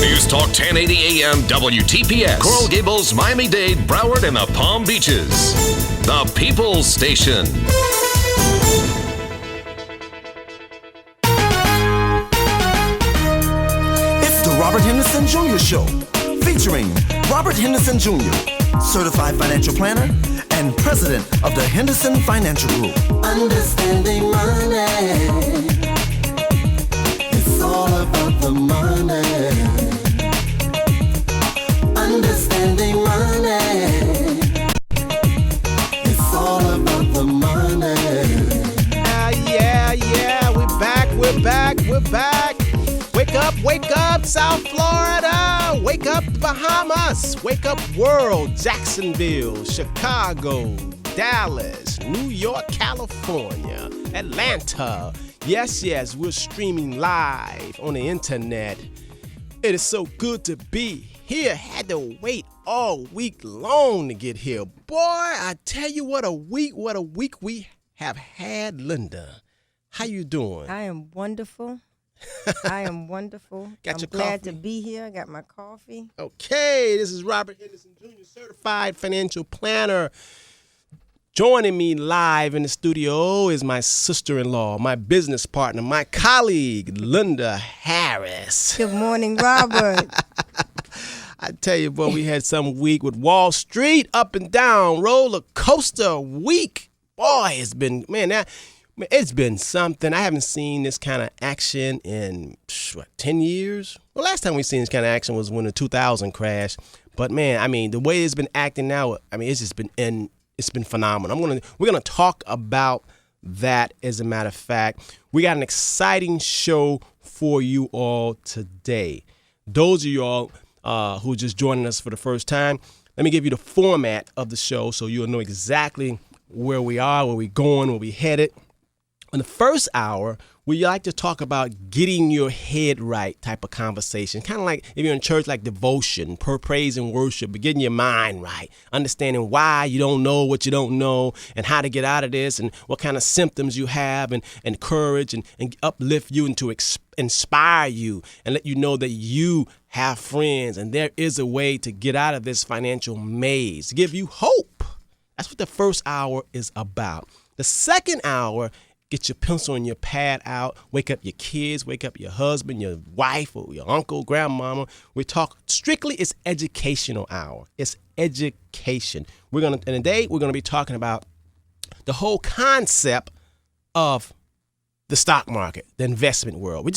News Talk 1080 AM WTPS. Coral Gables, Miami-Dade, Broward, and the Palm Beaches. The People's Station. It's the Robert Henderson Jr. Show, featuring Robert Henderson Jr., certified financial planner and president of the Henderson Financial Group. Understanding money. It's all about the money. Understanding money. It's all about the money. Yeah. We're back. Wake up, South Florida. Wake up, Bahamas. Wake up, world. Jacksonville, Chicago, Dallas, New York, California, Atlanta. Yes, we're streaming live on the internet. It is so good to be here. Had to wait all week long to get here. Boy, I tell you what a week we have had, Lynda. How you doing? I am wonderful. I'm Got your glad coffee? to be here. I got my coffee. Okay, this is Robert Henderson Jr., certified financial planner. Joining me live in the studio is my sister-in-law, my business partner, my colleague, Lynda Harris. Good morning, Robert. I tell you, boy, we had some week with Wall Street up and down, roller coaster week. Boy, it's been something. I haven't seen this kind of action in 10 years. The last time we seen this kind of action was when the 2000 crash. But man, the way it's been acting now, it's been phenomenal. We're gonna talk about that. As a matter of fact, we got an exciting show for you all today. Those of you all who are just joining us for the first time, let me give you the format of the show so you'll know exactly where we are, where we're going, where we're headed. In the first hour, we like to talk about getting your head right type of conversation. Kind of like if you're in church, like devotion, praise and worship, but getting your mind right, understanding why you don't know what you don't know and how to get out of this and what kind of symptoms you have and encourage and uplift you and to inspire you and let you know that you have friends and there is a way to get out of this financial maze, to give you hope. That's what the first hour is about. The second hour, get your pencil and your pad out. Wake up your kids. Wake up your husband, your wife, or your uncle, grandmama. We talk strictly. It's educational hour. It's education. Today we're gonna be talking about the whole concept of the stock market, the investment world.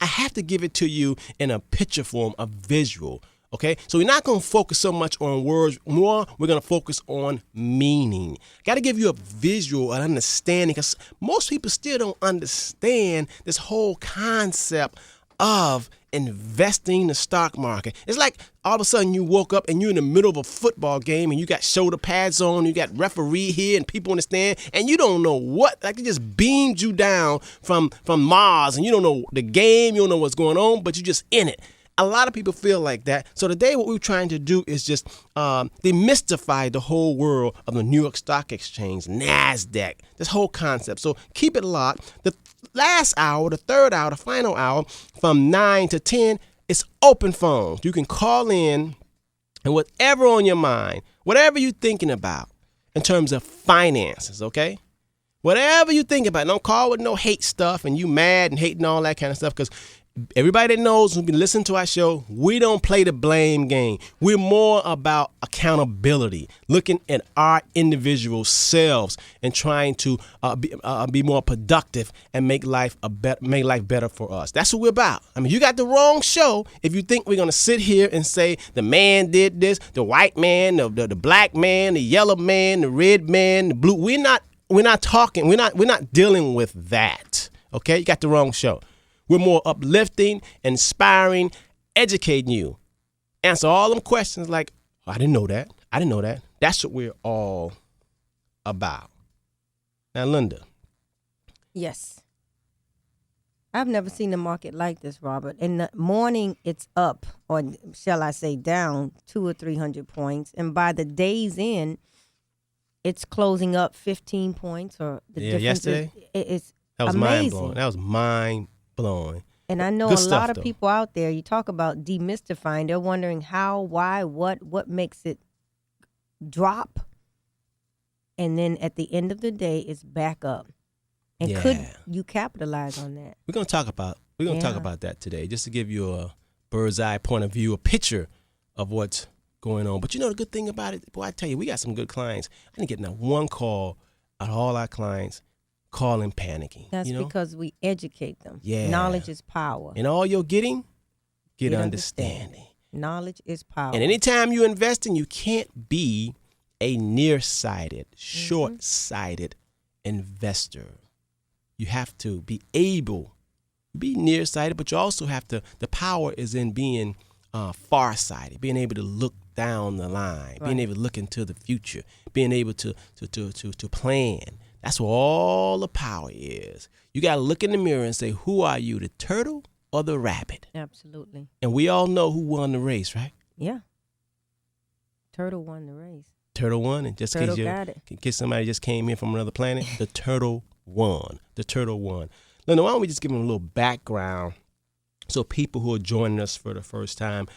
I have to give it to you in a picture form, a visual. Okay, so we're not going to focus so much on words more. We're going to focus on meaning. Got to give you a visual, an understanding, because most people still don't understand this whole concept of investing in the stock market. It's like all of a sudden you woke up and you're in the middle of a football game and you got shoulder pads on, you got referee here and people in the stand, and you don't know what, like it just beamed you down from Mars, and you don't know the game, you don't know what's going on, but you're just in it. A lot of people feel like that. So today what we're trying to do is just demystify the whole world of the New York Stock Exchange, NASDAQ, this whole concept. So keep it locked. The last hour, the third hour, the final hour, from 9 to 10, it's open phones. You can call in and whatever on your mind, whatever you're thinking about in terms of finances, okay? Whatever you think about, don't call with no hate stuff and you mad and hating all that kind of stuff, because everybody that knows who's been listening to our show, we don't play the blame game. We're more about accountability, looking at our individual selves and trying to be more productive and make life better for us. That's what we're about. You got the wrong show if you think we're gonna sit here and say the man did this, the white man, the black man, the yellow man, the red man, the blue. We're not talking. We're not dealing with that. Okay, you got the wrong show. We're more uplifting, inspiring, educating you. Answer all them questions like, oh, I didn't know that. That's what we're all about. Now, Lynda. Yes. I've never seen a market like this, Robert. In the morning, it's up, or shall I say down, 200 or 300 points. And by the day's end, it's closing up 15 points. Or the difference yesterday? It's that was amazing. mind-blowing. That was mind-blowing. And I know Good a stuff, lot of though. people out there, you talk about demystifying, they're wondering how, why, what makes it drop. And then at the end of the day, it's back up. And could Yeah. you capitalize on that? We're gonna talk about that today, just to give you a bird's eye point of view, a picture of what's going on. But you know the good thing about it, boy, I tell you, we got some good clients. I didn't get not one call out of all our clients calling panicking. That's you know? because we educate them. Yeah. Knowledge is power. And all you're getting, get Get understanding. Knowledge is power. And anytime you're investing, you can't be a nearsighted, short-sighted investor. You have to be able, be nearsighted, but you also have to, the power is in being farsighted, being able to look down the line, being able to look into the future, being able to plan. That's where all the power is. You got to look in the mirror and say, who are you, the turtle or the rabbit? Absolutely. And we all know who won the race, right? Yeah. Turtle won the race. Turtle won, and just in Turtle case got it. in case somebody just came in from another planet, the turtle won. The turtle won. Lynda, why don't we just give them a little background so people who are joining us for the first time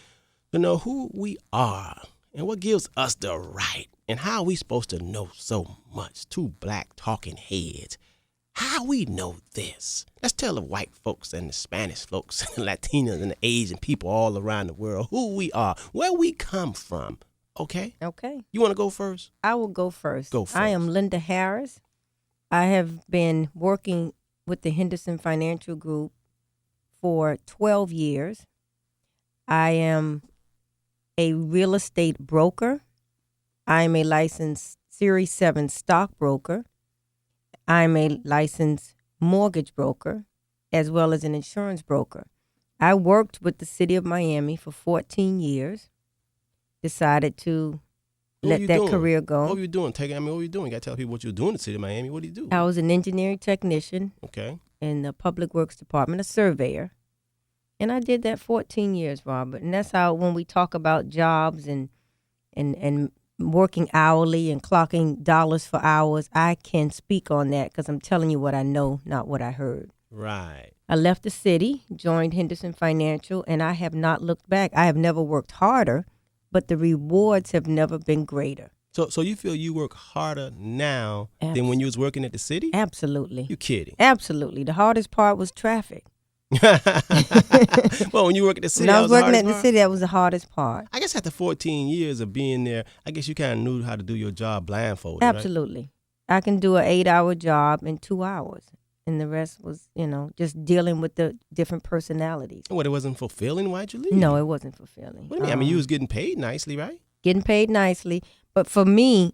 to know who we are and what gives us the right and how are we supposed to know so much? Two black talking heads. How we know this? Let's tell the white folks and the Spanish folks and the Latinos and the Asian people all around the world who we are, where we come from. Okay? Okay. You want to go first? I will go first. Go first. I am Lynda Harris. I have been working with the Henderson Financial Group for 12 years. I am a real estate broker. I'm a licensed Series 7 stockbroker. I'm a licensed mortgage broker as well as an insurance broker. I worked with the city of Miami for 14 years. Decided to let that career go. What were you doing? What were you doing? You got to tell people what you were doing in the city of Miami. What do you do? I was an engineering technician Okay. in the Public Works Department, a surveyor. And I did that 14 years, Robert. And that's how when we talk about jobs and working hourly and clocking dollars for hours, I can speak on that because I'm telling you what I know, not what I heard. Right. I left the city, joined Henderson Financial, and I have not looked back. I have never worked harder, but the rewards have never been greater. So you feel you work harder now than when you was working at the city? Absolutely. You kidding? Absolutely. The hardest part was traffic. Well, when you work at the city, When I that was the working hardest at the part? city, that was the hardest part. I guess after 14 years of being there, I guess you kind of knew how to do your job blindfolded, right? Absolutely. I can do an 8-hour job in 2 hours. And the rest was, just dealing with the different personalities. What, it wasn't fulfilling? Why'd you leave? No, it wasn't fulfilling. What do you mean? I mean, you was getting paid nicely, right? Getting paid nicely. But for me,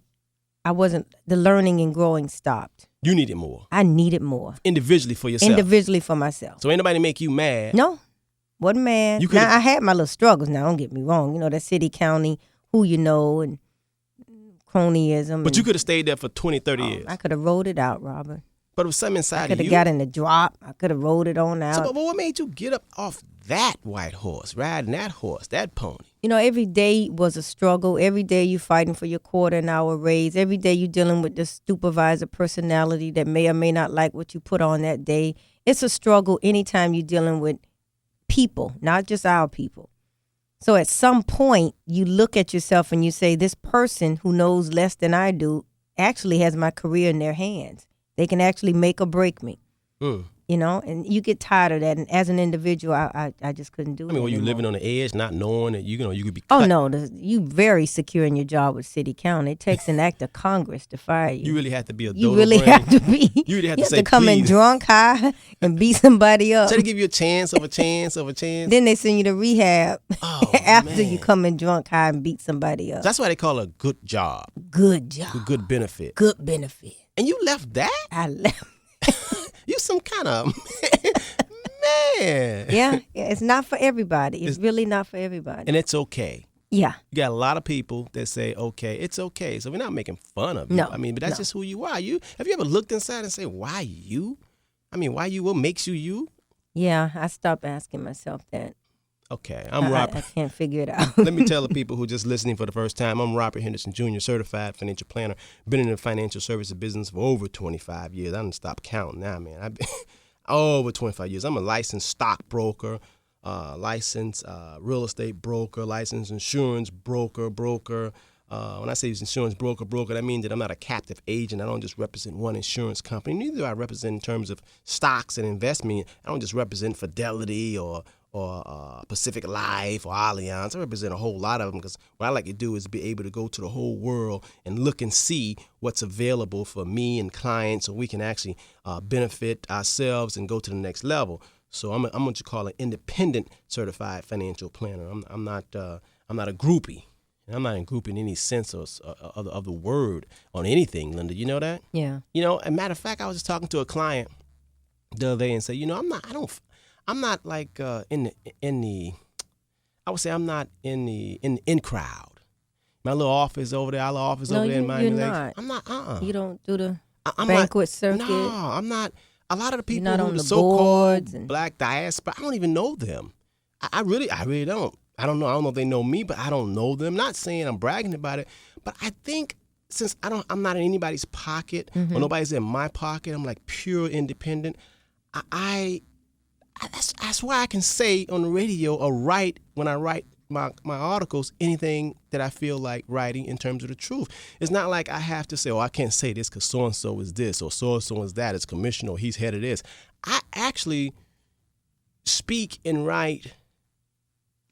the learning and growing stopped. You needed more. I needed more. Individually for yourself. Individually for myself. So ain't nobody make you mad. No, wasn't mad. You could've- Now, I had my little struggles. Now, don't get me wrong. That city, county, who you know, and cronyism. But you could have stayed there for 20, 30 years. I could have rolled it out, Robert. But it was something I inside could of have you. gotten the drop. I could have rolled it on out. So, but what made you get up off that white horse, riding that horse, that pony? Every day was a struggle. Every day you fighting for your quarter an hour raise. Every day you dealing with the supervisor personality that may or may not like what you put on that day. It's a struggle anytime you're dealing with people, not just our people. So at some point, you look at yourself and you say, this person who knows less than I do actually has my career in their hands. They can actually make or break me. And you get tired of that. And as an individual, I just couldn't do it. I mean, were you anymore. living on the edge, not knowing that you could be cut? Oh, no. You very secure in your job with city county. It takes an act of Congress to fire you. You really have to be a You dodo really brain. have to be. You really have you to say, come in please. drunk, high, and beat somebody up. So they give you a chance of a chance of a chance. Then they send you to rehab Oh, after man. you come in drunk, high, and beat somebody up. That's why they call it a good job, Good job. a good benefit. Good benefit. And you left that? I left. You some kind of man. Yeah, it's not for everybody. It's really not for everybody. And it's okay. Yeah. You got a lot of people that say, okay, it's okay. So we're not making fun of you. No, I mean, but that's no. just who you are. Have you ever looked inside and say, why you? I mean, why you? What makes you you? Yeah, I stopped asking myself that. Okay, I'm Robert. I can't figure it out. Let me tell the people who just listening for the first time, I'm Robert Henderson Jr., certified financial planner. Been in the financial services business for over 25 years. I didn't stop counting now, man. Over 25 years. I'm a licensed stockbroker, licensed real estate broker, licensed insurance broker. When I say insurance broker, that means that I'm not a captive agent. I don't just represent one insurance company. Neither do I represent in terms of stocks and investment. I don't just represent Fidelity or Pacific Life or Allianz. I represent a whole lot of them because what I like to do is be able to go to the whole world and look and see what's available for me and clients so we can actually benefit ourselves and go to the next level. So I'm what you call an independent certified financial planner. I'm not a groupie. I'm not a groupie in any sense of the word on anything, Lynda. You know that? Yeah. You know, as a matter of fact, I was just talking to a client the other day and say, I'm not like in the in crowd. My little office over there, our little office over there in Miami you're Lakes. not. I'm not. You don't do the I'm banquet not, circuit. No, I'm not. A lot of the people not who on are the the so-called boards and- black diaspora, I don't even know them. I really don't. I don't know. I don't know if they know me, but I don't know them. Not saying I'm bragging about it, but I think since I'm not in anybody's pocket or nobody's in my pocket, I'm like pure independent. That's why I can say on the radio or write when I write my articles anything that I feel like writing in terms of the truth. It's not like I have to say, I can't say this because so-and-so is this or so-and-so is that. It's commissioner or he's head of this. I actually speak and write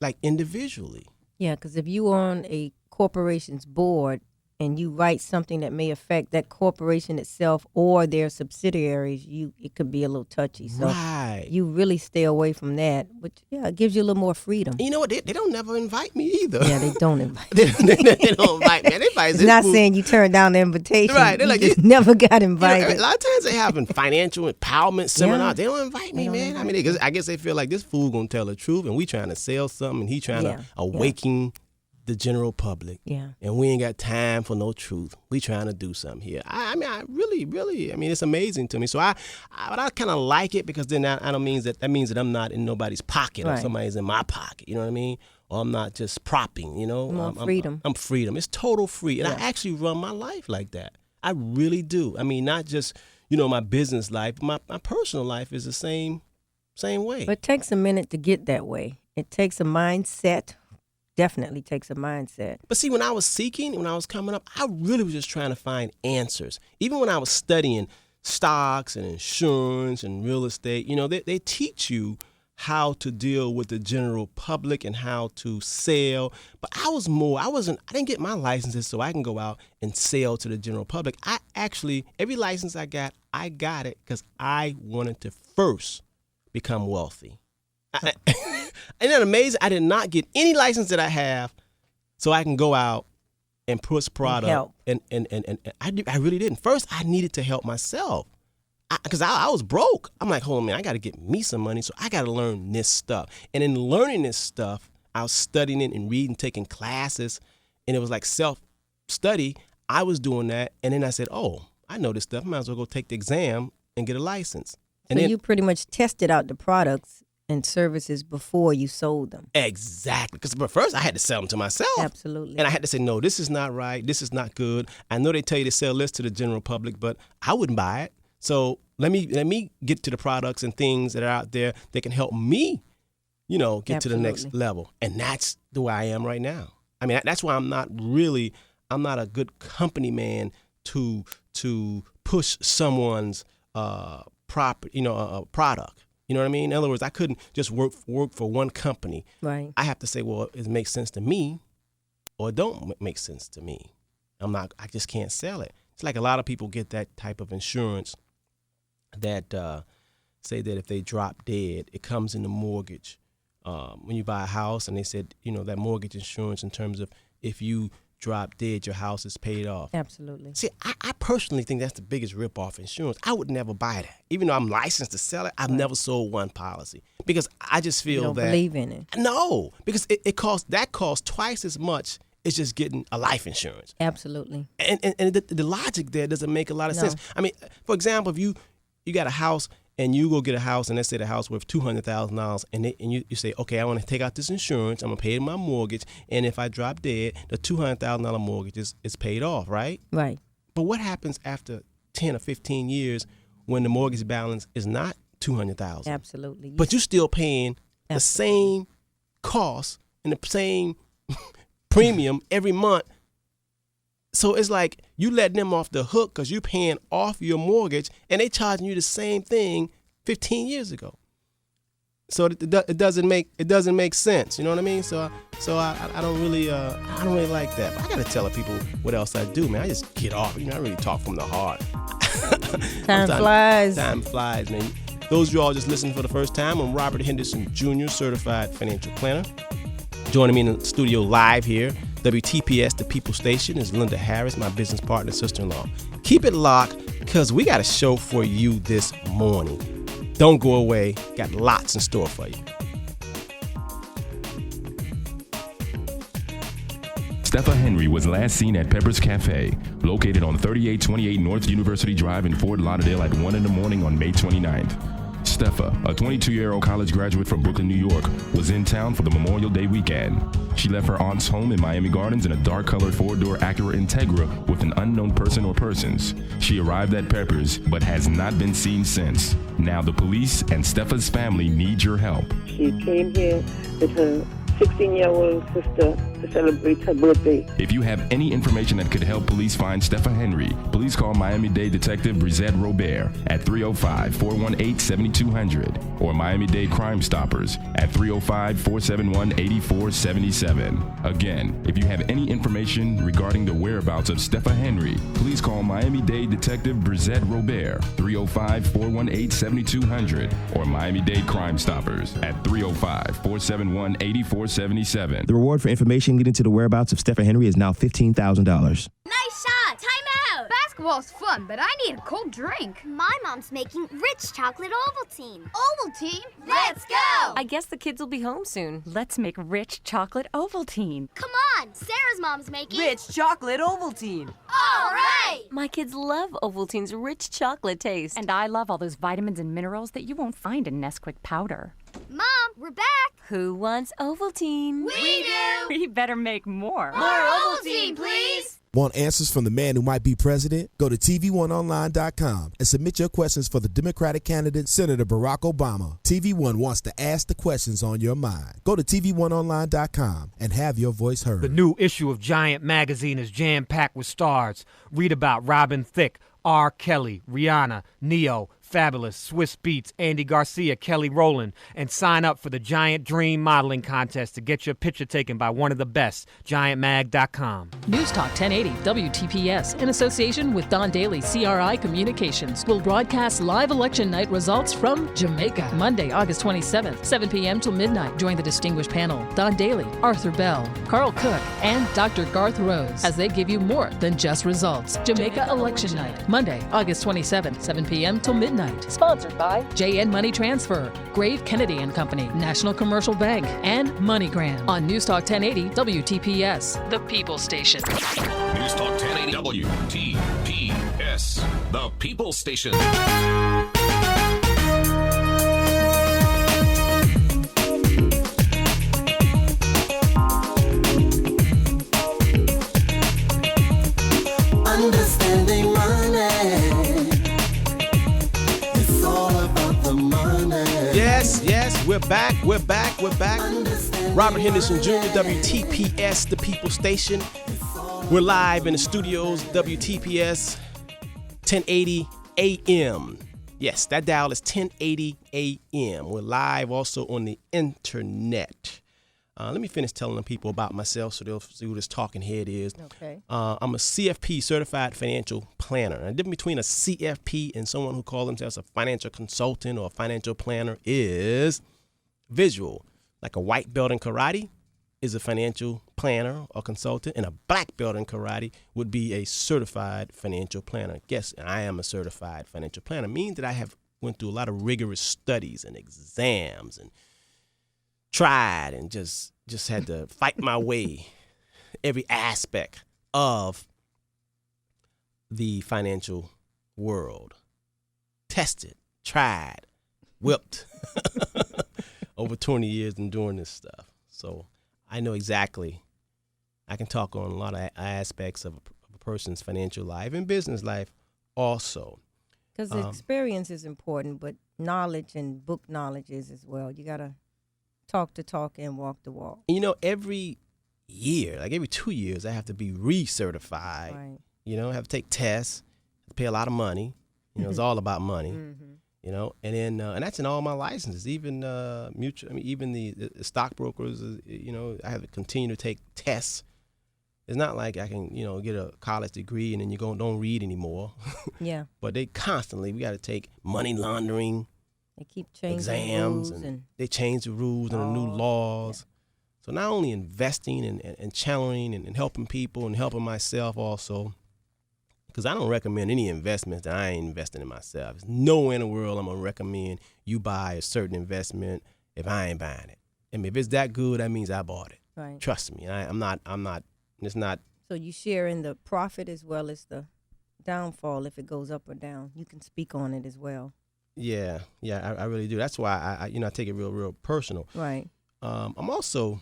like individually. Yeah, because if you on a corporation's board and you write something that may affect that corporation itself or their subsidiaries, it could be a little touchy. So Right. you really stay away from that. But yeah, it gives you a little more freedom. You know what? They don't never invite me either. Yeah, they don't invite they don't invite me. They invite It's not saying you turned down the invitation. Right, they're You like, just never got You know, invited. a lot of times they having financial empowerment seminars. Yeah. They don't invite me, They don't man. invite I mean, I guess they feel like this fool gonna tell the truth, and we trying to sell something, and he trying to awaken the general public. Yeah. And we ain't got time for no truth. We trying to do something here. I mean, it's amazing to me. So I kind of like it because then that means that I'm not in nobody's pocket or Right. somebody's in my pocket. You know what I mean? Or I'm not just propping. You know, More freedom. I'm freedom. It's total free, and I actually run my life like that. I really do. I mean, not just my business life. My personal life is the same way. But it takes a minute to get that way. It takes a mindset. Definitely takes a mindset. But see, when I was coming up, I really was just trying to find answers. Even when I was studying stocks and insurance and real estate, they teach you how to deal with the general public and how to sell. But I didn't get my licenses so I can go out and sell to the general public. Every license I got it because I wanted to first become wealthy. Isn't that amazing? I did not get any license that I have so I can go out and push product. Help. And I really didn't. First, I needed to help myself because I was broke. I'm like, hold on, man, I got to get me some money, so I got to learn this stuff. And in learning this stuff, I was studying it and reading, taking classes, and it was like self-study. I was doing that, and then I said, I know this stuff. I might as well go take the exam and get a license. And So then, you pretty much tested out the products and services before you sold them. Exactly. But first I had to sell them to myself. Absolutely. And I had to say, no, this is not right. This is not good. I know they tell you to sell this to the general public, but I wouldn't buy it. So let me get to the products and things that are out there that can help me, get to the next Absolutely. level. And that's the way I am right now. I mean, that's why I'm not a good company man to push someone's product. You know what I mean? In other words, I couldn't just work for one company. Right. I have to say, well, it makes sense to me or it don't make sense to me. I just can't sell it. It's like a lot of people get that type of insurance that say that if they drop dead, it comes in the mortgage. When you buy a house and they said, that mortgage insurance in terms of if you drop dead, your house is paid off. Absolutely. See, I personally think that's the biggest rip-off insurance. I would never buy that. Even though I'm licensed to sell it, I've never sold one policy because I just feel You don't that believe in it. No, because it costs twice as much as just getting a life insurance. Absolutely. And the logic there doesn't make a lot of No. sense. I mean, for example, if you got a house and you go get a house and let's say the house worth $200,000 and you say, okay, I want to take out this insurance, I'm going to pay my mortgage, and if I drop dead, the $200,000 mortgage is paid off, right? Right. But what happens after 10 or 15 years when the mortgage balance is not $200,000. Absolutely. But you're still paying the same cost and the same premium every month. So it's like you letting them off the hook because you're paying off your mortgage and they charging you the same thing 15 years ago. So it doesn't make sense. You know what I mean? So I don't really like that. But I gotta tell people what else I do, man. I just get off. I really talk from the heart. Time flies. Time flies, man. Those of you all just listening for the first time, I'm Robert Henderson Jr., certified financial planner. Joining me in the studio live here, WTPS, the People Station, is Lynda Harris, my business partner, sister-in-law. Keep it locked, because we got a show for you this morning. Don't go away. Got lots in store for you. Stepha Henry was last seen at Pepper's Cafe, located on 3828 North University Drive in Fort Lauderdale at 1 in the morning on May 29th. Stepha, a 22-year-old college graduate from Brooklyn, New York, was in town for the Memorial Day weekend. She left her aunt's home in Miami Gardens in a dark-colored four-door Acura Integra with an unknown person or persons. She arrived at Pepper's, but has not been seen since. Now the police and Stepha's family need your help. She came here with her 16-year-old sister to celebrate her birthday. If you have any information that could help police find Stepha Henry, please call Miami-Dade Detective Brizette Robert at 305-418-7200 or Miami-Dade Crime Stoppers at 305-471-8477. Again, if you have any information regarding the whereabouts of Stepha Henry, please call Miami-Dade Detective Brizette Robert, 305-418-7200 or Miami-Dade Crime Stoppers at 305-471-8477. The reward for information leading to the whereabouts of Stepha Henry is now $15,000. Nice shot! Time out! Basketball's fun, but I need a cold drink. My mom's making rich chocolate Ovaltine. Ovaltine? Let's go! I guess the kids will be home soon. Let's make rich chocolate Ovaltine. Come on! Sarah's mom's making rich chocolate Ovaltine. All right! My kids love Ovaltine's rich chocolate taste. And I love all those vitamins and minerals that you won't find in Nesquik powder. Mom, we're back! Who wants Ovaltine? We do! We better make more. More Ovaltine, please! Want answers from the man who might be president? Go to TV1online.com and submit your questions for the Democratic candidate, Senator Barack Obama. TV1 wants to ask the questions on your mind. Go to TV1online.com and have your voice heard. The new issue of Giant magazine is jam-packed with stars. Read about Robin Thicke, R. Kelly, Rihanna, Neo, Fabulous, Swiss Beats, Andy Garcia, Kelly Rowland, and sign up for the Giant Dream Modeling Contest to get your picture taken by one of the best, GiantMag.com. News Talk 1080 WTPS, in association with Don Daly CRI Communications, will broadcast live election night results from Jamaica, Monday, August 27th, 7 p.m. till midnight. Join the distinguished panel, Don Daly, Arthur Bell, Carl Cook, and Dr. Garth Rose, as they give you more than just results. Jamaica Election Night, Monday, August 27th, 7 p.m. till midnight. Sponsored by JN Money Transfer, Grave Kennedy and Company, National Commercial Bank, and MoneyGram on News Talk 1080 WTPS, the People Station. News Talk 1080 WTPS, the People Station. Understanding money. It's all about the money. Yes, we're back. Robert Henderson Jr., WTPS, the People Station. We're live in the studios, WTPS, 1080 AM. Yes, that dial is 1080 AM. We're live also on the internet. Let me finish telling the people about myself so they'll see who this talking head is. Okay. I'm a CFP, certified financial planner. And the difference between a CFP and someone who calls themselves a financial consultant or a financial planner is visual. Like a white belt in karate is a financial planner or consultant, and a black belt in karate would be a certified financial planner. Yes, I am a certified financial planner. It means that I have went through a lot of rigorous studies and exams and tried and just had to fight my way every aspect of the financial world. Tested, tried, whipped over 20 years in doing this stuff. So I know exactly. I can talk on a lot of aspects of a person's financial life and business life also. Because experience is important, but knowledge and book knowledge is as well. You got to talk the talk and walk the walk. You know, every year, like every 2 years, I have to be recertified. Right. You know, I have to take tests, pay a lot of money. You know, it's all about money. Mm-hmm. You know, and then and that's in all my licenses, even mutual. I mean, even the stockbrokers. You know, I have to continue to take tests. It's not like I can, you know, get a college degree and then you don't read anymore. Yeah. But we got to take money laundering. They keep changing exams rules and they change the rules and the new laws. Yeah. So not only investing and channeling and helping people and helping myself also, because I don't recommend any investments that I ain't investing in myself. There's nowhere in the world I'm going to recommend you buy a certain investment if I ain't buying it. I mean, if it's that good, that means I bought it. Right. Trust me. I'm not, it's not. So you share in the profit as well as the downfall if it goes up or down. You can speak on it as well. Yeah, I really do. That's why I take it real personal. Right. I'm also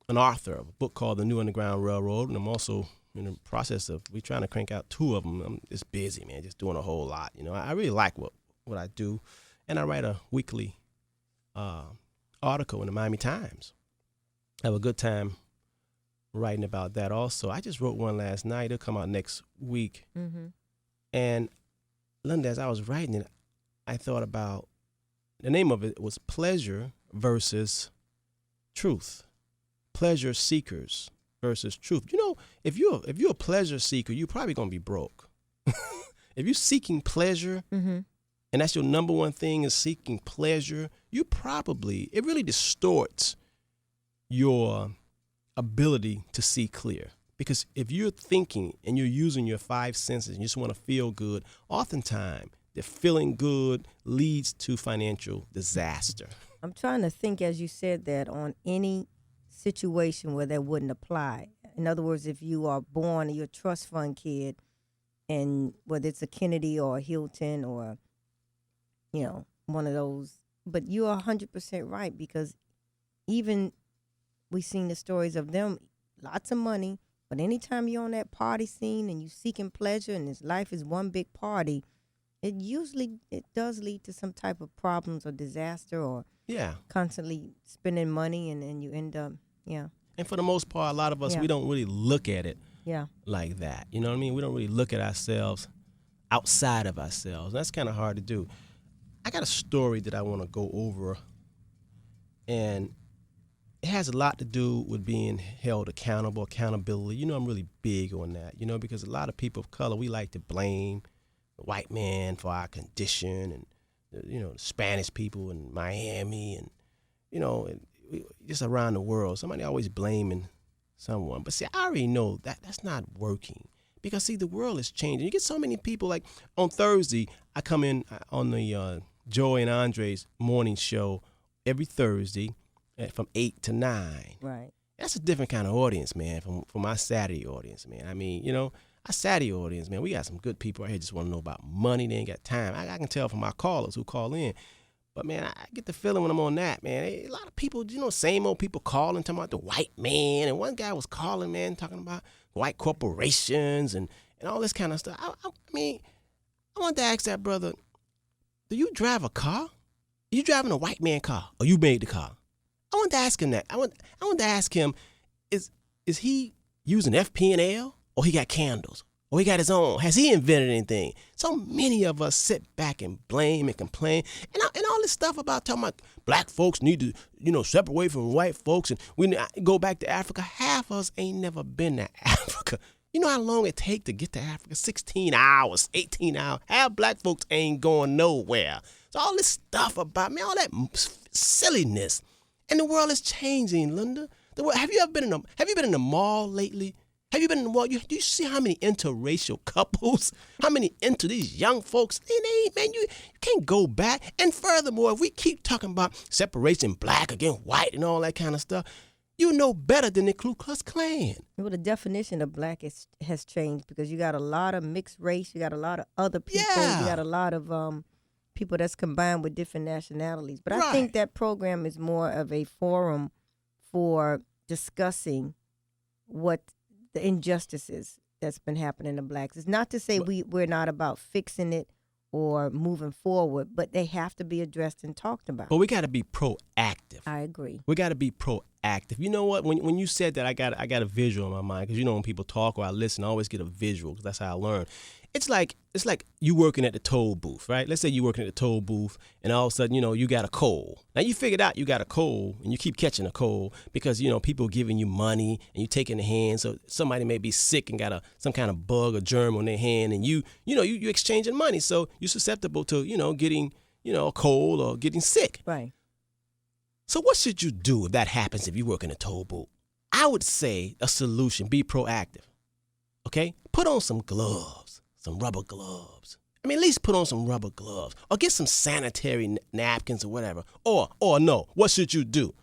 an author of a book called The New Underground Railroad, and I'm also in the process of we're trying to crank out 2 of them. I'm just busy, man, just doing a whole lot. You know, I really like what I do, and I write a weekly article in the Miami Times. I have a good time writing about that. Also, I just wrote one last night. It'll come out next week. Mm-hmm. And Lynda, as I was writing it, I thought about the name of it was Pleasure versus Truth. Pleasure seekers versus truth. You know, if you're a pleasure seeker, you're probably gonna be broke. If you're seeking pleasure, mm-hmm. and that's your number one thing is seeking pleasure, it really distorts your ability to see clear. Because if you're thinking and you're using your 5 senses and you just want to feel good, oftentimes the feeling good leads to financial disaster. I'm trying to think as you said that on any situation where that wouldn't apply. In other words, if you are born, you're a trust fund kid, and whether it's a Kennedy or a Hilton or, you know, one of those, but you are 100% right, because even we've seen the stories of them, lots of money, but anytime you're on that party scene and you seeking pleasure and this life is one big party, it does lead to some type of problems or disaster or constantly spending money and you end up, And for the most part, a lot of us, we don't really look at it like that. You know what I mean? We don't really look at ourselves outside of ourselves. That's kind of hard to do. I got a story that I want to go over, and it has a lot to do with being held accountability. You know, I'm really big on that, you know, because a lot of people of color, we like to blame the white man for our condition, and, you know, the Spanish people in Miami, and, you know, just around the world. Somebody always blaming someone. But see, I already know that that's not working, because, see, the world is changing. You get so many people, like on Thursday, I come in on the Joy and Andre's morning show every Thursday from 8 to 9. Right. That's a different kind of audience, man, from my Saturday audience, man. I mean, you know, our Saturday audience, man, we got some good people out here just want to know about money. They ain't got time. I can tell from my callers who call in. But, man, I get the feeling when I'm on that, man, a lot of people, you know, same old people calling, talking about the white man. And one guy was calling, man, talking about white corporations and all this kind of stuff. I mean, I want to ask that brother, do you drive a car? Are you driving a white man car, or you made the car? I want to ask him that. I want to ask him, is he using FP&L, or he got candles, or he got his own? Has he invented anything? So many of us sit back and blame and complain, and all this stuff about talking about black folks need to, you know, separate from white folks, and we go back to Africa. Half of us ain't never been to Africa. You know how long it take to get to Africa? 16 hours, 18 hours. Half black folks ain't going nowhere. So all this stuff about, man, all that silliness. And the world is changing, Lynda. Have you been in the mall lately? Have you been in the mall? Do you see how many interracial couples? How many these young folks? Man, you can't go back. And furthermore, if we keep talking about separation, black against white and all that kind of stuff, you know better than the Ku Klux Klan. Well, the definition of black has changed, because you got a lot of mixed race. You got a lot of other people. You got a lot of people that's combined with different nationalities. But I think that program is more of a forum for discussing what the injustices that's been happening to blacks. It's not to say we're not about fixing it or moving forward, but they have to be addressed and talked about. But we got to be proactive. I agree. We got to be proactive. You know what? When you said that, I got a visual in my mind, because when people talk or I listen, I always get a visual, because that's how I learn. It's like you working at the toll booth, right? Let's say you working at the toll booth, and all of a sudden, you got a cold. Now you figured out you got a cold, and you keep catching a cold because people giving you money and you taking the hand. So somebody may be sick and got some kind of bug or germ on their hand, and you exchanging money, so you're susceptible to getting a cold or getting sick. Right. So what should you do if that happens if you work in a toll booth? I would say a solution: be proactive. Okay, put on some gloves. Some rubber gloves. At least put on some rubber gloves, or get some sanitary napkins or whatever. Or no, what should you do?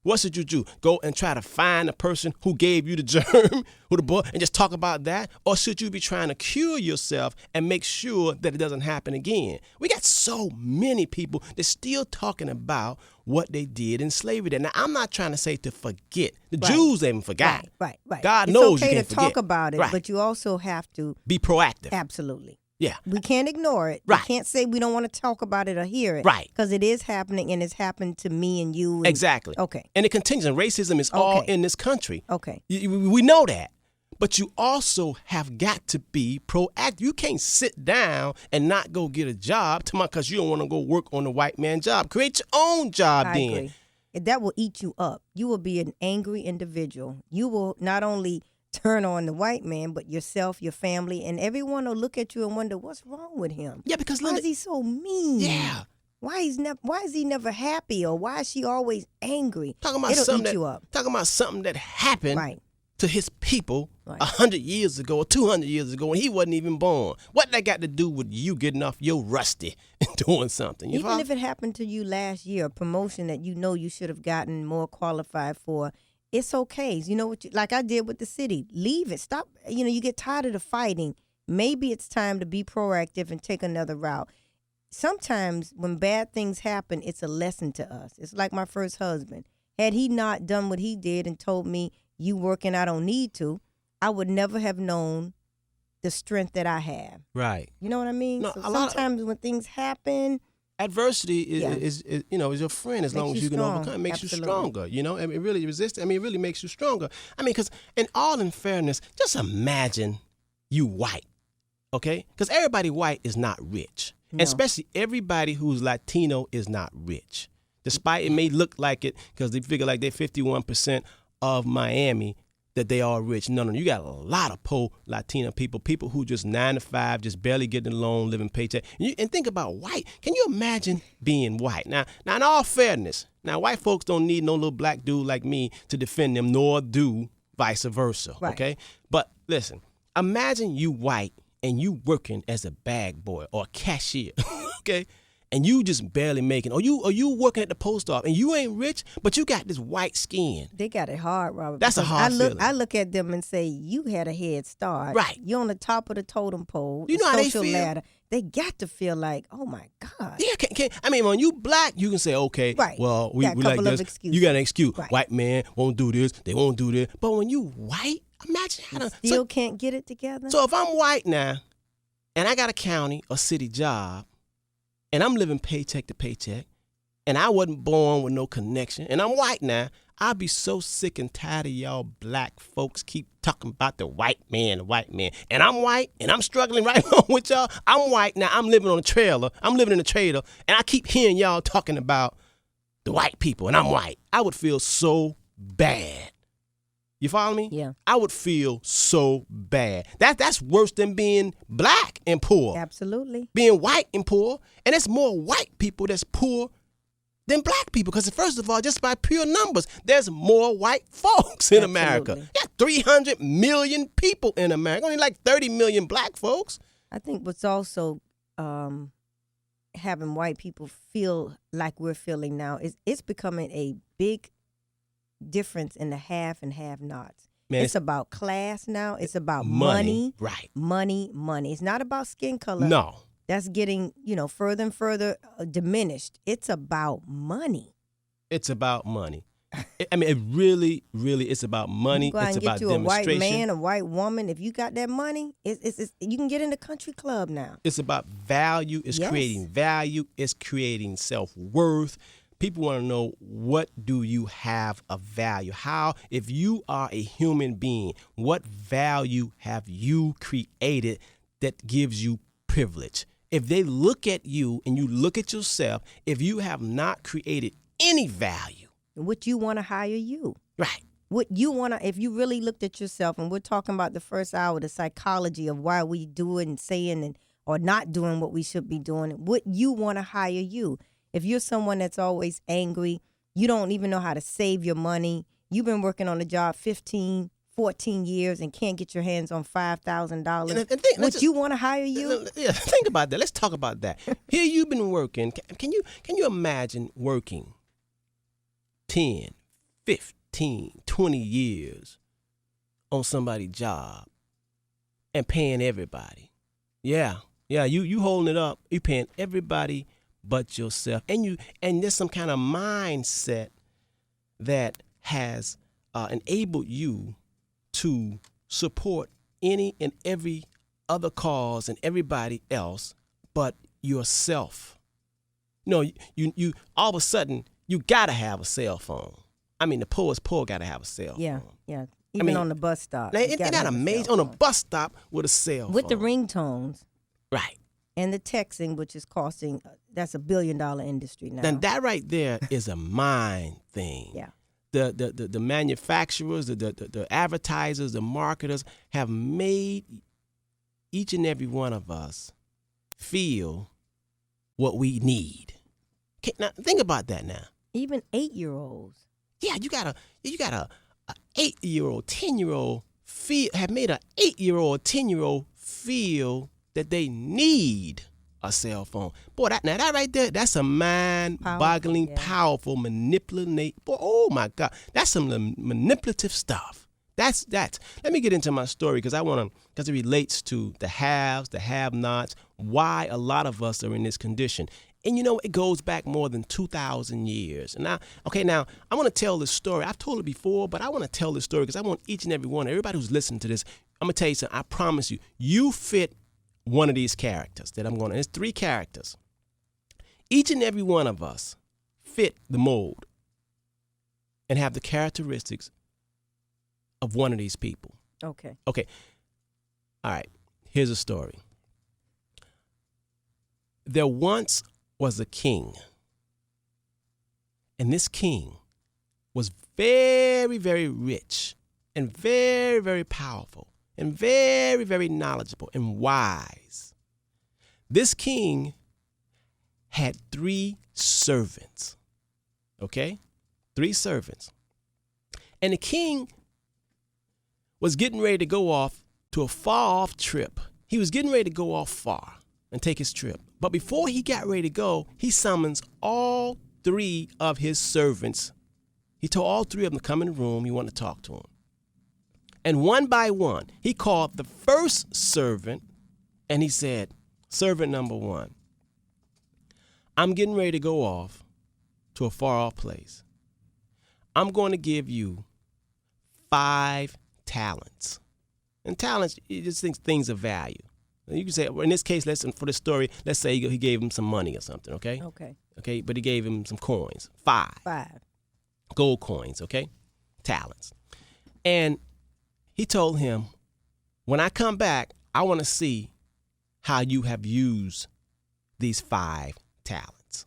What should you do? Go and try to find the person who gave you the germ, who the bug, and just talk about that? Or should you be trying to cure yourself and make sure that it doesn't happen again? We got so many people that's still talking about what they did in slavery. Now, I'm not trying to say to forget. The Jews haven't forgot. Right. God knows you can't forget. It's okay to talk about it, but you also have to be proactive. Absolutely. Yeah. We can't ignore it. Right. We can't say we don't want to talk about it or hear it. Right. Because it is happening, and it's happened to me and you. And, exactly. Okay. And it continues. And racism is all in this country. Okay. We know that. But you also have got to be proactive. You can't sit down and not go get a job because you don't want to go work on the white man's job. Create your own job I agree. That will eat you up. You will be an angry individual. You will not only turn on the white man, but yourself, your family, and everyone will look at you and wonder, what's wrong with him? Yeah, because why is he so mean? Yeah. Why is he never happy, or why is she always angry? Talking about something that happened to his people 100 years ago or 200 years ago when he wasn't even born. What that got to do with you getting off your rusty and doing something? Even if it happened to you last year, a promotion that you should have gotten more qualified for, it's okay. You know what? Like I did with the city. Leave it. Stop. You get tired of the fighting. Maybe it's time to be proactive and take another route. Sometimes when bad things happen, it's a lesson to us. It's like my first husband. Had he not done what he did and told me, you working, I don't need to, I would never have known the strength that I have. Right. You know what I mean? No, so sometimes when things happen, adversity is your friend as long as you can overcome. It makes Absolutely. you stronger. It really it really makes you stronger. Because in fairness, just imagine you white, okay? Because everybody white is not rich. No. Especially everybody who's Latino is not rich. Despite it may look like it, because they figure like they're 51% of Miami, that they are rich. No, you got a lot of poor Latino people who just 9 to 5, just barely getting along, living paycheck. And think about white. Can you imagine being white? Now, in all fairness, white folks don't need no little black dude like me to defend them, nor do vice versa, okay? But listen, imagine you white and you working as a bag boy or a cashier, okay? And you just barely making, or you working at the post office, and you ain't rich, but you got this white skin. They got it hard, Robert. That's a hard feeling. I look at them and say, you had a head start. Right. You're on the top of the totem pole. You know how they social feel? ladder. They got to feel like, oh my God. Yeah, when you black, you can say, okay, well, we like this. Excuses. You got an excuse. Right. White man won't do this, they won't do this. But when you white, imagine how to still can't get it together. So if I'm white now, and I got a county or city job, and I'm living paycheck to paycheck, and I wasn't born with no connection, and I'm white now, I'll be so sick and tired of y'all black folks keep talking about the white man. And I'm white, and I'm struggling right along with y'all. I'm white now, I'm living in a trailer, and I keep hearing y'all talking about the white people, and I'm white. I would feel so bad. You follow me? Yeah. I would feel so bad. That's worse than being black and poor. Absolutely. Being white and poor. And it's more white people that's poor than black people. Because first of all, just by pure numbers, there's more white folks in America. Yeah, 300 million people in America. Only like 30 million black folks. I think what's also having white people feel like we're feeling now is it's becoming a big difference in the have and have nots. Man, it's about class now. It's about money. Right. Money. It's not about skin color. No. That's getting, further and further diminished. It's about money. It's about money. I mean, it really, really, it's about money. You go out It's and about get you a white demonstration. man, a white woman. If you got that money, it's you can get in the country club now. It's about value. It's Yes. creating value. It's creating self-worth. People want to know, what do you have of value? How, if you are a human being, what value have you created that gives you privilege? If they look at you and you look at yourself, if you have not created any value. Would you want to hire you? Right. Would you want to, if you really looked at yourself, and we're talking about the first hour, the psychology of why we do it and saying and or not doing what we should be doing, would you want to hire you? If you're someone that's always angry, you don't even know how to save your money, you've been working on a job 15, 14 years and can't get your hands on $5,000, would you want to hire you? Yeah, think about that. Let's talk about that. Here you've been working. Can you imagine working 10, 15, 20 years on somebody's job and paying everybody? Yeah, you holding it up. You paying everybody but yourself. And there's some kind of mindset that has enabled you to support any and every other cause and everybody else but yourself. You all of a sudden, you got to have a cell phone. I mean, the poorest poor got to have a cell phone. Yeah. Even on the bus stop. Isn't that amazing? On a bus stop with a cell phone. With the ringtones. Right. And the texting, which is costing, that's $1 billion industry now. Then that right there is a mind thing. Yeah. The manufacturers, the advertisers, the marketers have made each and every one of us feel what we need. Okay, now think about that now. Even 8-year-olds. Yeah, you got a 8-year-old, 10-year-old have made an 8-year-old, 10-year-old feel that they need a cell phone. Boy, that right there, that's a mind-boggling, powerful, manipulative. Boy, oh my God, that's some manipulative stuff. That's. Let me get into my story because it relates to the haves, the have-nots, why a lot of us are in this condition. And it goes back more than 2,000 years. And now I want to tell this story. I've told it before, but I want to tell this story because I want each and every one, everybody who's listening to this, I'm going to tell you something. I promise you fit one of these characters that I'm going to. There's 3 characters. Each and every one of us fit the mold and have the characteristics of one of these people. Okay. All right. Here's a story. There once was a king, and this king was very, very rich and very, very powerful and very, very knowledgeable and wise. This king had 3 servants, 3 servants. And the king was getting ready to go off to a far-off trip. He was getting ready to go off far and take his trip. But before he got ready to go, he summons all 3 of his servants. He told all 3 of them to come in the room. He wanted to talk to him. And one by one, he called the first servant and he said, servant number 1, I'm getting ready to go off to a far-off place. I'm going to give you 5 talents. And talents, you just think things of value. You can say, in this case, for the story, let's say he gave him some money or something, okay? Okay, but he gave him some coins, 5. 5. Gold coins, okay? Talents. And he told him, when I come back, I want to see how you have used these 5 talents.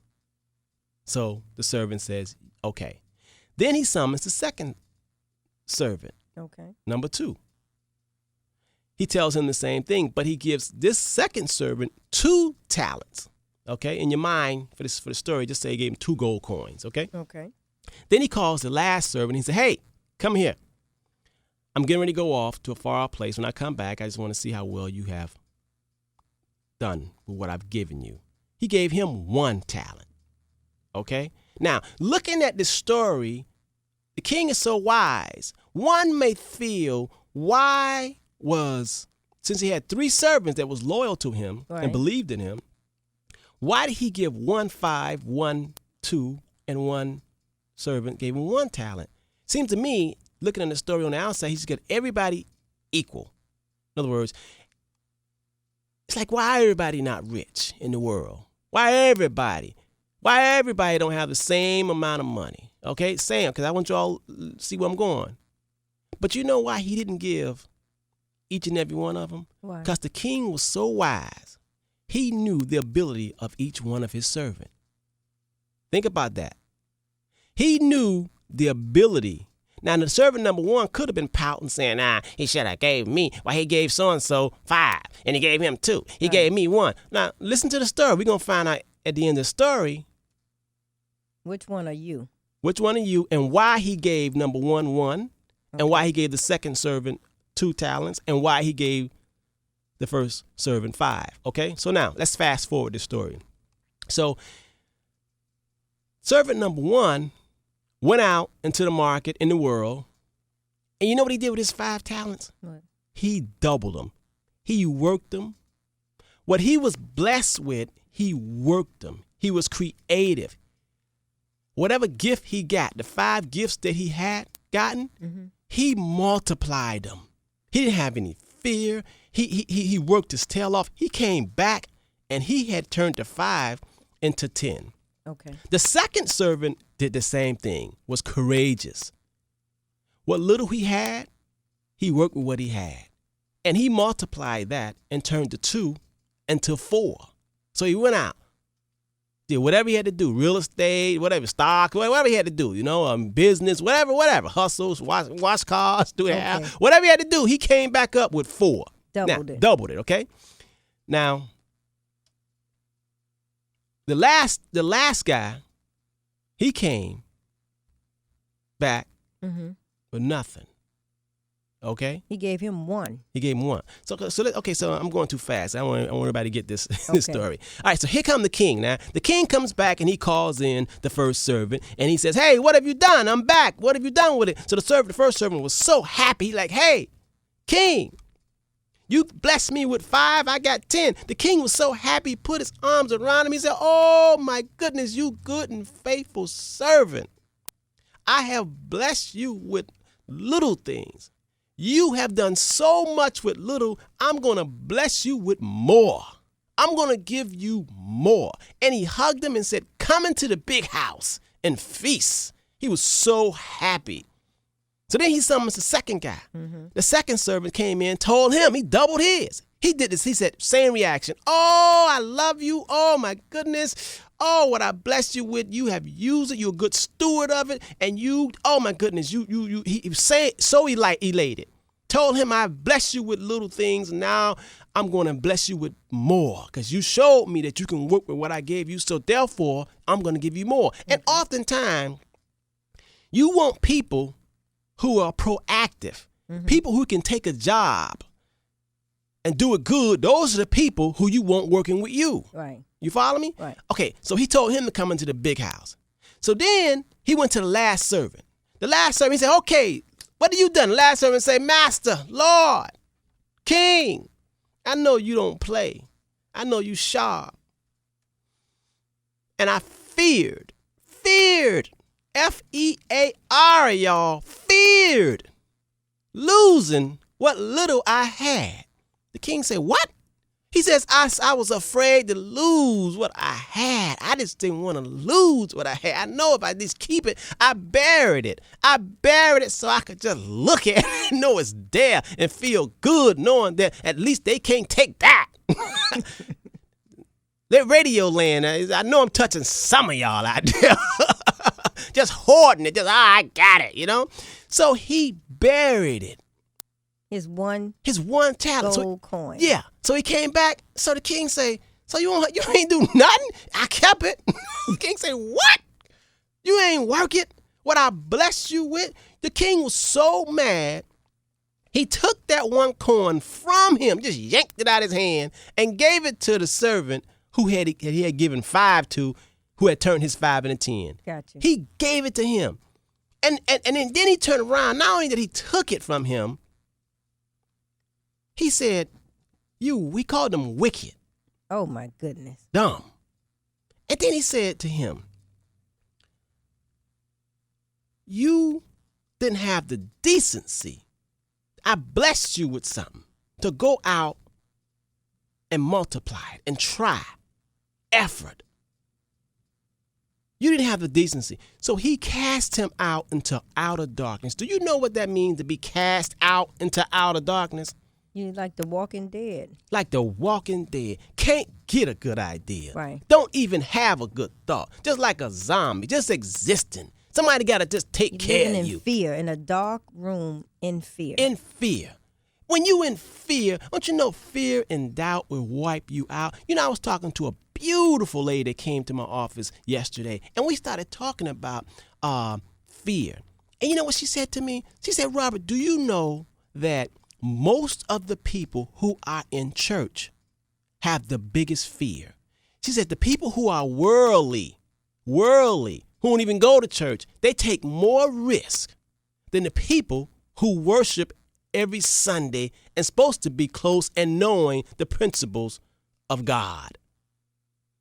So the servant says, okay. Then he summons the second servant, number 2. He tells him the same thing, but he gives this second servant 2 talents. Okay, in your mind for the story, just say he gave him 2 gold coins. Okay. Then he calls the last servant. He said, "Hey, come here. I'm getting ready to go off to a far-off place. When I come back, I just want to see how well you have done with what I've given you." He gave him 1 talent. Okay. Now, looking at this story, the king is so wise. One may feel, since he had 3 servants that was loyal to him and believed in him, why did he give 1 5, 1 2, and 1 servant gave him 1 talent. Seems to me, looking at the story on the outside, he should get everybody equal. In other words, it's like, why everybody not rich in the world? Why everybody don't have the same amount of money? Okay, Sam, because I want you all to see where I'm going. But you know why he didn't give each and every one of them? Why? Because the king was so wise. He knew the ability of each one of his servants. Think about that. He knew the ability. Now, the servant number 1 could have been pouting, saying, he should have gave me. Why, he gave so-and-so 5, and he gave him 2. He gave me 1. Now, listen to the story. We're going to find out at the end of the story. Which one are you? Which one are you, and why he gave number 1, 1, and why he gave the second servant 2 talents, and why he gave the first servant 5. Okay? So now, let's fast forward this story. So, servant number 1 went out into the market in the world, and you know what he did with his 5 talents? What? He doubled them. He worked them. What he was blessed with, he worked them. He was creative. Whatever gift he got, the 5 gifts that he had gotten, he multiplied them. He didn't have any fear. He worked his tail off. He came back, and he had turned the 5 into 10. Okay. The second servant did the same thing, was courageous. What little he had, he worked with what he had. And he multiplied that and turned the 2 into 4. So he went out, did whatever he had to do, real estate, whatever, stock, whatever he had to do, business, whatever, hustles, wash cars, do it, whatever he had to do, he came back up with 4. Doubled it, okay? Now, the last guy, he came back with nothing. Okay? He gave him 1. He gave him 1. So I'm going too fast. I want everybody to get this story. All right, so here come the king. Now, the king comes back and he calls in the first servant and he says, hey, what have you done? I'm back. What have you done with it? So the first servant was so happy. Like, hey, king, you blessed me with 5. I got 10. The king was so happy. He put his arms around him. He said, oh, my goodness, you good and faithful servant. I have blessed you with little things. You have done so much with little, I'm going to bless you with more. I'm going to give you more. And he hugged him and said, come into the big house and feast. He was so happy. So then he summons the second guy. The second servant came in, told him, he doubled his. He did this. He said, same reaction. Oh, I love you. Oh, my goodness. Oh, what I blessed you with, you have used it. You're a good steward of it. And you, oh my goodness, he was so elated. Told him, I bless you with little things. Now I'm going to bless you with more because you showed me that you can work with what I gave you. So therefore, I'm going to give you more. And oftentimes, you want people who are proactive, people who can take a job and do it good. Those are the people who you want working with you. Right. You follow me? Right. Okay, so he told him to come into the big house. So then he went to the last servant. The last servant, he said, okay, what have you done? The last servant said, Master, Lord, King, I know you don't play. I know you sharp. And I feared, F-E-A-R, y'all, feared losing what little I had. The king said, what? He says, I was afraid to lose what I had. I just didn't want to lose what I had. I know if I just keep it, I buried it. I buried it so I could just look at it and know it's there and feel good knowing that at least they can't take that. That radio land, I know I'm touching some of y'all out there. Just hoarding it. Just, I got it, So he buried it. His one talent. Gold coin. Yeah. So he came back. So the king say, so you ain't do nothing? I kept it. The king say, what? You ain't work it? What I blessed you with? The king was so mad. He took that 1 coin from him, just yanked it out of his hand, and gave it to the servant who he had given 5 to, who had turned his 5 into 10. Gotcha. He gave it to him. And then he turned around. Not only did he took it from him, he said, we called them wicked. Oh, my goodness. Dumb. And then he said to him, you didn't have the decency. I blessed you with something to go out and multiply it and try effort. You didn't have the decency. So he cast him out into outer darkness. Do you know what that means to be cast out into outer darkness? You like the Walking Dead. Like the Walking Dead. Can't get a good idea. Right. Don't even have a good thought. Just like a zombie, just existing. Somebody got to just take care of Living you. in fear, in a dark room, in fear. In fear. When you in fear, don't you know fear and doubt will wipe you out? You know, I was talking to a beautiful lady that came to my office yesterday, and we started talking about fear. And you know what she said to me? She said, Robert, do you know that most of the people who are in church have the biggest fear? She said the people who are worldly, who don't even go to church, they take more risk than the people who worship every Sunday and supposed to be close and knowing the principles of God.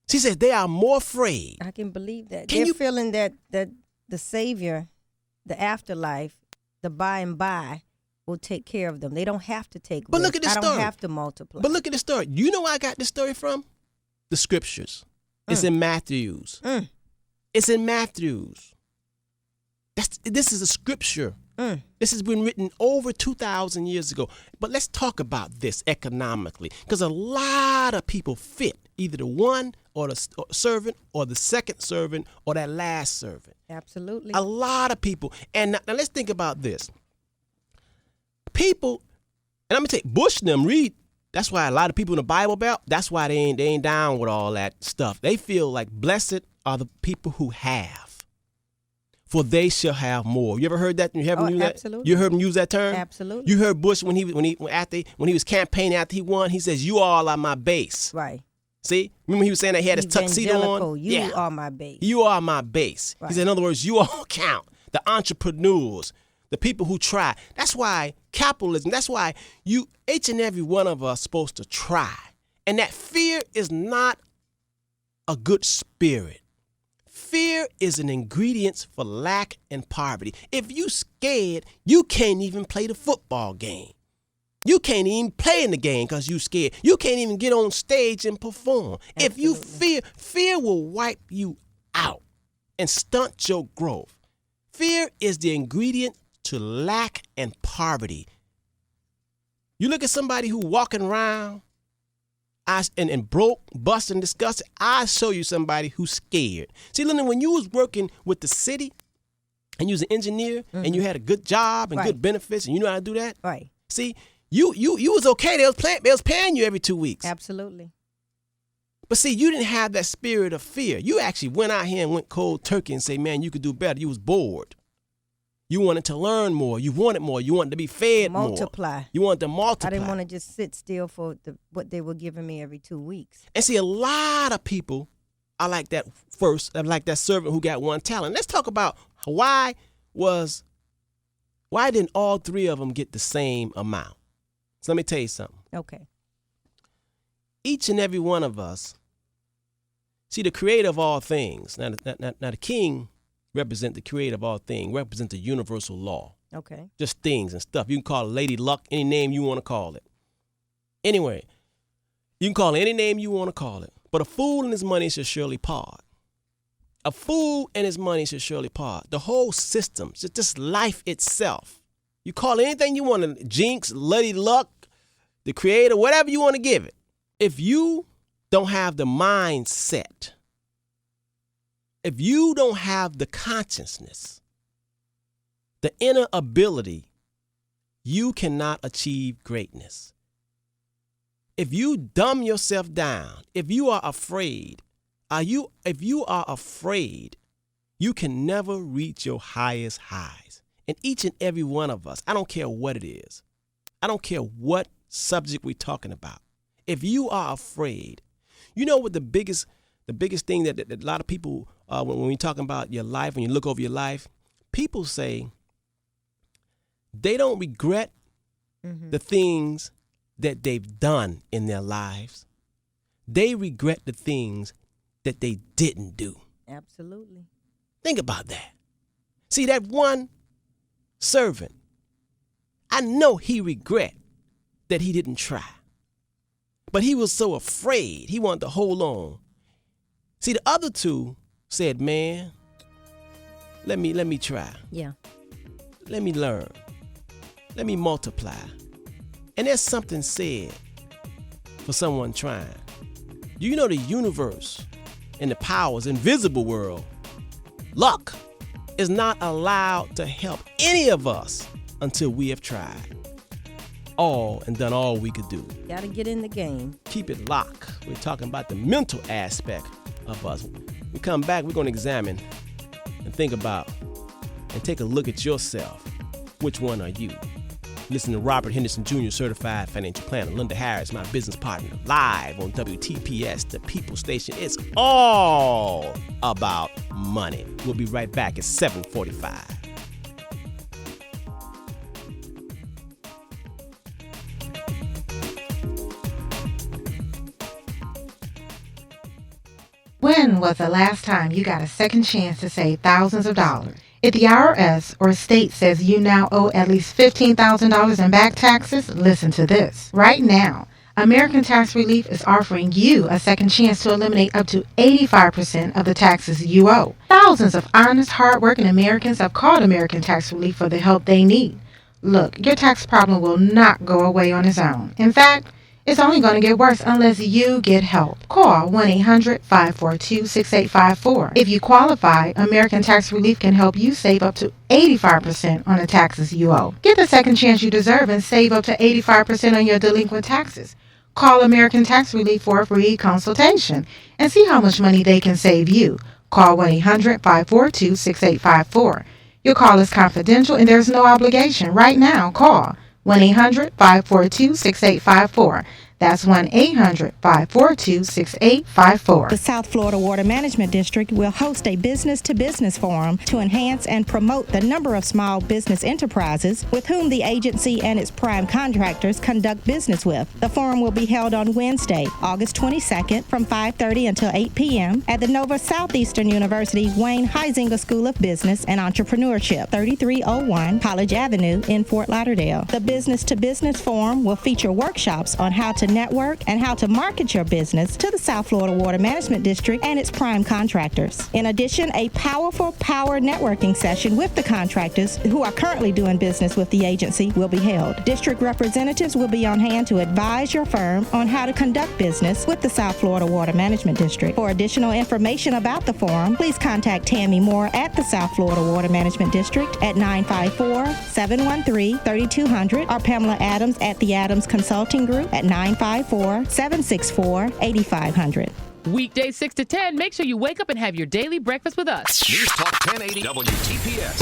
She said they are more afraid. I can believe that. They're feeling that the Savior, the afterlife, the by and by will take care of them. They don't have to take But risk. look at this I story. don't have to multiply. But look at the story. You know where I got this story from? The scriptures. It's in Matthew's. It's in Matthew's. This is a scripture. This has been written over 2,000 years ago. But let's talk about this economically, because a lot of people fit either the one or the servant or the second servant or that last servant. Absolutely. A lot of people. And now let's think about this. People, and I'm going to take Bush and them read. That's why a lot of people in the Bible Belt, that's why they ain't down with all that stuff. They feel like blessed are the people who have, for they shall have more. You ever heard that? You haven't used that? Absolutely. You heard him use that term? Absolutely. You heard Bush when he was campaigning after he won. He says, "You all are my base." Right. See, remember he was saying that he had his tuxedo on. You are my base. You are my base. Right. He said, in other words, you all count. The entrepreneurs, the people who try. That's why capitalism. That's why each and every one of us supposed to try. And that fear is not a good spirit. Fear is an ingredient for lack and poverty. If you scared, you can't even play the football game. You can't even play in the game because you scared. You can't even get on stage and perform. Absolutely. If you fear will wipe you out and stunt your growth. Fear is the ingredient to lack and poverty. You look at somebody who walking around and broke, busted, and disgusted. I show you somebody who's scared. See, Lynda, when you was working with the city and you was an engineer and you had a good job and good benefits and you know how to do that. Right. See, you was okay. They was paying you every 2 weeks. Absolutely. But see, you didn't have that spirit of fear. You actually went out here and went cold turkey and say, man, you could do better. You was bored. You wanted to learn more. You wanted more. You wanted to be fed multiply. More. You wanted to multiply. I didn't want to just sit still for what they were giving me every 2 weeks. And see, a lot of people are like that like that servant who got one talent. Let's talk about why didn't all three of them get the same amount? So let me tell you something. Okay. Each and every one of us, see, the creator of all things. Now the king represent the creator of all things, represent the universal law. Okay. Just things and stuff. You can call it Lady Luck, any name you want to call it. Anyway, you can call it any name you want to call it. But a fool and his money should surely part. A fool and his money should surely part. The whole system, just life itself. You call it anything you want to, jinx, Lady Luck, the creator, whatever you want to give it. If you don't have the mindset, if you don't have the consciousness, the inner ability, you cannot achieve greatness. If you dumb yourself down, if you are afraid, you can never reach your highest highs. And each and every one of us, I don't care what it is. I don't care what subject we're talking about. If you are afraid, you know what the biggest thing that a lot of people, when we're talking about your life, when you look over your life, people say they don't regret the things that they've done in their lives. They regret the things that they didn't do. Absolutely. Think about that. See, that one servant, I know he regret that he didn't try. But he was so afraid, he wanted to hold on. See, the other two said, man, let me try. Yeah. Let me learn. Let me multiply. And there's something said for someone trying. You know the universe and the powers, invisible world, luck is not allowed to help any of us until we have tried all and done all we could do. Gotta get in the game. Keep it locked. We're talking about the mental aspect of us. We come back, we're going to examine and think about and take a look at yourself. Which one are you? Listen to Robert Henderson Jr., certified financial planner. Lynda Harris, my business partner, live on WTPS, the People Station. It's all about money. We'll be right back at 7:45. When was the last time you got a second chance to save thousands of dollars? If the IRS or state says you now owe at least $15,000 in back taxes, listen to this. Right now, American Tax Relief is offering you a second chance to eliminate up to 85% of the taxes you owe. Thousands of honest, hardworking Americans have called American Tax Relief for the help they need. Look, your tax problem will not go away on its own. In fact, it's only going to get worse unless you get help. Call 1-800-542-6854. If you qualify, American Tax Relief can help you save up to 85% on the taxes you owe. Get the second chance you deserve and save up to 85% on your delinquent taxes. Call American Tax Relief for a free consultation and see how much money they can save you. Call 1-800-542-6854. Your call is confidential and there's no obligation. Right now, call 1-800-542-6854. That's 1-800-542-6854. The South Florida Water Management District will host a business-to-business forum to enhance and promote the number of small business enterprises with whom the agency and its prime contractors conduct business with. The forum will be held on Wednesday, August 22nd from 5:30 until 8 p.m. at the Nova Southeastern University Wayne Huizenga School of Business and Entrepreneurship, 3301 College Avenue in Fort Lauderdale. The business-to-business forum will feature workshops on how to network and how to market your business to the South Florida Water Management District and its prime contractors. In addition, a powerful power networking session with the contractors who are currently doing business with the agency will be held. District representatives will be on hand to advise your firm on how to conduct business with the South Florida Water Management District. For additional information about the forum, please contact Tammy Moore at the South Florida Water Management District at 954-713-3200 or Pamela Adams at the Adams Consulting Group at 954-764-8500. Weekdays 6 to 10, make sure you wake up and have your daily breakfast with us. News Talk 1080 WTPS.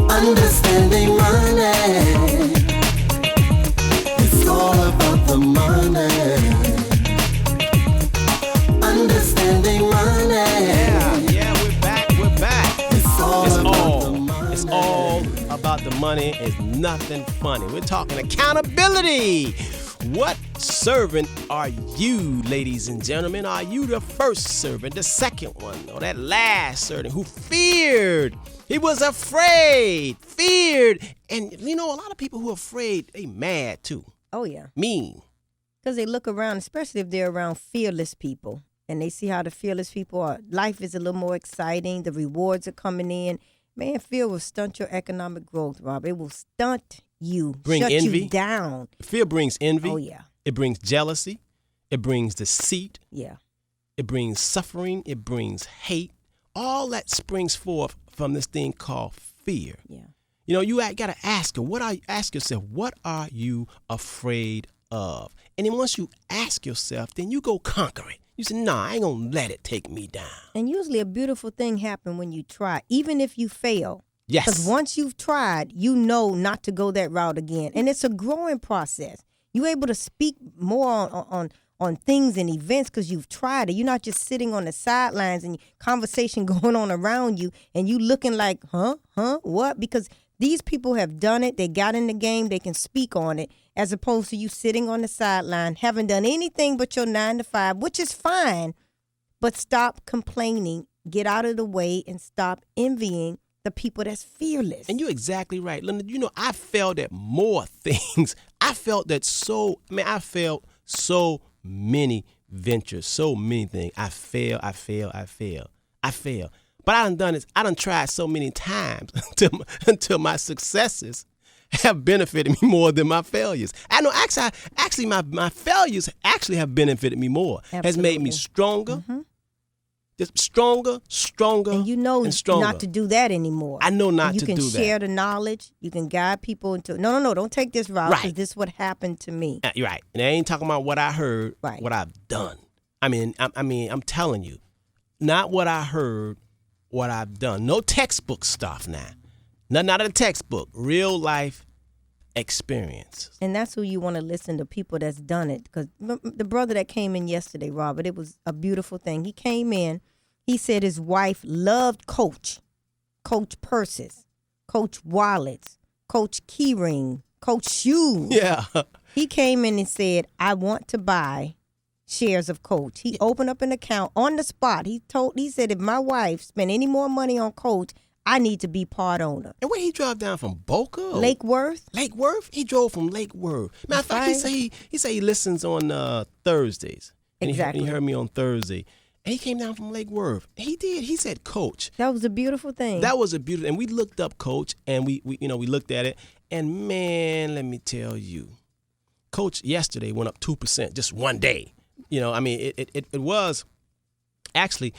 Understanding money. It's all about the money. Understanding money. Yeah, we're back. It's all about the money. It's nothing funny. We're talking accountability. What servant are you, ladies and gentlemen? Are you the first servant, the second one, or that last servant who feared? He was afraid, feared. And, you know, a lot of people who are afraid, they mad too. Oh, yeah. Mean. Because they look around, especially if they're around fearless people, and they see how the fearless people are. Life is a little more exciting. The rewards are coming in. Man, fear will stunt your economic growth, Rob. It will stunt you, shut envy. you down. Fear brings envy. Oh, yeah. It brings jealousy. It brings deceit. Yeah. It brings suffering. It brings hate. All that springs forth from this thing called fear. Yeah. You know, you got to ask yourself, what are you afraid of? And then once you ask yourself, then you go conquer it. You say, nah, I ain't going to let it take me down. And usually a beautiful thing happens when you try, even if you fail. Yes. Because once you've tried, you know not to go that route again. And it's a growing process. You're able to speak more on things and events because you've tried it. You're not just sitting on the sidelines and conversation going on around you and you looking like, what? Because These people have done it. They got in the game. They can speak on it, as opposed to you sitting on the sideline, haven't done anything but your 9 to 5, which is fine. But stop complaining. Get out of the way and stop envying the people that's fearless. And you're exactly right, Lynda. You know, I failed at more things. I felt so many ventures, so many things. I fail. But I done tried so many times until my successes have benefited me more than my failures. I know actually my failures actually have benefited me more. Absolutely. Has made me stronger. Just stronger, and you know and stronger. not to do that anymore. I know not to do that. You can share the knowledge. You can guide people into, no, don't take this route because this is what happened to me. You're right. And I ain't talking about what I heard, right. What I've done. I'm telling you, not what I heard, what I've done. No textbook stuff now. Nothing out of the textbook. Real life experience. And that's who you want to listen to, people that's done it. Because the brother that came in yesterday, Robert, it was a beautiful thing. He came in. He said his wife loved Coach purses, Coach wallets, Coach keyring, Coach shoes. Yeah. He came in and said, I want to buy shares of Coach. He opened up an account on the spot. He said, if my wife spent any more money on Coach, I need to be part owner. And where he drove down from Boca? Lake Worth. He drove from Lake Worth. Matter of fact, he say he listens on Thursdays. And exactly. He heard me on Thursday. And he came down from Lake Worth. He did. He said, Coach. That was a beautiful thing. And we looked up Coach, and we looked at it. And man, let me tell you, Coach yesterday went up 2% just one day. You know, I mean, it was actually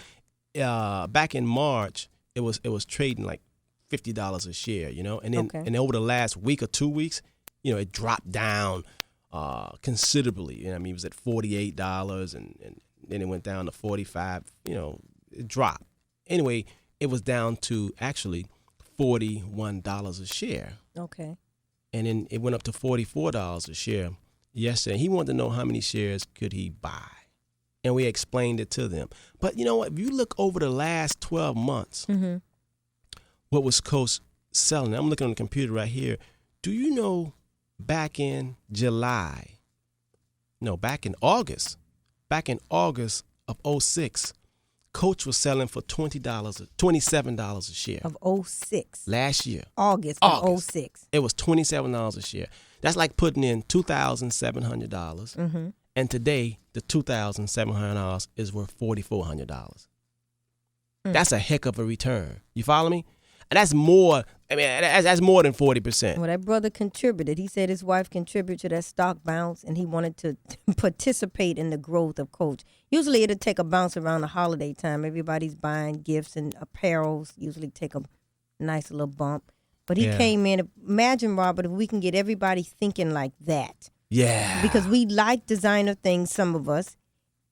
back in March. It was trading like $50 a share. You know, and then and over the last week or 2 weeks, you know, it dropped down considerably. You know, I mean, it was at $48 and then it went down to 45, you know, it dropped. Anyway, it was down to actually $41 a share. Okay. And then it went up to $44 a share yesterday. He wanted to know how many shares could he buy. And we explained it to them. But you know what? If you look over the last 12 months, what was Coach selling? I'm looking on the computer right here. Do you know back in August of 2006, Coach was selling for $27 a share. Of 2006. Last year. August of 2006. It was $27 a share. That's like putting in $2,700. And today, the $2,700 is worth $4,400. That's a heck of a return. You follow me? And that's more. I mean, that's more than 40%. Well, that brother contributed. He said his wife contributed to that stock bounce, and he wanted to participate in the growth of Coach. Usually, it'll take a bounce around the holiday time. Everybody's buying gifts and apparels. Usually, take a nice little bump. But he came in. Imagine, Robert, if we can get everybody thinking like that. Yeah. Because we like designer things, some of us,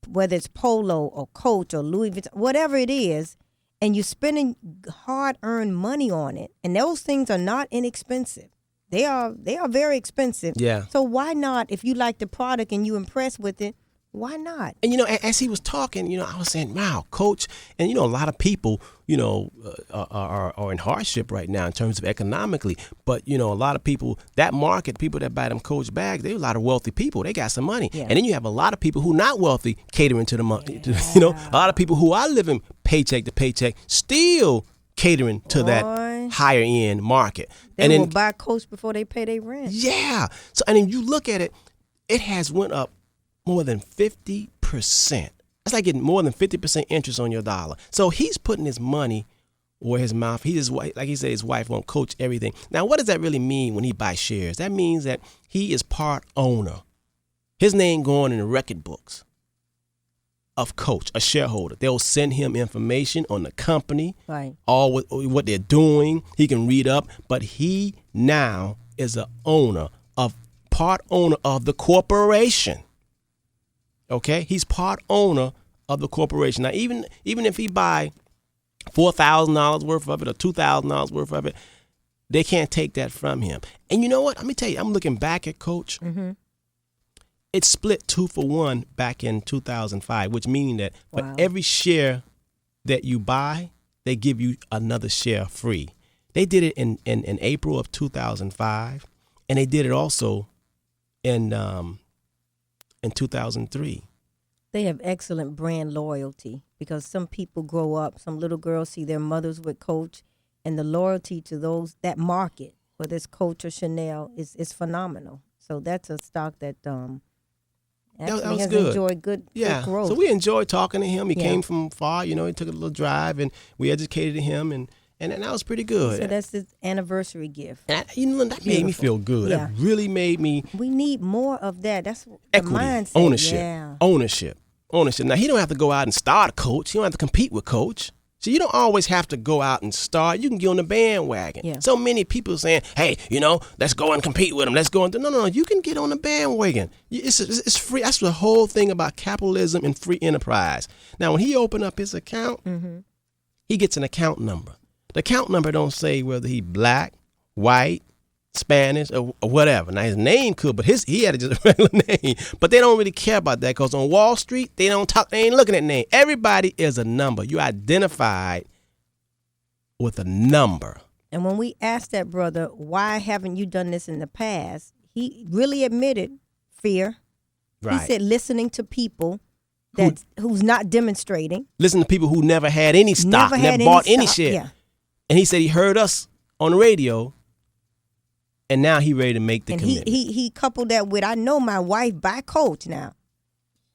whether it's Polo or Coach or Louis Vuitton, whatever it is. And you're spending hard-earned money on it, and those things are not inexpensive. They are very expensive. Yeah. So why not, if you like the product and you impressed with it, why not? And, you know, as he was talking, you know, I was saying, wow, Coach. And, you know, a lot of people, you know, are in hardship right now in terms of economically. But, you know, a lot of people, that market, people that buy them Coach bags, they're a lot of wealthy people. They got some money. Yeah. And then you have a lot of people who not wealthy catering to the money. Yeah. You know, a lot of people who are living paycheck to paycheck still catering to that higher end market. They will buy Coach before they pay their rent. Yeah. So, and then you look at it, it has went up more than 50%. That's like getting more than 50% interest on your dollar. So he's putting his money where his mouth. Like he said, his wife won't Coach everything. Now, what does that really mean when he buys shares? That means that he is part owner. His name going in the record books of Coach, a shareholder. They'll send him information on the company, all what they're doing. He can read up, but he now is part owner of the corporation. Okay, he's part owner of the corporation. Now, even if he buy $4,000 worth of it or $2,000 worth of it, they can't take that from him. And you know what? Let me tell you, I'm looking back at Coach. It split 2-for-1 back in 2005, which meaning that for every share that you buy, they give you another share free. They did it in April of 2005, and they did it also in 2003. They have excellent brand loyalty because some people grow up, some little girls see their mothers with Coach, and the loyalty to that market, whether it's Coach or Chanel, is phenomenal. So that's a stock that actually that was has good. Enjoyed good growth. So we enjoyed talking to him. He Yeah. came from far, he took a little drive, and we educated him, and that was pretty good. So that's his anniversary gift. And that made me feel good. Yeah. That really made me. We need more of that. That's Equity, the mindset. ownership, Yeah. ownership. Now, he don't have to go out and start a Coach. He don't have to compete with Coach. So you don't always have to go out and start. You can get on the bandwagon. Yeah. So many people saying, hey, let's go and compete with him. Let's go. No. You can get on the bandwagon. It's free. That's the whole thing about capitalism and free enterprise. Now, when he opened up his account, he gets an account number. The account number don't say whether he black, white, Spanish, or whatever. Now, his name could, but he had just a regular name. But they don't really care about that because on Wall Street, they ain't looking at name. Everybody is a number. You identified with a number. And when we asked that brother, why haven't you done this in the past? He really admitted fear. Right. He said listening to people who's not demonstrating. Listen to people who never had any stock, never bought any shit. Yeah. And he said he heard us on the radio, and now he ready to make the And commitment. he coupled that with, I know my wife buy Coach now.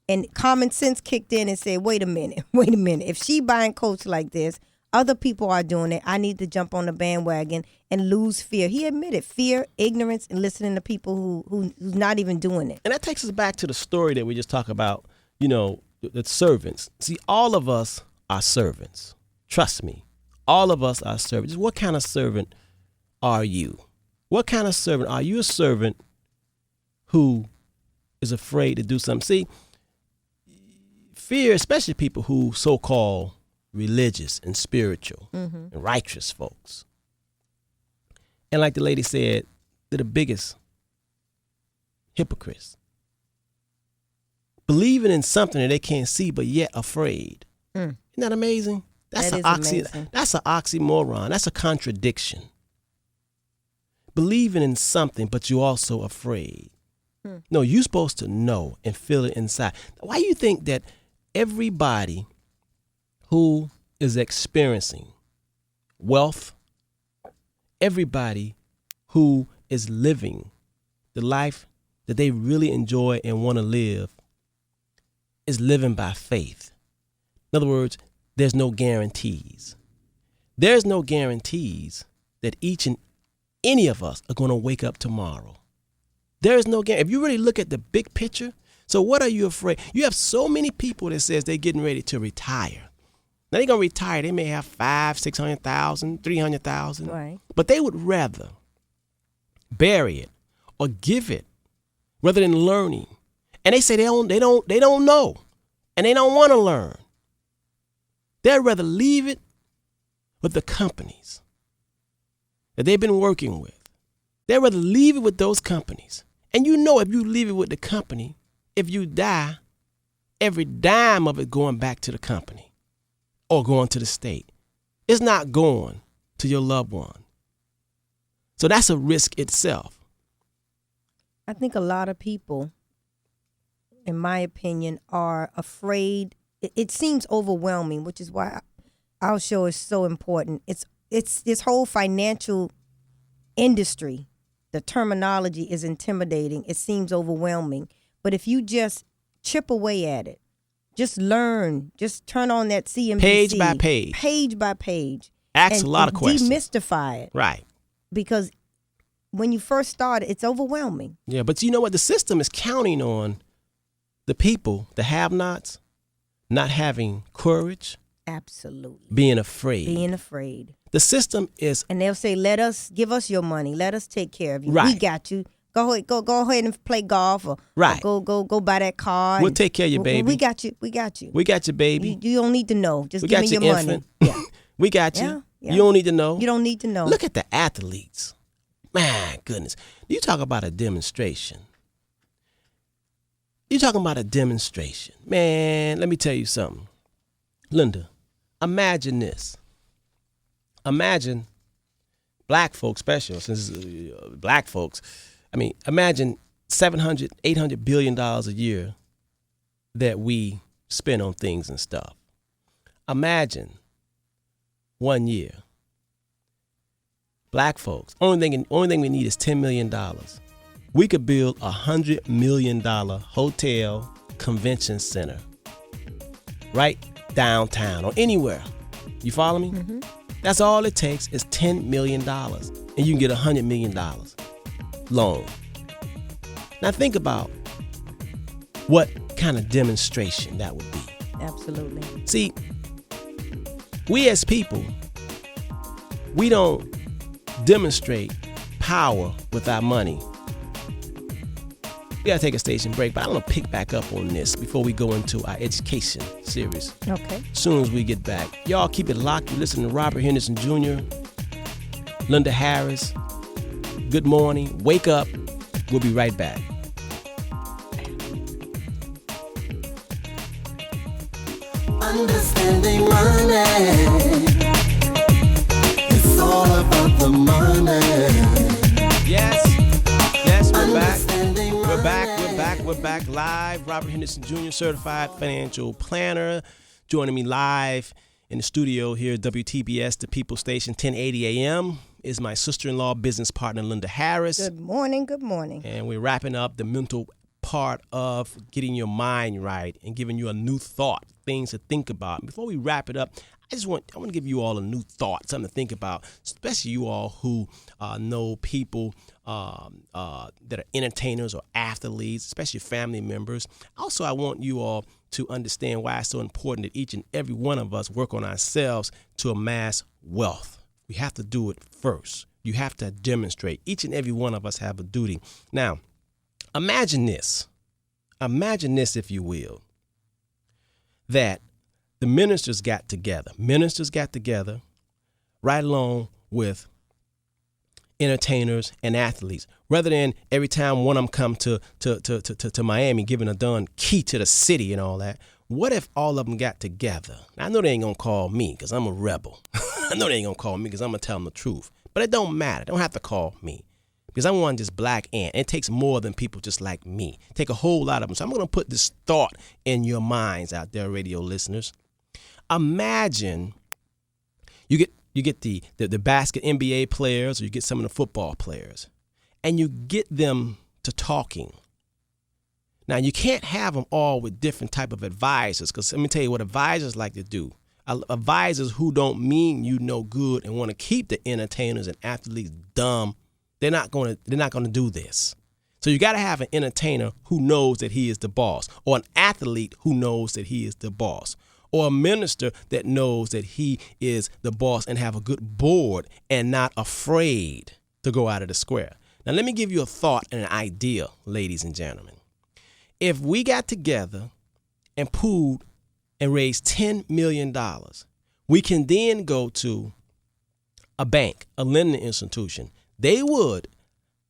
And common sense kicked in and said, wait a minute. If she buying Coach like this, other people are doing it. I need to jump on the bandwagon and lose fear. He admitted fear, ignorance, and listening to people who's not even doing it. And that takes us back to the story that we just talked about, the servants. See, all of us are servants. Trust me. All of us are servants. What kind of servant are you? What kind of servant? Are you a servant who is afraid to do something? See, fear, especially people who so-called religious and spiritual and righteous folks. And like the lady said, they're the biggest hypocrites. Believing in something that they can't see, but yet afraid. Isn't that amazing? That's amazing. That's an oxymoron. That's a contradiction. Believing in something, but you're also afraid. No, you're supposed to know and feel it inside. Why do you think that everybody who is experiencing wealth, everybody who is living the life that they really enjoy and want to live, is living by faith? In other words, there's no guarantees. There's no guarantees that each and any of us are going to wake up tomorrow. There is no guarantee. If you really look at the big picture, so what are you afraid? You have so many people that says they're getting ready to retire. Now they're going to retire. They may have 500,000, 600,000, 300,000. Right. But they would rather bury it or give it rather than learning. And they say they don't know, and they don't want to learn. They'd rather leave it with the companies that they've been working with. They'd rather leave it with those companies. And if you leave it with the company, if you die, every dime of it going back to the company or going to the state. It's not going to your loved one. So that's a risk itself. I think a lot of people, in my opinion, are afraid. It seems overwhelming, which is why our show is so important. It's this whole financial industry. The terminology is intimidating. It seems overwhelming. But if you just chip away at it, just learn, just turn on that CNBC. Page by page. Page by page. Ask a lot of questions. Demystify it. Right. Because when you first start, it's overwhelming. Yeah, but you know what? The system is counting on the people, the have-nots, not having courage. Absolutely. Being afraid. The system is. And they'll say, give us your money. Let us take care of you. Right. We got you. Go ahead and play golf or go buy that car. We'll take care of you, baby. We got you. We got you, baby. You don't need to know. Just give me your money. Yeah. We got you. Yeah. You don't need to know. You don't need to know. Look at the athletes. My goodness. You talk about a demonstration. You're talking about a demonstration. Man, let me tell you something. Lynda, imagine this. Imagine black folks special, since black folks. I mean, imagine $700, $800 billion a year that we spend on things and stuff. Imagine 1 year. Black folks, only thing we need is $10 million. We could build a $100 million hotel convention center right downtown or anywhere. You follow me? Mm-hmm. That's all it takes is $10 million, and you can get $100 million loan. Now think about what kind of demonstration that would be. Absolutely. See, we as people, we don't demonstrate power with our money. We gotta take a station break, but I want to pick back up on this before we go into our education series. Okay. As soon as we get back. Y'all keep it locked. You listen to Robert Henderson Jr., Lynda Harris. Good morning. Wake up. We'll be right back. Understanding money. It's all about the money. Yes, we're back. We're back live. Robert Henderson Jr., certified financial planner, joining me live in the studio here at WTBS, the People Station, 1080 AM, is my sister-in-law, business partner, Lynda Harris. Good morning. And we're wrapping up the mental part of getting your mind right and giving you a new thought, things to think about. Before we wrap it up, I want to give you all a new thought, something to think about, especially you all who know people that are entertainers or athletes, especially family members. Also, I want you all to understand why it's so important that each and every one of us work on ourselves to amass wealth. We have to do it first. You have to demonstrate. Each and every one of us have a duty. Now, imagine this. Imagine this, if you will, that the ministers got together right along with entertainers and athletes. Rather than every time one of them come to Miami giving a done key to the city and all that, what if all of them got together? Now, I know they ain't going to call me because I'm a rebel. I know they ain't going to call me because I'm going to tell them the truth. But it don't matter. They don't have to call me because I'm one just black ant. It takes more than people just like me. Take a whole lot of them. So I'm going to put this thought in your minds out there, radio listeners. Imagine you get the basket NBA players, or you get some of the football players, and you get them to talking. Now, you can't have them all with different type of advisors, because let me tell you what advisors like to do. Advisors who don't mean you no good and want to keep the entertainers and athletes dumb, they're not going to do this. So you got to have an entertainer who knows that he is the boss, or an athlete who knows that he is the boss, or a minister that knows that he is the boss and have a good board and not afraid to go out of the square. Now, let me give you a thought and an idea, ladies and gentlemen. If we got together and pooled and raised $10 million, we can then go to a bank, a lending institution. They would,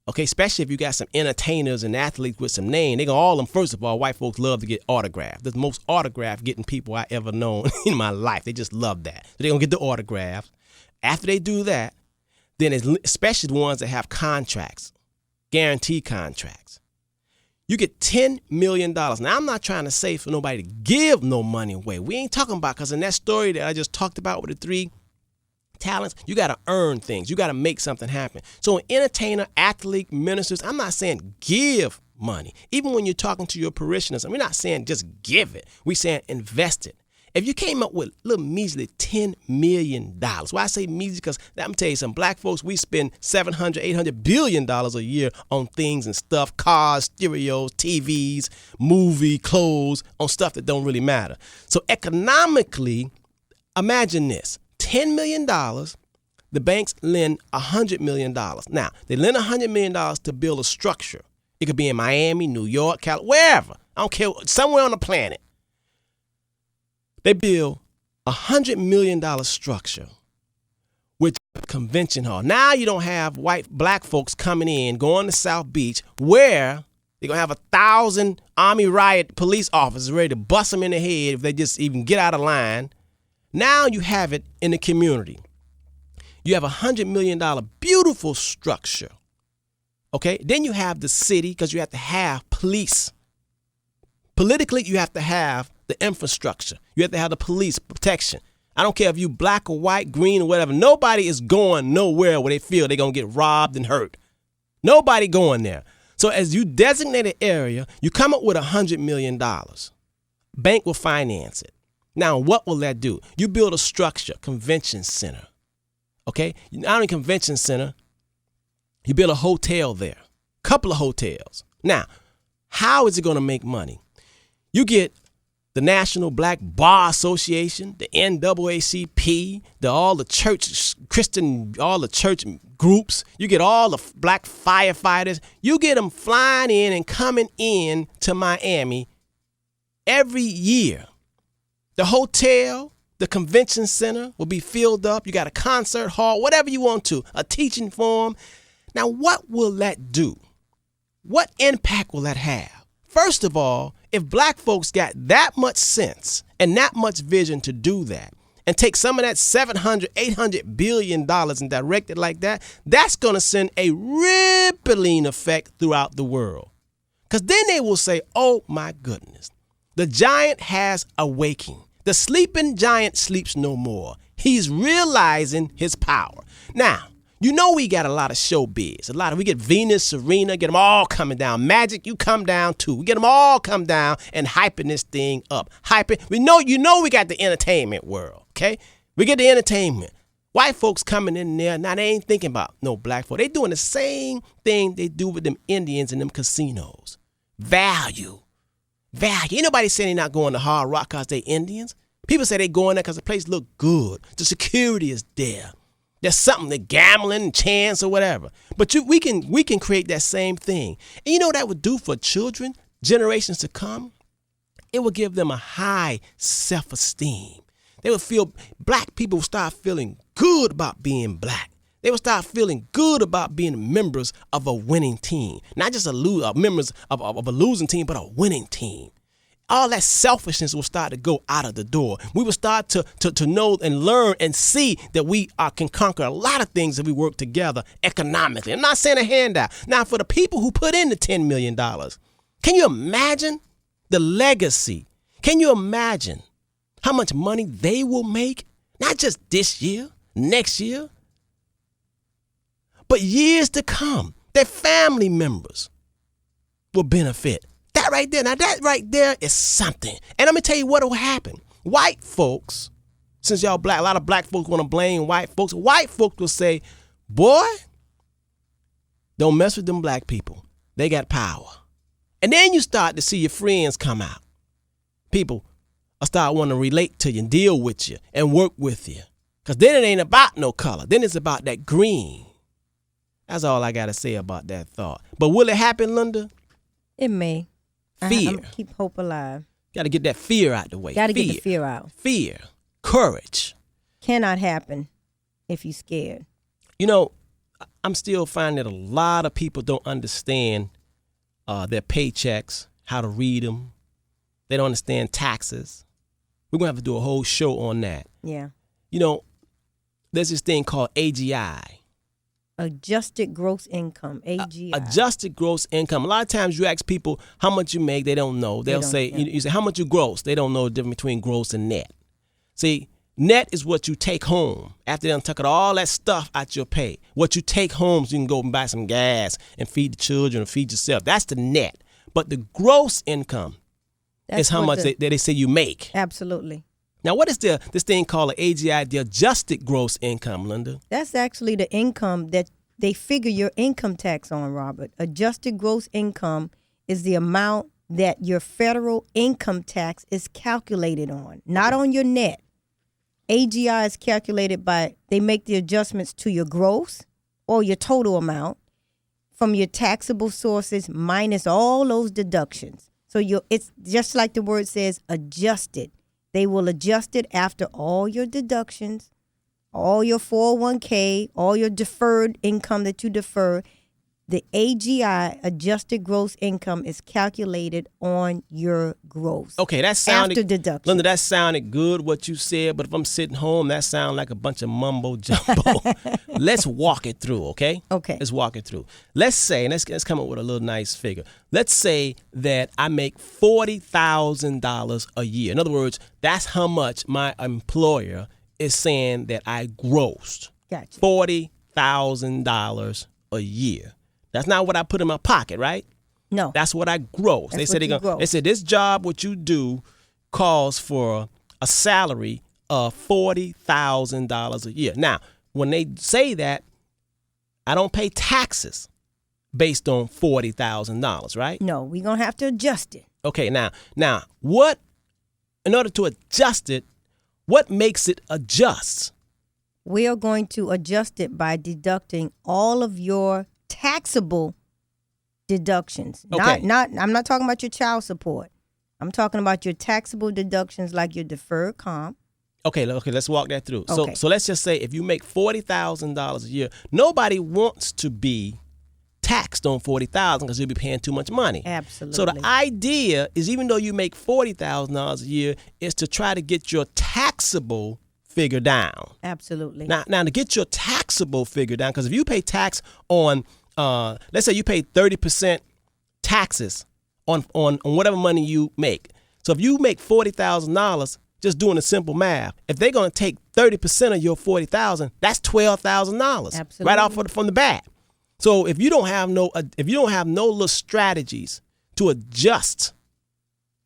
okay, especially if you got some entertainers and athletes with some name, they gonna all them, first of all, white folks love to get autographed. They're the most autograph getting people I ever known in my life. They just love that. So they're gonna get the autographs. After they do that, then it's especially the ones that have contracts, guaranteed contracts. You get $10 million. Now, I'm not trying to say for nobody to give no money away. We ain't talking about, because in that story that I just talked about with the 3 talents, you got to earn things. You got to make something happen. So an entertainer, athlete, ministers, I'm not saying give money. Even when you're talking to your parishioners, we're not saying just give it. We're saying invest it. If you came up with a little measly $10 million, why I say measly? Because I'm going to tell you something. Black folks, we spend $700, $800 billion a year on things and stuff, cars, stereos, TVs, movie, clothes, on stuff that don't really matter. So economically, imagine this. $10 million, the banks lend $100 million. Now, they lend $100 million to build a structure. It could be in Miami, New York, California, wherever. I don't care, somewhere on the planet. They build $100 million structure with a convention hall. Now you don't have black folks coming in, going to South Beach, where they're going to have 1,000 Army riot police officers ready to bust them in the head if they just even get out of line. Now you have it in the community. You have $100 million beautiful structure. Okay? Then you have the city because you have to have police. Politically, you have to have the infrastructure. You have to have the police protection. I don't care if you black or white, green or whatever. Nobody is going nowhere where they feel they're going to get robbed and hurt. Nobody going there. So as you designate an area, you come up with $100 million. Bank will finance it. Now, what will that do? You build a structure, convention center. Okay? Not only convention center, you build a hotel there, couple of hotels. Now, how is it going to make money? You get the National Black Bar Association, the NAACP, all the church Christian, all the church groups. You get all the black firefighters. You get them flying in and coming in to Miami every year. The hotel, the convention center will be filled up. You got a concert hall, whatever you want to, a teaching forum. Now, what will that do? What impact will that have? First of all, if black folks got that much sense and that much vision to do that and take some of that $700, $800 billion and direct it like that, that's going to send a rippling effect throughout the world. Because then they will say, oh my goodness, the giant has awakened. The sleeping giant sleeps no more. He's realizing his power. Now, you know we got a lot of showbiz. We get Venus, Serena, get them all coming down. Magic, you come down too. We get them all come down and hyping this thing up. You know we got the entertainment world, okay? We get the entertainment. White folks coming in there, now they ain't thinking about no black folk. They doing the same thing they do with them Indians in them casinos. Value. Ain't nobody saying they not going to Hard Rock because they Indians. People say they going there because the place look good. The security is there. There's something, they're gambling, chance or whatever. But we can create that same thing. And you know what that would do for children, generations to come? It would give them a high self-esteem. They would feel, black people would start feeling good about being black. They would start feeling good about being members of a winning team. Not just members of a losing team, but a winning team. All that selfishness will start to go out of the door. We will start to know and learn and see that we can conquer a lot of things if we work together economically. I'm not saying a handout. Now, for the people who put in the $10 million, can you imagine the legacy? Can you imagine how much money they will make? Not just this year, next year, but years to come. Their family members will benefit. That right there is something. And let me tell you what will happen. White folks, since y'all black, a lot of black folks want to blame white folks will say, boy, don't mess with them black people. They got power. And then you start to see your friends come out. People will start wanting to relate to you and deal with you and work with you. Because then it ain't about no color. Then it's about that green. That's all I got to say about that thought. But will it happen, Lynda? It may. Fear. Keep hope alive. Got to get that fear out the way. Got to get the fear out. Fear. Courage. Cannot happen if you're scared. You know, I'm still finding that a lot of people don't understand their paychecks, how to read them. They don't understand taxes. We're going to have to do a whole show on that. Yeah. You know, there's this thing called AGI. Adjusted gross income, AGI. Adjusted gross income. A lot of times you ask people how much you make, they don't know. They'll say, you say, how much you gross? They don't know the difference between gross and net. See, net is what you take home after they done took all that stuff out your pay. What you take home so you can go and buy some gas and feed the children or feed yourself. That's the net. But the gross income is how much they say you make. Absolutely. Now, what is this thing called an AGI, the adjusted gross income, Lynda? That's actually the income that they figure your income tax on, Robert. Adjusted gross income is the amount that your federal income tax is calculated on, not on your net. AGI is calculated by, they make the adjustments to your gross or your total amount from your taxable sources minus all those deductions. So it's just like the word says, adjusted. They will adjust it after all your deductions, all your 401k, all your deferred income that you defer. The AGI, adjusted gross income, is calculated on your gross. Okay, that sounded after deduction. Lynda, that sounded good what you said, but if I'm sitting home, that sounds like a bunch of mumbo jumbo. Let's walk it through, okay? Okay. Let's walk it through. Let's say, and let's come up with a little nice figure. Let's say that I make $40,000 a year. In other words, that's how much my employer is saying that I grossed. Gotcha. $40,000 a year. That's not what I put in my pocket, right? No. That's what I gross. They said they said this job, what you do, calls for a salary of $40,000 a year. Now, when they say that, I don't pay taxes based on $40,000, right? No, we're going to have to adjust it. Okay, now, what, in order to adjust it, what makes it adjust? We are going to adjust it by deducting all of your taxable deductions. Okay. I'm not talking about your child support. I'm talking about your taxable deductions like your deferred comp. Okay, let's walk that through. Okay. So let's just say if you make $40,000 a year, nobody wants to be taxed on $40,000 because you'll be paying too much money. Absolutely. So the idea is, even though you make $40,000 a year, is to try to get your taxable figure down. Absolutely. Now to get your taxable figure down, because if you pay tax on, let's say you pay 30% taxes on whatever money you make. So if you make $40,000, just doing the simple math, if they're going to take 30% of your $40,000, that's $12,000. Absolutely. Right off from the bat. So if you don't have no little strategies to adjust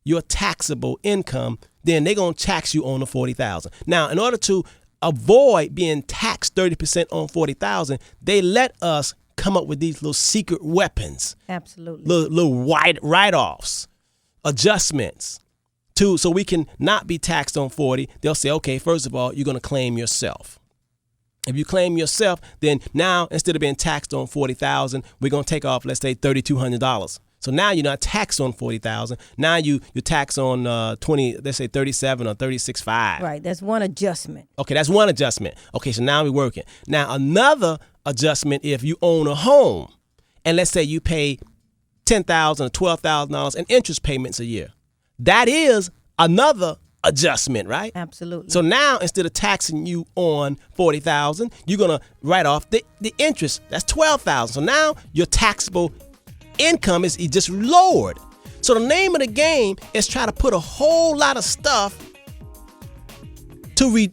your taxable income, then they're going to tax you on the $40,000. Now, in order to avoid being taxed 30% on $40,000, they let us come up with these little secret weapons. Absolutely. Little write-offs, adjustments, so we can not be taxed on 40. They'll say, okay, first of all, you're going to claim yourself. If you claim yourself, then now instead of being taxed on $40,000, we're going to take off, let's say, $3,200. So now you're not taxed on $40,000. Now you tax on 20, let's say 37 or 36.5. Right. That's one adjustment. Okay, that's one adjustment. Okay, so now we're working. Now another adjustment, if you own a home, and let's say you pay $10,000 or $12,000 in interest payments a year, that is another adjustment, right? Absolutely. So now instead of taxing you on $40,000, you're gonna write off the interest. That's $12,000. So now your taxable income is just lowered. So the name of the game is try to put a whole lot of stuff to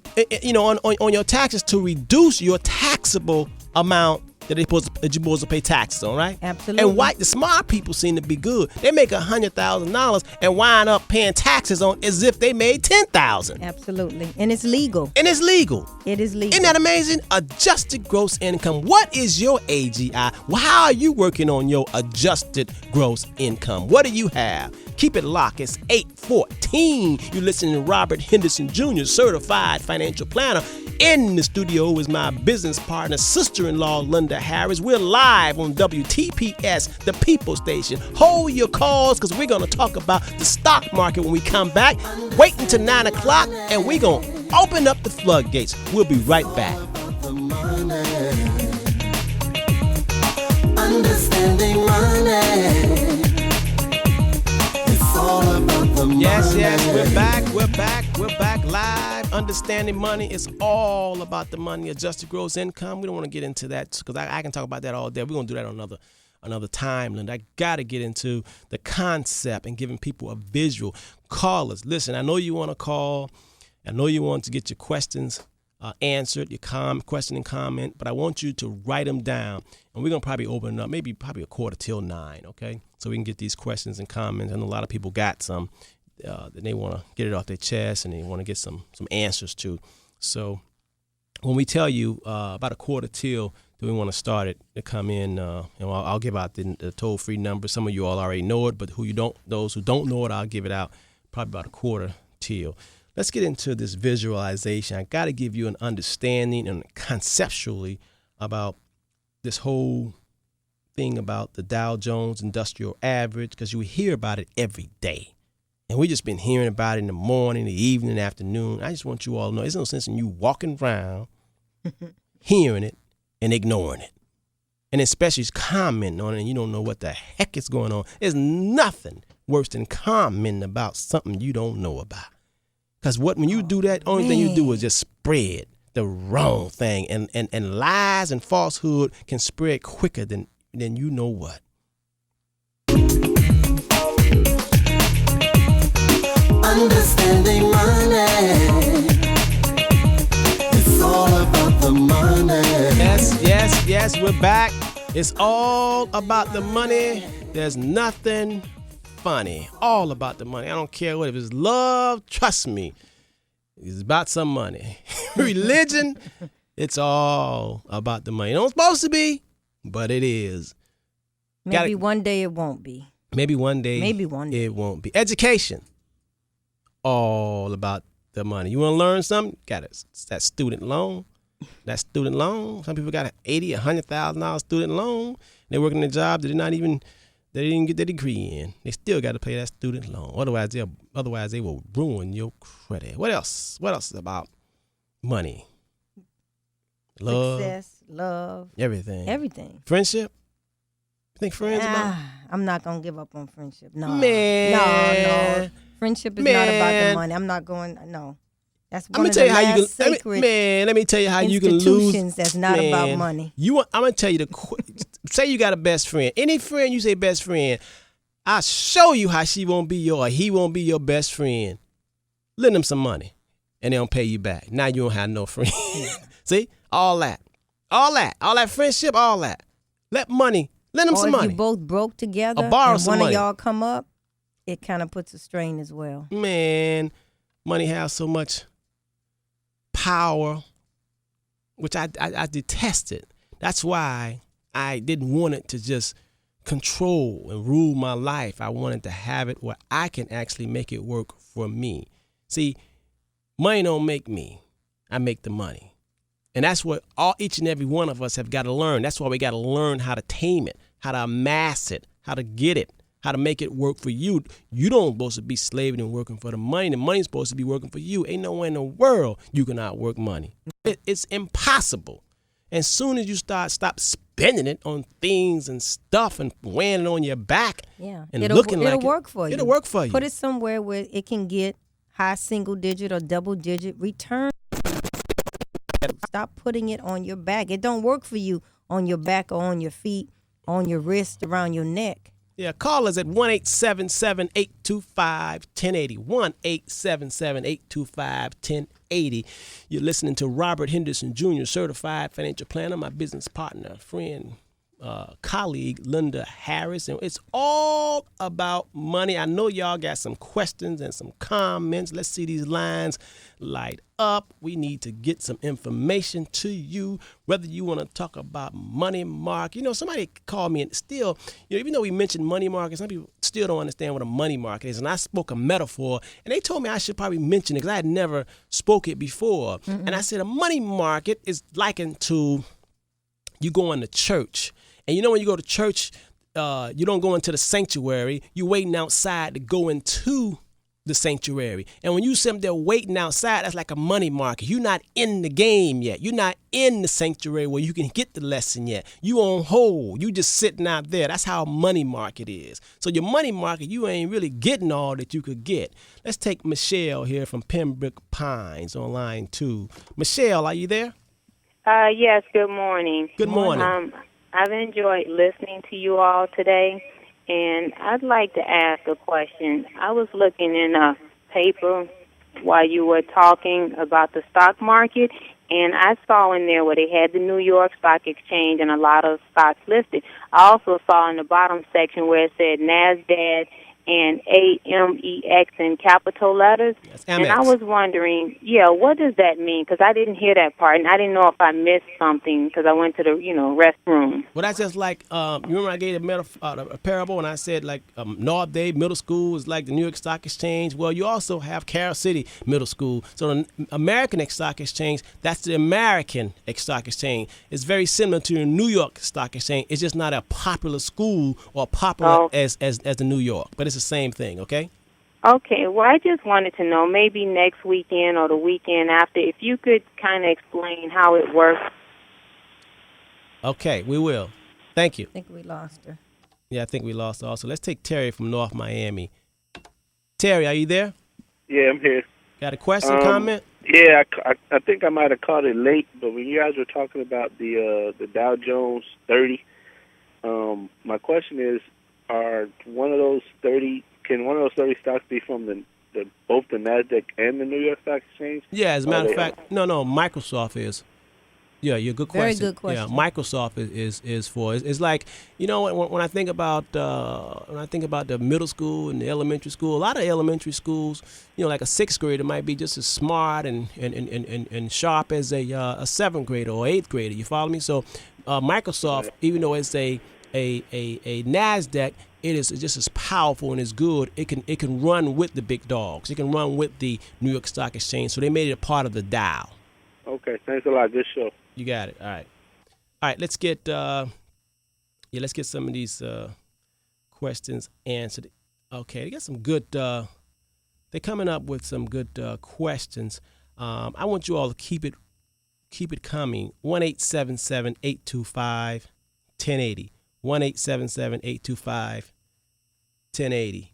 on your taxes to reduce your taxable amount that you're supposed to pay taxes on, right? Absolutely. And the smart people seem to be good. They make $100,000 and wind up paying taxes on as if they made $10,000. Absolutely. And it's legal. It is legal. Isn't that amazing? Adjusted gross income. What is your AGI? Well, how are you working on your adjusted gross income? What do you have? Keep it locked. It's 8:14. You're listening to Robert Henderson Jr., certified financial planner. In the studio is my business partner, sister-in-law, Lynda Harris. We're live on WTPS, the People Station. Hold your calls because we're going to talk about the stock market when we come back. Wait until 9 o'clock and we're going to open up the floodgates. We'll be right back. Understanding money. It's all about the money. Yes, we're back live. Understanding money is all about the money. Adjusted gross income. We don't want to get into that because I can talk about that all day. We're going to do that on another time, Lynda. I got to get into the concept and giving people a visual. Callers, listen, I know you want to call. I know you want to get your questions answered, your question and comment, but I want you to write them down. And we're going to probably open it up, probably a quarter till 9, okay? So we can get these questions and comments. I know a lot of people got some that they want to get it off their chest and they want to get some answers to. So when we tell you about a quarter till, do we want to start it to come in? I'll give out the toll-free number. Some of you all already know it, but those who don't know it, I'll give it out probably about a quarter till. Let's get into this visualization. I got to give you an understanding and conceptually about this whole thing about the Dow Jones Industrial Average, because you hear about it every day. And we just been hearing about it in the morning, the evening, afternoon. I just want you all to know there's no sense in you walking around, hearing it, and ignoring it. and especially commenting on it and you don't know what the heck is going on. There's nothing worse than commenting about something you don't know about. Because when you do that, only thing you do is just spread the wrong thing. And lies and falsehood can spread quicker than you know what. Understanding money. It's all about the money. Yes, we're back. It's all about the money. There's nothing funny. All about the money. I don't care what. If it's love, trust me, it's about some money. Religion, it's all about the money. It don't supposed to be, but it is. Maybe one day it won't be. Maybe one day it won't be. Education, all about the money. You want to learn something? Got that student loan. That student loan. Some people got an $80,000, $100,000 student loan. They're working a job that they didn't get their degree in. They still got to pay that student loan. Otherwise they will ruin your credit. What else? What else is about money? Love. Success, love. Everything. Friendship. You think friends about? I'm not gonna give up on friendship. No. Man. No. Friendship is not about the money. I'm not going. No. That's one of the last sacred let me tell you how you can lose. Institutions that's not about money. I'm gonna tell you say you got a best friend. Any friend you say best friend, I'll show you how he won't be your best friend. Lend them some money, and they don't pay you back. Now you don't have no friend. See, all that friendship, all that. Lend them some money. If you both broke together, or borrow and some one money. of y'all come up, it kind of puts a strain as well. Man, money has so much power, which I detest it. That's why I didn't want it to just control and rule my life. I wanted to have it where I can actually make it work for me. See, money don't make me. I make the money. And that's what each and every one of us have got to learn. That's why we got to learn how to tame it, how to amass it, how to get it, how to make it work for you. You don't supposed to be slaving and working for the money. The money's supposed to be working for you. Ain't nowhere in the world you can outwork money. It's impossible. As soon as you stop spending it on things and stuff and weighing it on your back, and it'll work for you. It'll work for you. Put it somewhere where it can get high single digit or double digit return. Stop putting it on your back. It don't work for you on your back or on your feet, on your wrist, around your neck. Yeah, call us at 1-877-825-1080. 1-877-825-1080. You're listening to Robert Henderson Jr., certified financial planner, my business partner, friend, colleague, Lynda Harris. And it's all about money. I know y'all got some questions and some comments. Let's see these lines light up. We need to get some information to you, whether you want to talk about money market. Somebody called me and still, even though we mentioned money market, some people still don't understand what a money market is. And I spoke a metaphor, and they told me I should probably mention it because I had never spoke it before. Mm-hmm. And I said a money market is likened to you going to church. And when you go to church, you don't go into the sanctuary. You're waiting outside to go into the sanctuary. And when you sit there waiting outside, that's like a money market. You're not in the game yet. You're not in the sanctuary where you can get the lesson yet. You on hold. You just sitting out there. That's how a money market is. So your money market, you ain't really getting all that you could get. Let's take Michelle here from Pembroke Pines on line 2. Michelle, are you there? Yes, good morning. Good morning. I've enjoyed listening to you all today, and I'd like to ask a question. I was looking in a paper while you were talking about the stock market, and I saw in there where they had the New York Stock Exchange and a lot of stocks listed. I also saw in the bottom section where it said NASDAQ and AMEX in capital letters. Yes, and I was wondering, what does that mean? Because I didn't hear that part, and I didn't know if I missed something because I went to the, restroom. Well, that's just like, you remember I gave a parable and I said North Day Middle School is like the New York Stock Exchange. Well, you also have Carroll City Middle School. So the American Stock Exchange, that's the American Stock Exchange. It's very similar to the New York Stock Exchange. It's just not a popular school or popular as the New York, but it's the same thing, okay? Okay, well, I just wanted to know, maybe next weekend or the weekend after, if you could kind of explain how it works. Okay, we will. Thank you. I think we lost her. Yeah, I think we lost her also. Let's take Terry from North Miami. Terry, are you there? Yeah, I'm here. Got a question, comment? Yeah, I think I might have caught it late, but when you guys were talking about the Dow Jones 30, my question is, can one of those 30 stocks be from both the Nasdaq and the New York Stock Exchange? Yeah, as a matter of fact, no, Microsoft is. Yeah, you're good question. Very good question. Yeah, Microsoft is for. It's like, you know, when I think about the middle school and the elementary school, a lot of elementary schools, you know, like a sixth grader might be just as smart and sharp as a seventh grader or eighth grader. You follow me? So Microsoft, even though it's a Nasdaq, it is just as powerful and as good. It can run with the big dogs. It can run with the New York Stock Exchange. So they made it a part of the Dow. Okay, thanks a lot. Good show. You got it. All right. Let's get some of these questions answered. Okay, they got some good. They're coming up with some good questions. I want you all to keep it coming. 1-877-825-1080. 1-877-825-1080.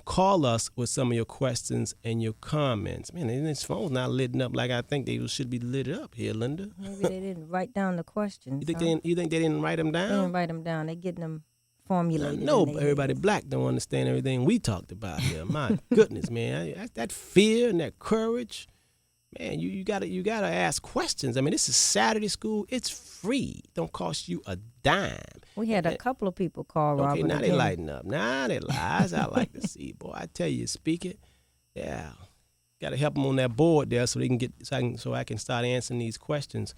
Call us with some of your questions and your comments. Man, this phone's not lit up like I think they should be lit up here, Lynda. Maybe they didn't write down the questions. You think they didn't write them down? They didn't write them down. They're getting them formulated. No, everybody black don't understand everything we talked about here. My goodness, man, that fear and that courage, man. You gotta ask questions. I mean, this is Saturday school. It's free. Don't cost you a dime. We had a couple of people call Robert. Okay, now again. they lighting up. Now they lies. I like to see, boy. I tell you, speak it. Yeah, got to help them on that board there so they can so I can start answering these questions.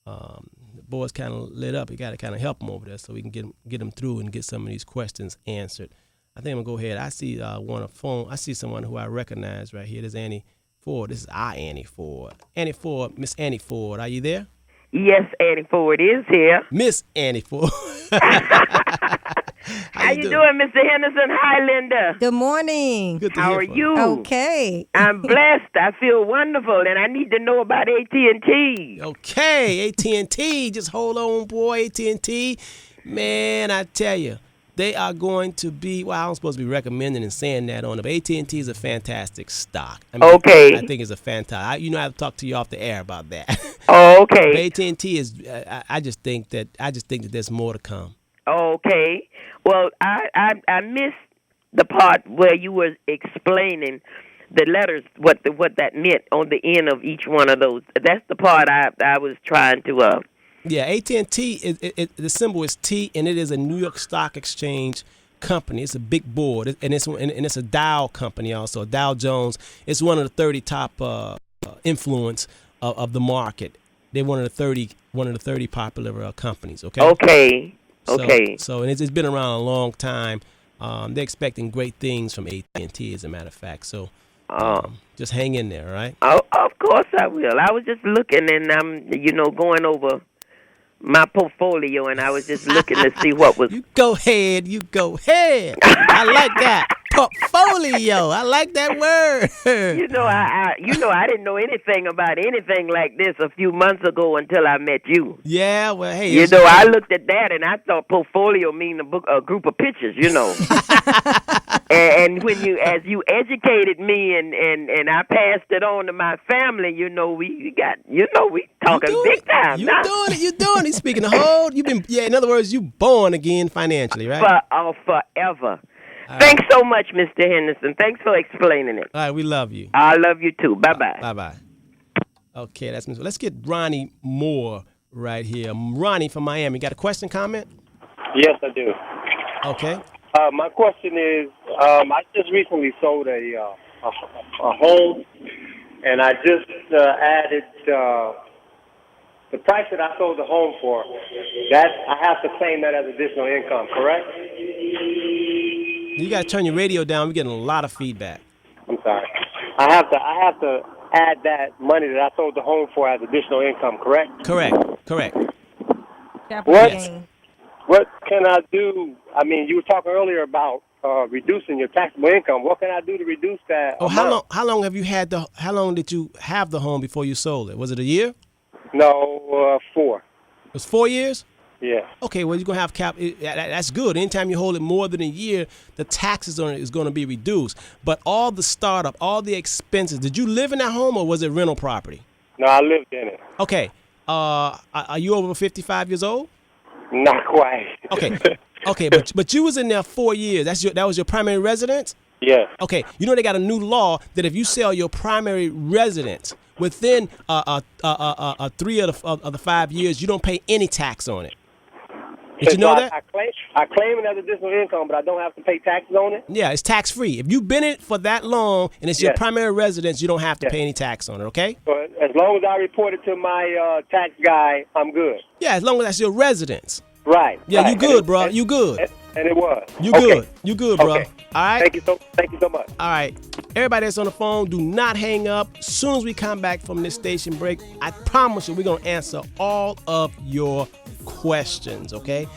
The board's kind of lit up. You got to kind of help them over there so we can get them through and get some of these questions answered. I think I'm gonna go ahead. I see one on the phone. I see someone who I recognize right here. There's Annie Ford. This is our Annie Ford. Annie Ford, Miss Annie Ford. Are you there? Yes, Annie Ford is here. Miss Annie Ford. How you doing, Mr. Henderson? Hi, Lynda. Good morning. Good to How hear are from you? Okay. I'm blessed. I feel wonderful, and I need to know about AT&T. Okay, AT&T. Just hold on, boy. AT&T. Man, I tell you, they are going to be, well, I'm supposed to be recommending and saying that on it, but AT&T is a fantastic stock. I mean, okay. I think it's a fantastic. I have to talk to you off the air about that. Oh, okay. But AT&T is, I just think that there's more to come. Okay. Well, I missed the part where you were explaining the letters, what that meant on the end of each one of those. That's the part I was trying to. Yeah, AT&T, the symbol is T, and it is a New York Stock Exchange company. It's a big board, and it's a Dow company also, Dow Jones. It's one of the 30 top influence of the market. They're one of the 30 popular companies. Okay. Okay. Okay. So and it's been around a long time. They're expecting great things from AT&T, as a matter of fact. So just hang in there, all right? Oh, of course I will. I was just looking, and I'm, going over my portfolio, and I was just looking to see what was. You go ahead. I like that. Portfolio. I like that word. I didn't know anything about anything like this a few months ago until I met you. Yeah, well, hey. I looked at that and I thought portfolio mean a group of pictures, and as you educated me and I passed it on to my family, we talking big time. You doing it. Speaking of whole, in other words, you born again financially, right? Forever. Thanks so much, Mr. Henderson. Thanks for explaining it. All right, we love you. I love you too. Bye-bye. Bye-bye. Okay, that's Miss. Let's get Ronnie Moore right here. Ronnie from Miami. Got a question, comment? Yes, I do. Okay. My question is, I just recently sold a home, and I just added the price that I sold the home for. That I have to claim that as additional income, correct? You got to turn your radio down. We're getting a lot of feedback. I'm sorry. I have to add that money that I sold the home for as additional income, correct? Correct. What can I do? I mean, you were talking earlier about reducing your taxable income. What can I do to reduce that? Oh, how long have you had how long did you have the home before you sold it? Was it a year? No, 4. It was 4 years? Yeah. Okay, well, you're going to have that's good. Anytime you hold it more than a year, the taxes on it is going to be reduced. But all the startup, all the expenses, did you live in that home or was it rental property? No, I lived in it. Okay. Are you over 55 years old? Not quite. Okay, but you was in there 4 years. That was your primary residence? Yeah. Okay, you know they got a new law that if you sell your primary residence within 3 of the 5 years, you don't pay any tax on it. Did you know that? I claim it as additional income, but I don't have to pay taxes on it? Yeah, it's tax free. If you've been in it for that long and it's your primary residence, you don't have to pay any tax on it, okay? But as long as I report it to my tax guy, I'm good. Yeah, as long as that's your residence. Right. Yeah, right. you good, bro. You good. And it was. You good. You good, bro. Okay. All right? Thank you so much. All right. Everybody that's on the phone, do not hang up. As soon as we come back from this station break, I promise you we're going to answer all of your questions, okay?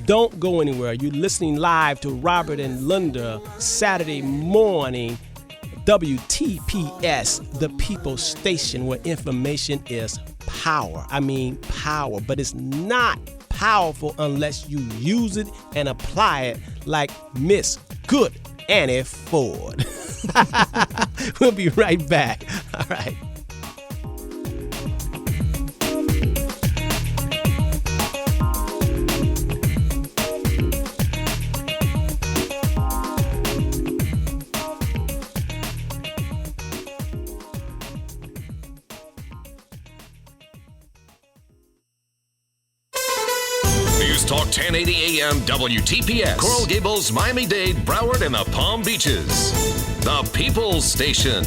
Don't go anywhere. You're listening live to Robert and Lynda Saturday morning, WTPS, the People Station, where information is power. I mean power, but it's not powerful unless you use it and apply it like Miss Good Annie Ford. We'll be right back. All right. News Talk 1080 AM WTPS. Coral Gables, Miami-Dade, Broward, and the Palm Beaches. The People's Station.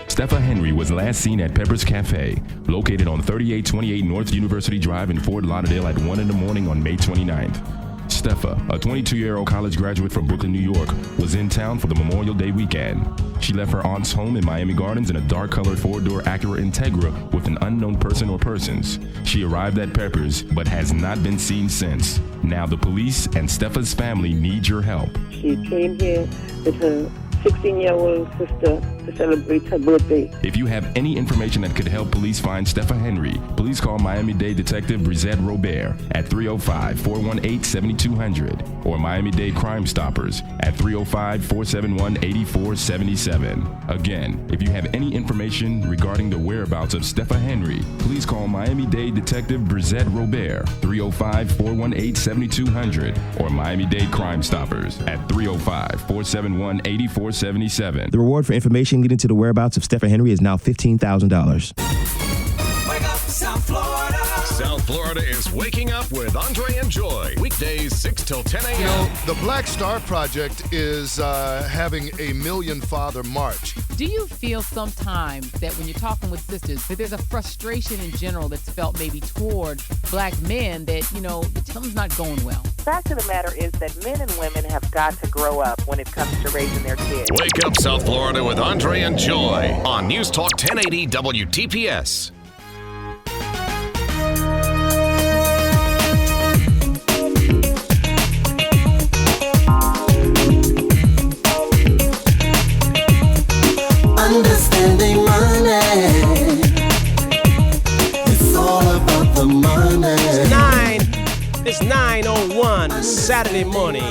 Stepha Henry was last seen at Pepper's Cafe, located on 3828 North University Drive in Fort Lauderdale at 1 in the morning on May 29th. Stepha, a 22-year-old college graduate from Brooklyn, New York, was in town for the Memorial Day weekend. She left her aunt's home in Miami Gardens in a dark-colored 4-door Acura Integra with an unknown person or persons. She arrived at Pepper's, but has not been seen since. Now the police and Stepha's family need your help. She came here with her 16-year-old sister to celebrate her birthday. If you have any information that could help police find Stepha Henry, please call Miami-Dade Detective Brizette Robert at 305-418-7200 or Miami-Dade Crime Stoppers at 305-471-8477. Again, if you have any information regarding the whereabouts of Stepha Henry, please call Miami-Dade Detective Brizette Robert 305-418-7200 or Miami-Dade Crime Stoppers at 305-471-8477. The reward for information leading to the whereabouts of Stepha Henry is now $15,000. Wake up, South Florida. South Florida is waking up with Andre and Joy. Weekdays 6 till 10 a.m. You know, the Black Star Project is having a Million Father March. Do you feel sometimes that when you're talking with sisters that there's a frustration in general that's felt maybe toward black men that, you know, something's not going well? The fact of the matter is that men and women have got to grow up when it comes to raising their kids. Wake up, South Florida with Andre and Joy on News Talk 1080 WTPS. Understanding money. It's all about the money. It's 9:01 Saturday morning.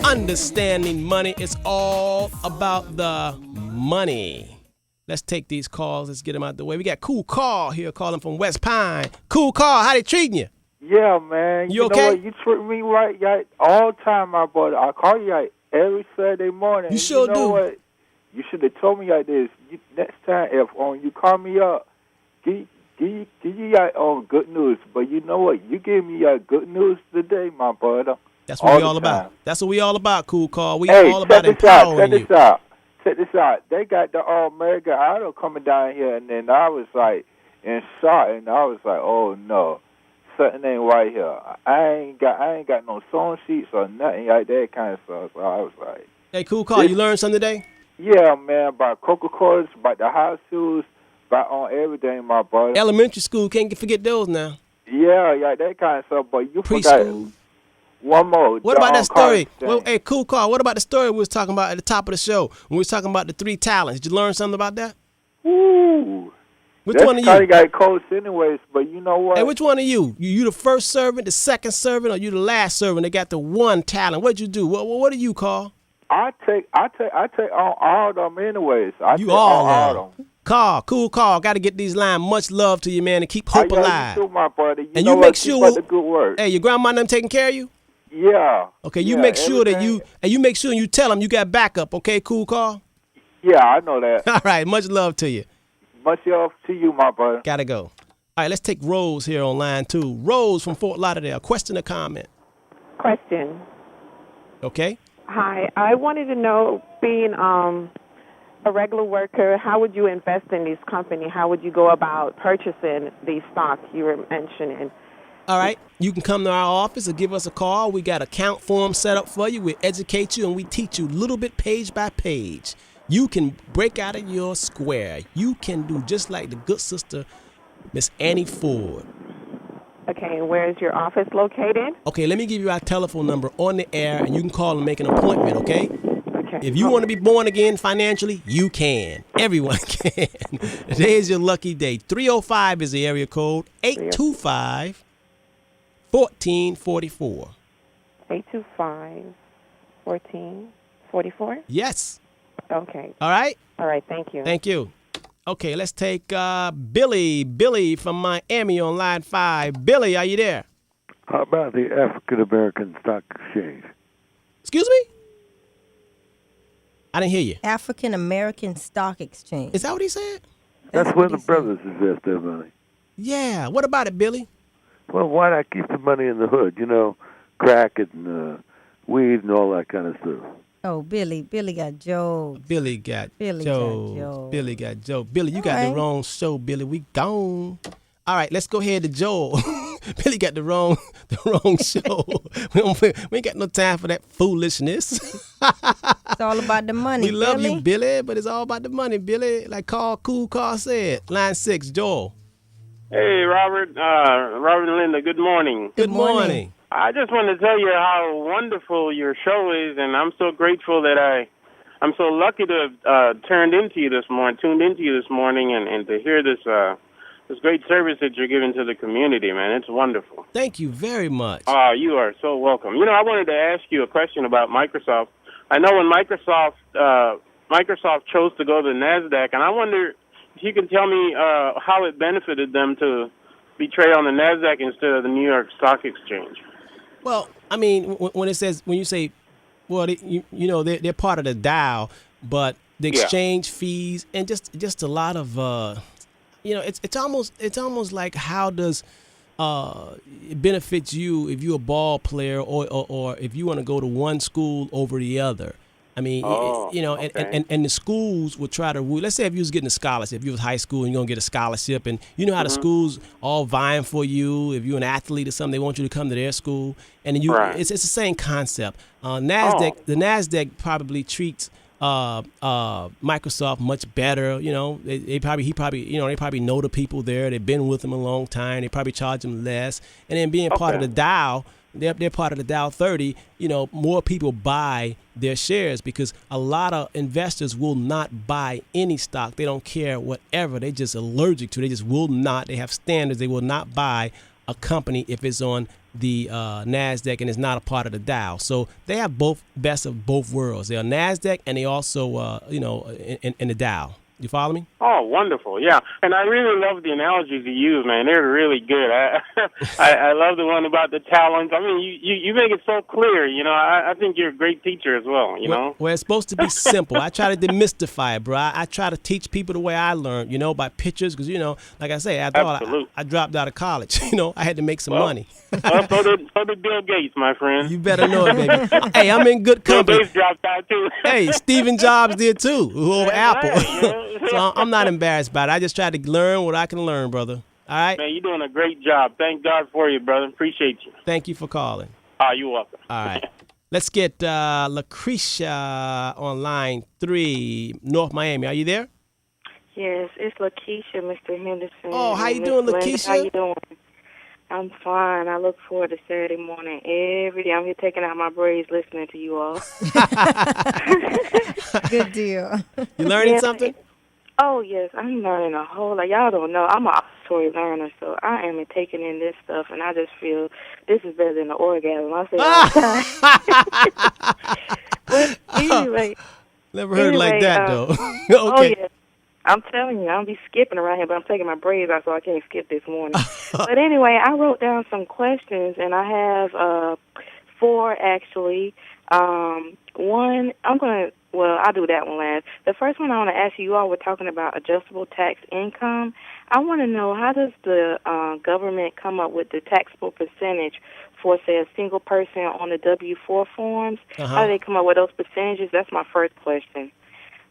Understanding money. It's all about the money. Let's take these calls. Let's get them out the way. We got Cool Carl here calling from West Pine. Cool Carl, how they treating you? Yeah, man. You okay? Know what? You treat me right all the time, my brother. I call you every Saturday morning. You sure know do. What? You should have told me like this. Next time, if you call me up, give you good news. But you know what? You gave me good news today, my brother. That's what we all about. That's what we all about, Cool Carl. We hey, all about empowering you. Check this out. They got the All-American Idol coming down here, and then I was like in shock, and I was like, oh no, something ain't right here. I ain't got no song sheets or nothing like that kind of stuff. So I was like, hey, Cool Carl, you learned something today? Yeah, man, about Coca-Colas, about the house shoes, about on everything, my brother. Elementary school, can't forget those now. Yeah, that kind of stuff. But you Preschool. forgot one more. What about that story? Well, hey, Cool Carl, what about the story we was talking about at the top of the show when we was talking about the 3 talents? Did you learn something about that? Ooh, Which one are you? Scotty got coached anyways, but you know what? Hey, which one are you? You the first servant, the second servant, or you the last servant? They got the one talent. What'd you do? What do you call? I take on all of them anyways. You all of them. Carl, cool Carl. Got to get these lines. Much love to you, man, and keep hope alive. You too, my brother. You and know you what? make sure. Keep up the good work. Hey, your grandma and them taking care of you? Yeah. Okay, you make sure that you make sure you tell them you got backup. Okay, cool Carl. Yeah, I know that. All right, much love to you. Much love to you, my brother. Gotta go. All right, let's take Rose here on line 2. Rose from Fort Lauderdale. Question or comment? Question. Okay. Hi, I wanted to know, being a regular worker, how would you invest in this company? How would you go about purchasing these stocks you were mentioning? All right, you can come to our office or give us a call. We got account form set up for you. We educate you and we teach you a little bit page by page. You can break out of your square. You can do just like the good sister, Miss Annie Ford. Okay, and where is your office located? Okay, let me give you our telephone number on the air, and you can call and make an appointment, okay? Okay. If you want to be born again financially, you can. Everyone can. Today is your lucky day. 305 is the area code. 825-1444. 825-1444? Yes. Okay. All right? All right, thank you. Thank you. Okay, let's take Billy. Billy from Miami on line 5. Billy, are you there? How about the African American Stock Exchange? Excuse me? I didn't hear you. African American Stock Exchange. Is that what he said? That's where the brothers invest their money. Yeah. What about it, Billy? Well, why not keep the money in the hood? You know, crack it and weed and all that kind of stuff. Oh, Billy got Joe. Billy got Joe. Billy got Joe. Billy, you got the wrong show, Billy. We gone. All right, let's go ahead to Joel. Billy got the wrong show. we ain't got no time for that foolishness. It's all about the money, We love Billy. you, Billy, but it's all about the money, Billy. Like Cool Carl said. Line 6, Joel. Hey, Robert and Lynda, good morning. Good morning. I just want to tell you how wonderful your show is, and I'm so grateful that I'm so lucky to have tuned into you this morning, and to hear this great service that you're giving to the community, man. It's wonderful. Thank you very much. You are so welcome. You know, I wanted to ask you a question about Microsoft. I know when Microsoft chose to go to the NASDAQ, and I wonder if you can tell me how it benefited them to be traded on the NASDAQ instead of the New York Stock Exchange. Well, I mean, when you say, well, they're part of the Dow, but the exchange fees and just a lot of, it's almost like how does it benefits you if you're a ball player or if you want to go to one school over the other. I mean, and the schools will try to, let's say if you was getting a scholarship, if you was high school and you're going to get a scholarship, and you know how the schools all vying for you. If you're an athlete or something, they want you to come to their school. And it's the same concept. The NASDAQ probably treats Microsoft much better. You know, they probably know the people there. They've been with them a long time. They probably charge them less. And then being part of the Dow, they're part of the Dow 30, more people buy their shares because a lot of investors will not buy any stock. They don't care whatever. They're just allergic to it. They just will not. They have standards. They will not buy a company if it's on the NASDAQ and it's not a part of the Dow. So they have best of both worlds. They're NASDAQ and they also, in the Dow. You follow me? Oh, wonderful. Yeah. And I really love the analogies you use, man. They're really good. I love the one about the talents. I mean, you make it so clear, I think you're a great teacher as well, know? Well, it's supposed to be simple. I try to demystify it, bro. I try to teach people the way I learned, by pictures because, like I say, after all, I dropped out of college. I had to make some money. Well, so did Bill Gates, my friend. You better know it, baby. Hey, I'm in good company. Bill Gates dropped out, too. Hey, Stephen Jobs did, too, who over Apple. So I'm not embarrassed by it. I just try to learn what I can learn, brother. All right? Man, you're doing a great job. Thank God for you, brother. Appreciate you. Thank you for calling. You're welcome. All right. Let's get Lucretia on line 3, North Miami. Are you there? Yes, it's Lakeisha, Mr. Henderson. Oh, how you doing, Lakeisha? How you doing? I'm fine. I look forward to Saturday morning every day. I'm here taking out my braids listening to you all. Good deal. You learning something? Oh, yes, I'm learning a whole lot. Y'all don't know, I'm an auditory learner, so I am taking in this stuff, and I just feel this is better than the orgasm. I say all the time. But anyway. Never heard it like that, though. Okay. Oh, yeah. I'm telling you, I'll be skipping around here, but I'm taking my braids out, so I can't skip this morning. But anyway, I wrote down some questions, and I have 4, actually. One, I'll do that one last. The first one I want to ask you all were talking about adjustable tax income. I want to know, how does the government come up with the taxable percentage for, say, a single person on the W-4 forms? How do they come up with those percentages? That's my first question.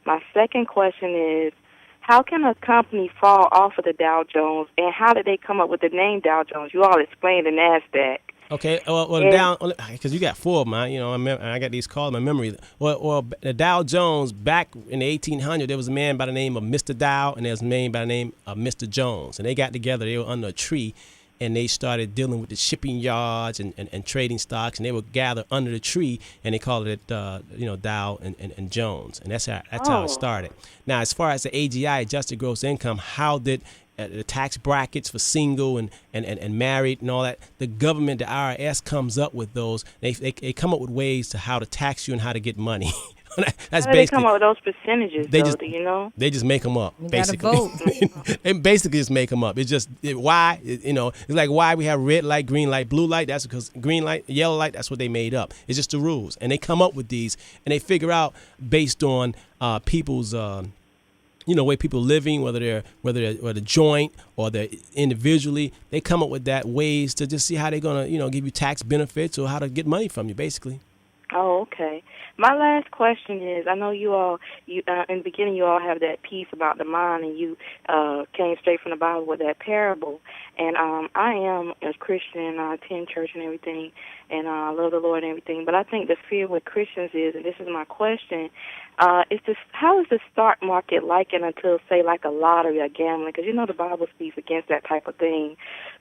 My second question is, how can a company fall off of the Dow Jones, and how did they come up with the name Dow Jones? You all explained the NASDAQ. Okay, well, down because you got 4 of them. I got these calls in my memory. Well, the Dow Jones back in the 1800s, there was a man by the name of Mr. Dow, and there was a man by the name of Mr. Jones, and they got together. They were under a tree, and they started dealing with the shipping yards and trading stocks, and they would gather under the tree, and they called it Dow and Jones, and that's how it started. Now, as far as the AGI, adjusted gross income, how did the tax brackets for single and married and all that, the government, the IRS, comes up with those. They come up with ways to how to tax you and how to get money. That's how do they come up with those percentages, do you know? They just make them up, you basically. Gotta vote. They basically just make them up. It's just why, it's like why we have red light, green light, blue light. That's because green light, yellow light, that's what they made up. It's just the rules. And they come up with these, and they figure out based on people's way people living, whether they're the joint or they're individually, they come up with that ways to just see how they're gonna give you tax benefits or how to get money from you, basically. Oh, okay. My last question is, I know you all, in the beginning you all have that piece about the mind, and you came straight from the Bible with that parable. And I am a Christian, I attend church and everything, and I love the Lord and everything. But I think the fear with Christians is, and this is my question, how is the stock market likened until, say, like a lottery or gambling? Because the Bible speaks against that type of thing.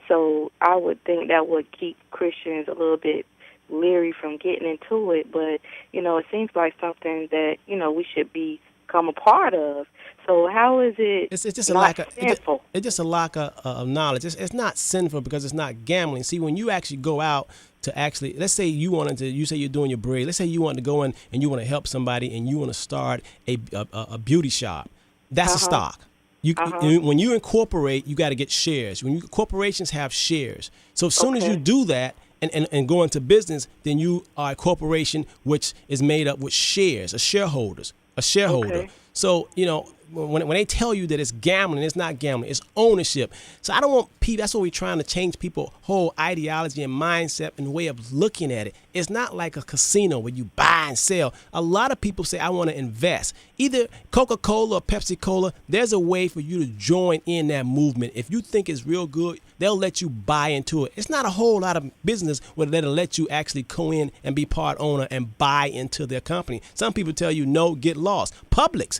So I would think that would keep Christians a little bit leery from getting into it, but it seems like something that we should become a part of. So how is it? It's just a lack of sinful? It's just a lack of knowledge. It's not sinful because it's not gambling. See, when you actually go out to let's say you say you're doing your braid. Let's say you want to go in and you want to help somebody and you want to start a beauty shop. That's a stock. When you incorporate, you got to get shares. Corporations have shares. So as soon as you do that, and go into business, then you are a corporation which is made up with shares, a shareholder. Okay. So, when they tell you that it's gambling, it's not gambling, it's ownership. So I don't want people, that's what we're trying to change people's whole ideology and mindset and way of looking at it. It's not like a casino where you buy and sell. A lot of people say, I want to invest. Either Coca-Cola or Pepsi-Cola, there's a way for you to join in that movement. If you think it's real good, they'll let you buy into it. It's not a whole lot of business where they'll let you actually go in and be part owner and buy into their company. Some people tell you, no, get lost. Publix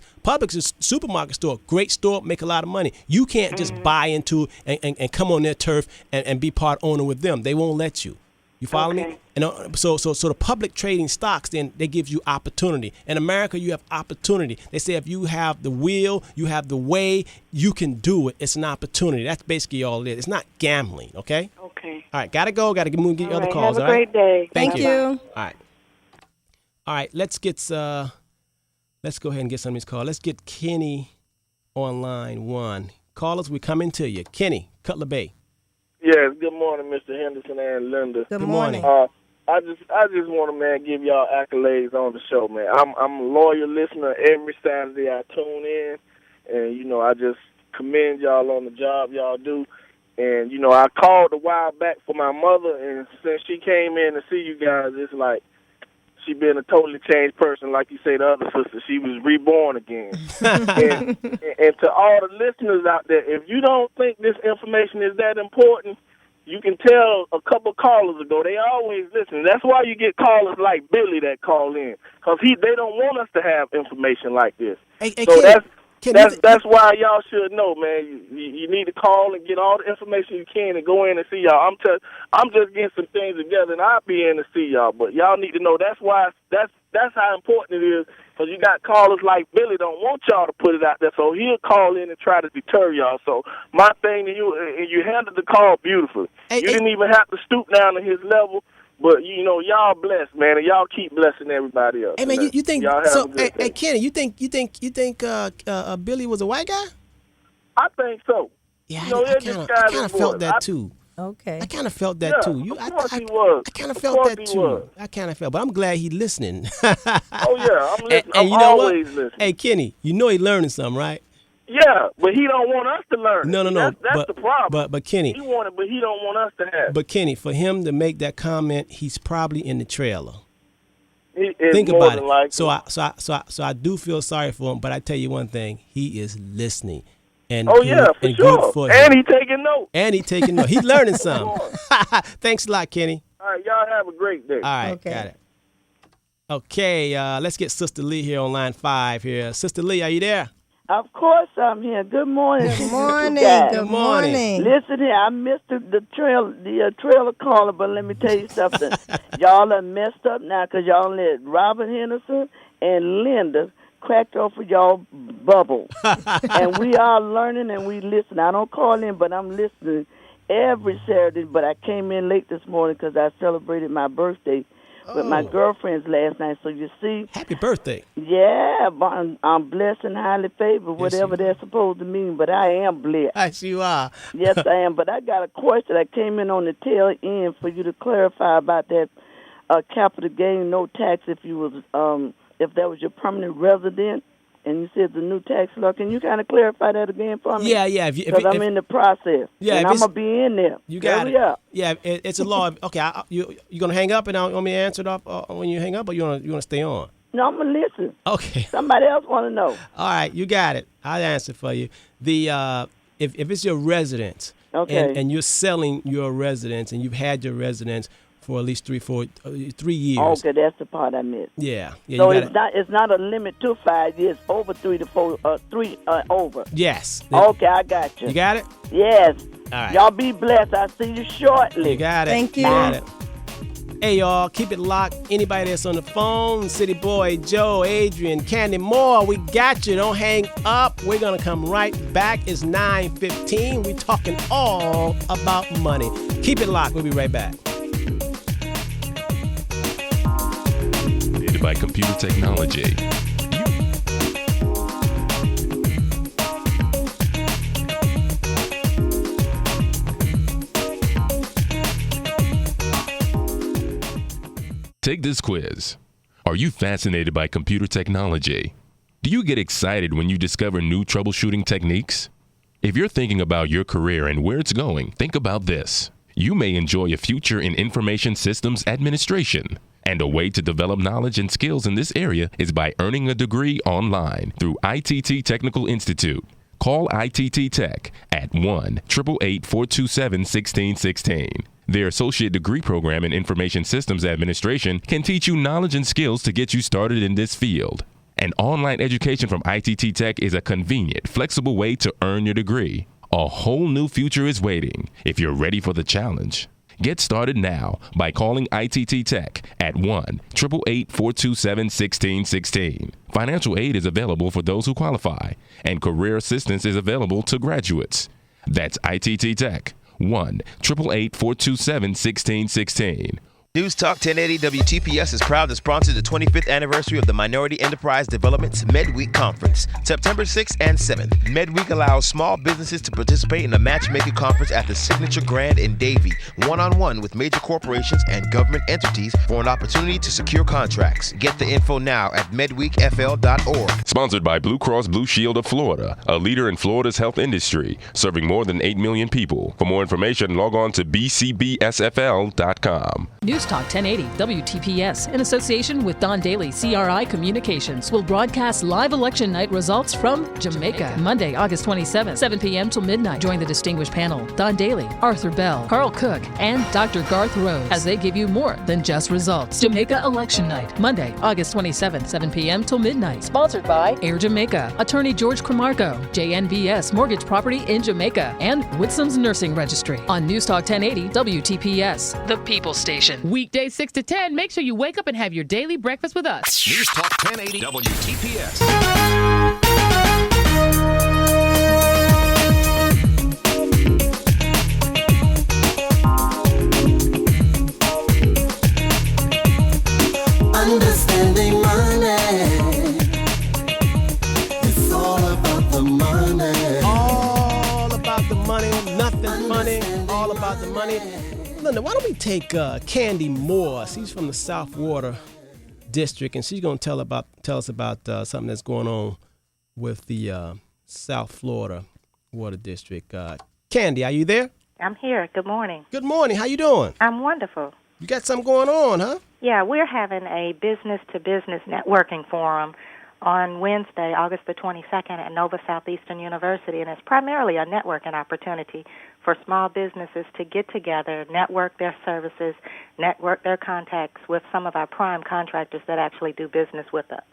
is a supermarket store, great store, make a lot of money. You can't just buy into and come on their turf and be part owner with them. They won't let you. You follow me? And so the public trading stocks, then they give you opportunity. In America, you have opportunity. They say if you have the will, you have the way, you can do it. It's an opportunity. That's basically all it is. It's not gambling, okay? Okay. All right, gotta go. Gotta move and get other calls. Have a great day. Thank you. you. All right, let's go ahead and get some of these calls. Let's get Kenny on line 1. Callers, we're coming to you. Kenny, Cutler Bay. Yes, good morning, Mr. Henderson and Lynda. Good morning. I just want to, man, give y'all accolades on the show, man. I'm a loyal listener. Every Saturday I tune in, and, I just commend y'all on the job y'all do. And, I called a while back for my mother, and since she came in to see you guys, it's like she been a totally changed person. Like you say, the other sister, she was reborn again. and to all the listeners out there, if you don't think this information is that important, you can tell a couple callers ago, they always listen. That's why you get callers like Billy that call in, because they don't want us to have information like this. That's why y'all should know, man. You need to call and get all the information you can and go in and see y'all. I'm just getting some things together, and I'll be in to see y'all. But y'all need to know that's that's how important it is. Because you got callers like Billy don't want y'all to put it out there, so he'll call in and try to deter y'all. So my thing to you, and you handled the call beautifully. You didn't even have to stoop down to his level. But, you know, y'all blessed, man, and y'all keep blessing everybody else. Hey, man, you think y'all so? Hey, Kenny, you think Billy was a white guy? I think so. Yeah, you know, I kind of felt that too. Okay. I kind of felt that too. Of course he was. I kind of felt that too. I kind of felt, but I'm glad he's listening. Oh yeah, I'm listening. And you I'm know always what? listening. Hey, Kenny, you know he's learning something, right? Yeah, but he don't want us to learn. No. That's the problem. But Kenny, he want it, but he don't want us to have it. But Kenny, for him to make that comment, he's probably in the trailer. Think about it. Likely. So I do feel sorry for him, but I tell you one thing: he is listening. And for sure. Good for and him. he taking notes. He's learning something. Thanks a lot, Kenny. All right, y'all have a great day. All right, got it. Okay, let's get Sister Lee here on line 5 here. Sister Lee, are you there? Of course I'm here. Good morning. Good morning. Good morning. Listen here, I missed the trailer caller, but let me tell you something. Y'all are messed up now because y'all let Robert Henderson and Lynda cracked off of y'all bubble. And we are learning and we listen. I don't call in, but I'm listening every Saturday. But I came in late this morning because I celebrated my birthday with my girlfriends last night. So you see. Happy birthday. Yeah, I'm blessed and highly favored, whatever that's supposed to mean. But I am blessed. Yes, you are. Yes, I am. But I got a question. I came in on the tail end for you to clarify about that capital gain, no tax if you was if that was your permanent resident, and you said the new tax law. Can you kind of clarify that again for me? Yeah. Because I'm in the process. Yeah, and I'm going to be in there. You got it. Up. Yeah, it's a law. Okay, you going to hang up and want me to answer it off when you hang up, or you want to stay on? No, I'm going to listen. Okay. Somebody else want to know. All right, you got it. I'll answer for you. The if it's your residence, okay, and you're selling your residence, and you've had your residence for at least 3 years. Okay, that's the part I missed. Yeah. So it's not a limit to 5 years, over 3 to 4, 3 over. Yes. Okay, I got you. You got it? Yes. All right. Y'all be blessed. I'll see you shortly. You got it. Thank you. Got it. Hey, y'all, keep it locked. Anybody that's on the phone, City Boy, Joe, Adrian, Candy Moore, we got you. Don't hang up. We're going to come right back. It's 9:15. We're talking all about money. Keep it locked. We'll be right back. By computer technology. Take this quiz. Are you fascinated by computer technology? Do you get excited when you discover new troubleshooting techniques? If you're thinking about your career and where it's going, think about this. You may enjoy a future in information systems administration. And a way to develop knowledge and skills in this area is by earning a degree online through ITT Technical Institute. Call ITT Tech at 1-888-427-1616. Their associate degree program in information systems administration can teach you knowledge and skills to get you started in this field. An online education from ITT Tech is a convenient, flexible way to earn your degree. A whole new future is waiting if you're ready for the challenge. Get started now by calling ITT Tech at 1-888-427-1616. Financial aid is available for those who qualify, and career assistance is available to graduates. That's ITT Tech, 1-888-427-1616. News Talk 1080 WTPS is proud to sponsor the 25th anniversary of the Minority Enterprise Development's MedWeek Conference, September 6th and 7th. MedWeek allows small businesses to participate in the matchmaking conference at the Signature Grand in Davie, one-on-one with major corporations and government entities for an opportunity to secure contracts. Get the info now at medweekfl.org. Sponsored by Blue Cross Blue Shield of Florida, a leader in Florida's health industry, serving more than 8 million people. For more information, log on to bcbsfl.com. News Talk 1080 WTPS, in association with Don Daly CRI Communications, will broadcast live election night results from Jamaica, Monday, August 27th, 7 p.m. till midnight. Join the distinguished panel, Don Daly, Arthur Bell, Carl Cook, and Dr. Garth Rose, as they give you more than just results. Jamaica Election Night, Monday, August 27th, 7 p.m. till midnight. Sponsored by Air Jamaica, Attorney George Cromarco, JNBS Mortgage Property in Jamaica, and Whitsom's Nursing Registry. On News Talk 1080 WTPS, the People Station. Weekdays 6 to 10, make sure you wake up and have your daily breakfast with us. News Talk 1080 WTPS. Understanding money. It's all about the money. All about the money, nothing funny, all about the money. Lynda, why don't we take Candy Morse? She's from the South Water District, and she's going to tell us about something that's going on with the South Florida Water District. Candy, are you there? I'm here. Good morning. Good morning. How you doing? I'm wonderful. You got something going on, huh? Yeah, we're having a business-to-business networking forum on Wednesday, August the 22nd at Nova Southeastern University, and it's primarily a networking opportunity for small businesses to get together, network their services, network their contacts with some of our prime contractors that actually do business with us.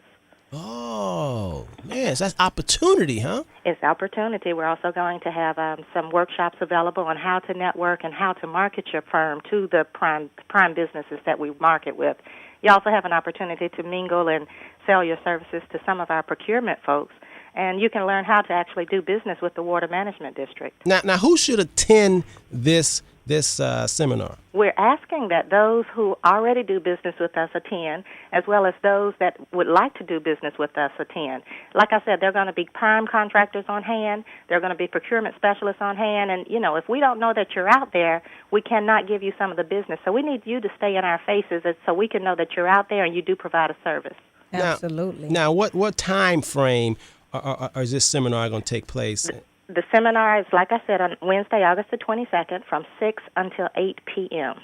Oh, man, so that's opportunity, huh? It's opportunity. We're also going to have some workshops available on how to network and how to market your firm to the prime businesses that we market with. You also have an opportunity to mingle and sell your services to some of our procurement folks, and you can learn how to actually do business with the Water Management District. Now, who should attend this seminar? We're asking that those who already do business with us attend, as well as those that would like to do business with us attend. Like I said, there are going to be prime contractors on hand. There are going to be procurement specialists on hand. And, if we don't know that you're out there, we cannot give you some of the business. So we need you to stay in our faces so we can know that you're out there and you do provide a service. Absolutely. Now, what time frame is this seminar going to take place? The seminar is, like I said, on Wednesday, August the 22nd, from 6 until 8 p.m.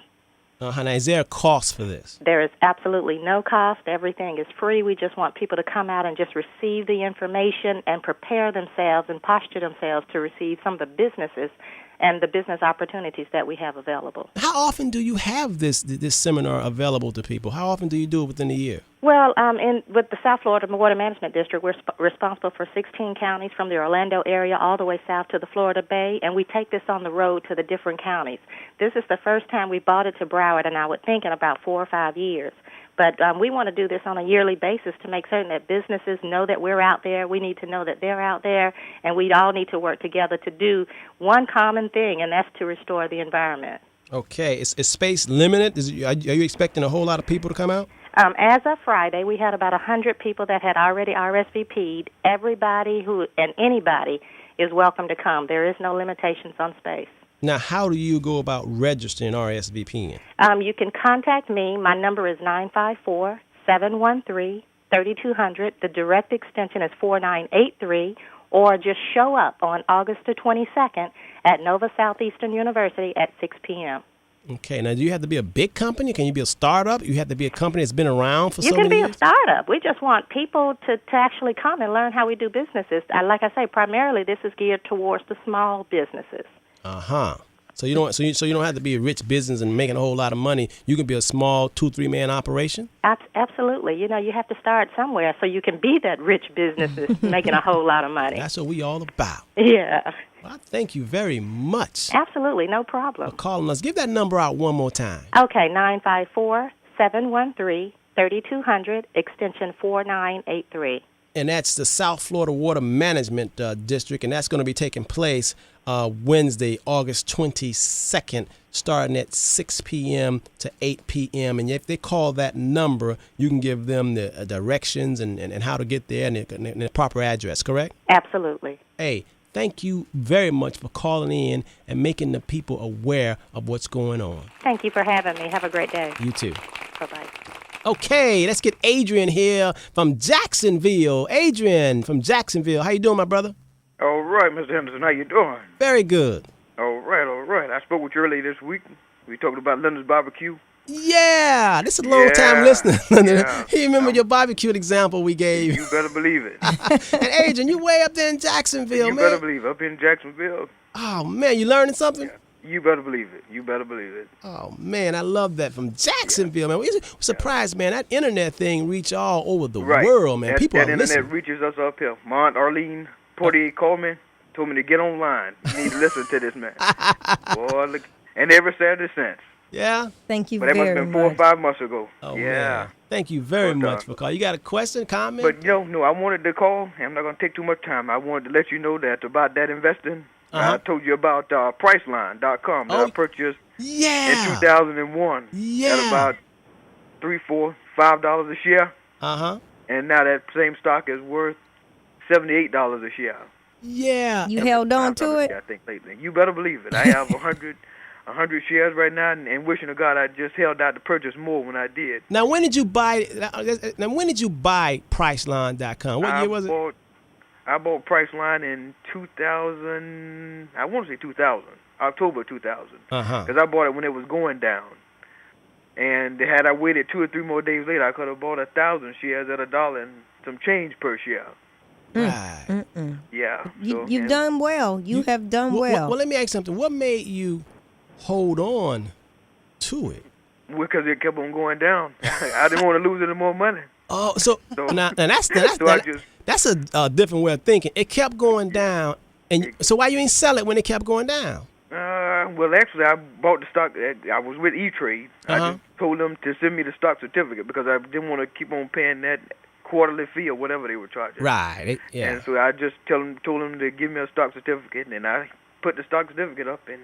Now, is there a cost for this? There is absolutely no cost. Everything is free. We just want people to come out and just receive the information and prepare themselves and posture themselves to receive some of the businesses and the business opportunities that we have available. How often do you have this seminar available to people? How often do you do it within a year? Well, with the South Florida Water Management District, we're responsible for 16 counties from the Orlando area all the way south to the Florida Bay, and we take this on the road to the different counties. This is the first time we brought it to Broward, and I would think in about 4 or 5 years. But we want to do this on a yearly basis to make certain that businesses know that we're out there. We need to know that they're out there, and we all need to work together to do one common thing, and that's to restore the environment. Okay. Is space limited? Are you expecting a whole lot of people to come out? As of Friday, we had about 100 people that had already RSVP'd. Everybody and anybody is welcome to come. There is no limitations on space. Now, how do you go about registering RSVPing? You can contact me. My number is 954-713-3200. The direct extension is 4983, or just show up on August the 22nd at Nova Southeastern University at 6 p.m. Okay. Now, do you have to be a big company? Can you be a startup? You have to be a company that's been around for so many years? You can be a startup. We just want people to actually come and learn how we do businesses. Like I say, primarily this is geared towards the small businesses. So you don't have to be a rich business and making a whole lot of money. You can be a small 2-3 man operation. Absolutely. You have to start somewhere so you can be that rich business making a whole lot of money. That's what we all about. Yeah. Well, thank you very much. Absolutely, no problem. For calling us. Give that number out one more time. Okay, 954-713-3200, extension 4983. And that's the South Florida Water Management District, and that's going to be taking place Wednesday, August 22nd, starting at 6 p.m. to 8 p.m. And if they call that number, you can give them the directions and how to get there and the proper address, correct? Absolutely. Hey, thank you very much for calling in and making the people aware of what's going on. Thank you for having me. Have a great day. You too. Bye-bye. Okay, let's get Adrian here from Jacksonville. Adrian from Jacksonville. How you doing, my brother? All right, Mr. Henderson. How you doing? Very good. All right. I spoke with you earlier this week. We talked about Lynda's barbecue. Yeah, this is a long-time listener. Yeah. He remember your barbecue example we gave. You better believe it. And Adrian, you way up there in Jacksonville, man. You better believe it. Up in Jacksonville. Oh, man, you learning something? Yeah. You better believe it. Oh, man, I love that. From Jacksonville, man. We're surprised, man. That internet thing reach all over the world, man. People are listening. That internet reaches us up here. My Aunt Arlene Portier called me, told me to get online. You need to listen to this, man. Boy, look. And ever Saturday since. Yeah. Thank you But that must very have been 4 or much. 5 months ago. Oh, yeah. man. Thank you very But, much for calling. You got a question, comment? But no, I wanted to call. I'm not going to take too much time. I wanted to let you know that about that investing. I told you about Priceline.com that I purchased in 2001 at about $3, $4, $5 a share. And now that same stock is worth $78 a share. Yeah. You held on to it? I think lately. You better believe it. I have 100 shares right now, and wishing to God I just held out to purchase more when I did. Now, when did you buy? Now, when did you buy Priceline.com? What year was it? I bought Priceline in 2000. I want to say 2000, October 2000, because I bought it when it was going down. And had I waited 2 or 3 more days later, I could have bought 1,000 shares at $1 and some change per share. Right. Yeah. You've done well. You have done well. Well, let me ask you something. What made you hold on to it? Because it kept on going down. I didn't want to lose any more money. Oh, so now that's a different way of thinking. It kept going down, and so why you ain't sell it when it kept going down? Well, actually, I bought the stock. I was with E-Trade. I just told them to send me the stock certificate because I didn't want to keep on paying that quarterly fee or whatever they were charging. Right. Yeah. And so I just told them to give me a stock certificate, and I put the stock certificate up, and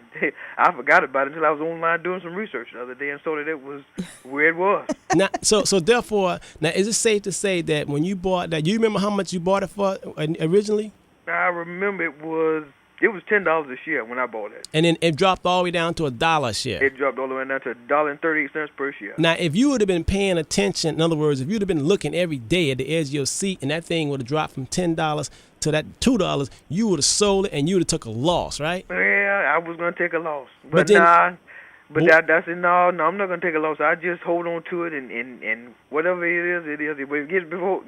I forgot about it until I was online doing some research the other day and saw that it was where it was. Now, so therefore, now is it safe to say that when you bought that, you remember how much you bought it for originally? I remember it was $10 a share when I bought it. And then it dropped all the way down to $1 a share. It dropped all the way down to $1.38 per share. Now, if you would have been paying attention, in other words, if you'd have been looking every day at the edge of your seat and that thing would have dropped from $10 to that $2, you would have sold it and you would have took a loss, right? Yeah, I was going to take a loss. But I'm not going to take a loss. I just hold on to it and whatever it is, it is. If it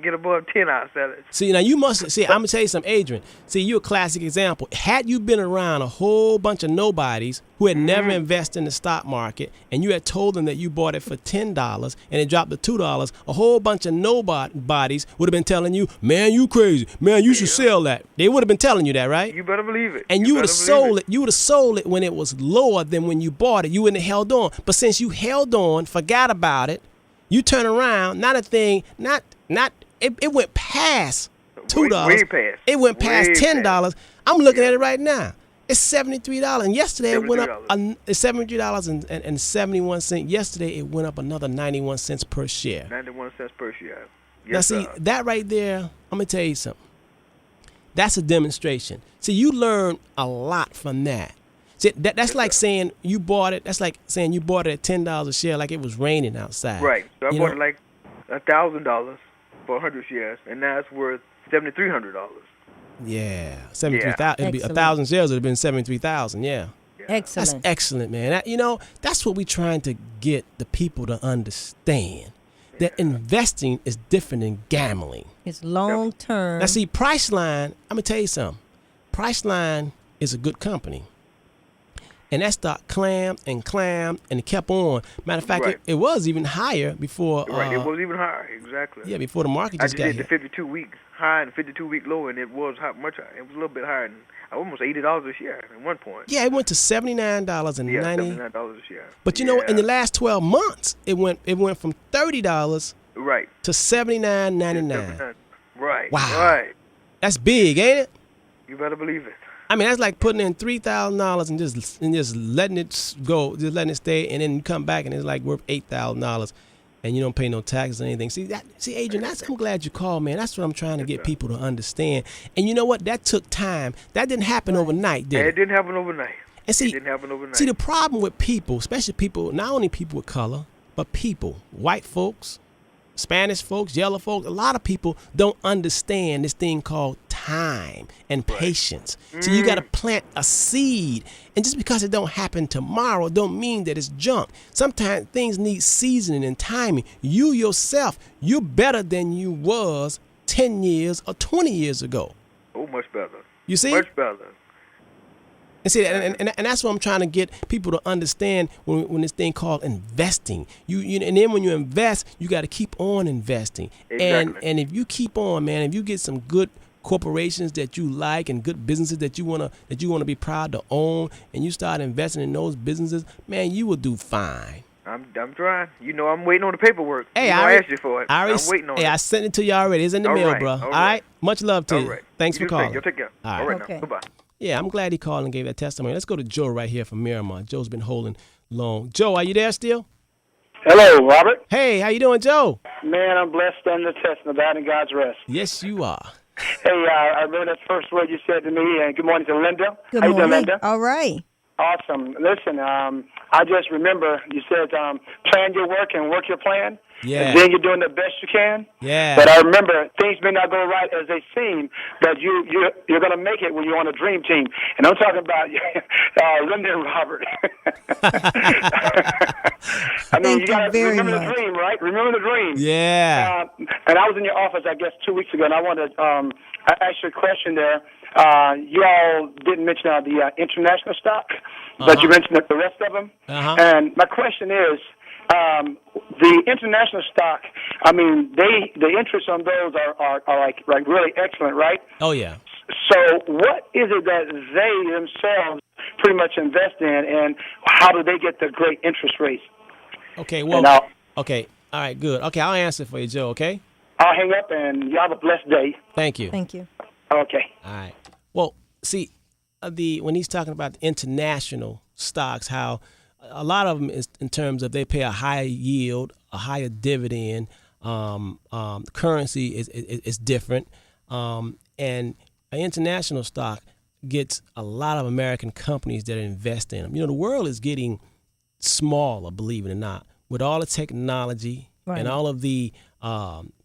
get above 10, I'll sell it. See, now you must see. I'm gonna tell you something, Adrian. See, you're a classic example. Had you been around a whole bunch of nobodies who had never invested in the stock market, and you had told them that you bought it for $10 and it dropped to $2, a whole bunch of nobodies would have been telling you, "Man, you crazy. Man, you should sell that." They would have been telling you that, right? You better believe it. And you would have sold it. You would have sold it when it was lower than when you bought it. You wouldn't have held on. But since you held on, forgot about it, you turn around. Not a thing. It went past $2. Way past. It went past $10. I'm looking at it right now. It's $73, and yesterday it went up. It's $73.71. Yesterday it went up another 91 cents per share. 91 cents per share. Yes, now see that right there. I'm gonna tell you something. That's a demonstration. See, you learn a lot from that. See, that's like saying you bought it. That's like saying you bought it at $10 a share, like it was raining outside. Right. So I bought it like $1,000 for 100 shares, and now it's worth $7,300. Yeah, 73,000. It'd be 1,000 shares. It'd have been 73,000. Yeah. Excellent. That's excellent, man. That's what we're trying to get the people to understand. That investing is different than gambling. It's long term. Now, see, Priceline. I'm gonna tell you something. Priceline is a good company. And that stock clammed and it kept on. Matter of fact, it was even higher before. Right, it was even higher, exactly. Yeah, before the market just got hit. I did the 52-week high and 52-week low, and it was much higher. It was a little bit higher than almost $80 a share at one point. Yeah, it went to $79.90. Yeah, $79 a share. But you know, in the last 12 months, it went from $30 to $79.99. Right. Wow. Right. That's big, ain't it? You better believe it. I mean, that's like putting in $3,000 and just letting it go, just letting it stay, and then you come back and it's like worth $8,000, and you don't pay no taxes or anything. See, Adrian, I'm glad you called, man. That's what I'm trying to get people to understand. And you know what? That took time. That didn't happen overnight, did it? It didn't happen overnight. And see, it didn't happen overnight. See, the problem with people, especially people, not only people with color, but people, white folks, Spanish folks, yellow folks, a lot of people don't understand this thing called time and patience. So you got to plant a seed. And just because it don't happen tomorrow don't mean that it's junk. Sometimes things need seasoning and timing. You yourself, you're better than you was 10 years or 20 years ago. Oh, much better. You see? Much better. And see, and that's what I'm trying to get people to understand when this thing called investing. You and then when you invest, you got to keep on investing. Exactly. And if you keep on, man, if you get some good corporations that you like and good businesses that you wanna be proud to own, and you start investing in those businesses, man, you will do fine. I'm trying. You know, I'm waiting on the paperwork. Hey, I asked you for it. I'm waiting on it. I sent it to you already. It's in the mail, bro. All right. Much love to you. Thanks for calling. You'll take care. All right. Now. Goodbye. Yeah, I'm glad he called and gave that testimony. Let's go to Joe right here from Miramar. Joe's been holding long. Joe, are you there still? Hello, Robert. Hey, how you doing, Joe? Man, I'm blessed and the test and about God's rest. Yes, you are. Hey, I remember that first word you said to me, and good morning to Lynda. Good how morning. You doing, Lynda? All right. Awesome. Listen, I just remember you said plan your work and work your plan. Yeah. And then you're doing the best you can. Yeah. But I remember things may not go right as they seem, but you're going to make it when you're on a dream team. And I'm talking about Lynda and Robert. I mean, you got to remember the dream, right? Remember the dream. Yeah. And I was in your office, I guess, 2 weeks ago, and I wanted to ask you a question there. You all didn't mention the international stock, but you mentioned the rest of them. And my question is, the international stock, I mean, the interest on those are like really excellent, right? Oh, yeah. So what is it that they themselves pretty much invest in, and how do they get the great interest rates? Okay, well, okay. All right, good. Okay, I'll answer for you, Joe, okay? I'll hang up, and you have a blessed day. Thank you. Thank you. Okay. All right. Well, see, when he's talking about the international stocks, how a lot of them is in terms of they pay a higher yield, a higher dividend. The currency is different, and an international stock gets a lot of American companies that invest in them. You know, the world is getting smaller, believe it or not, with all the technology and all of the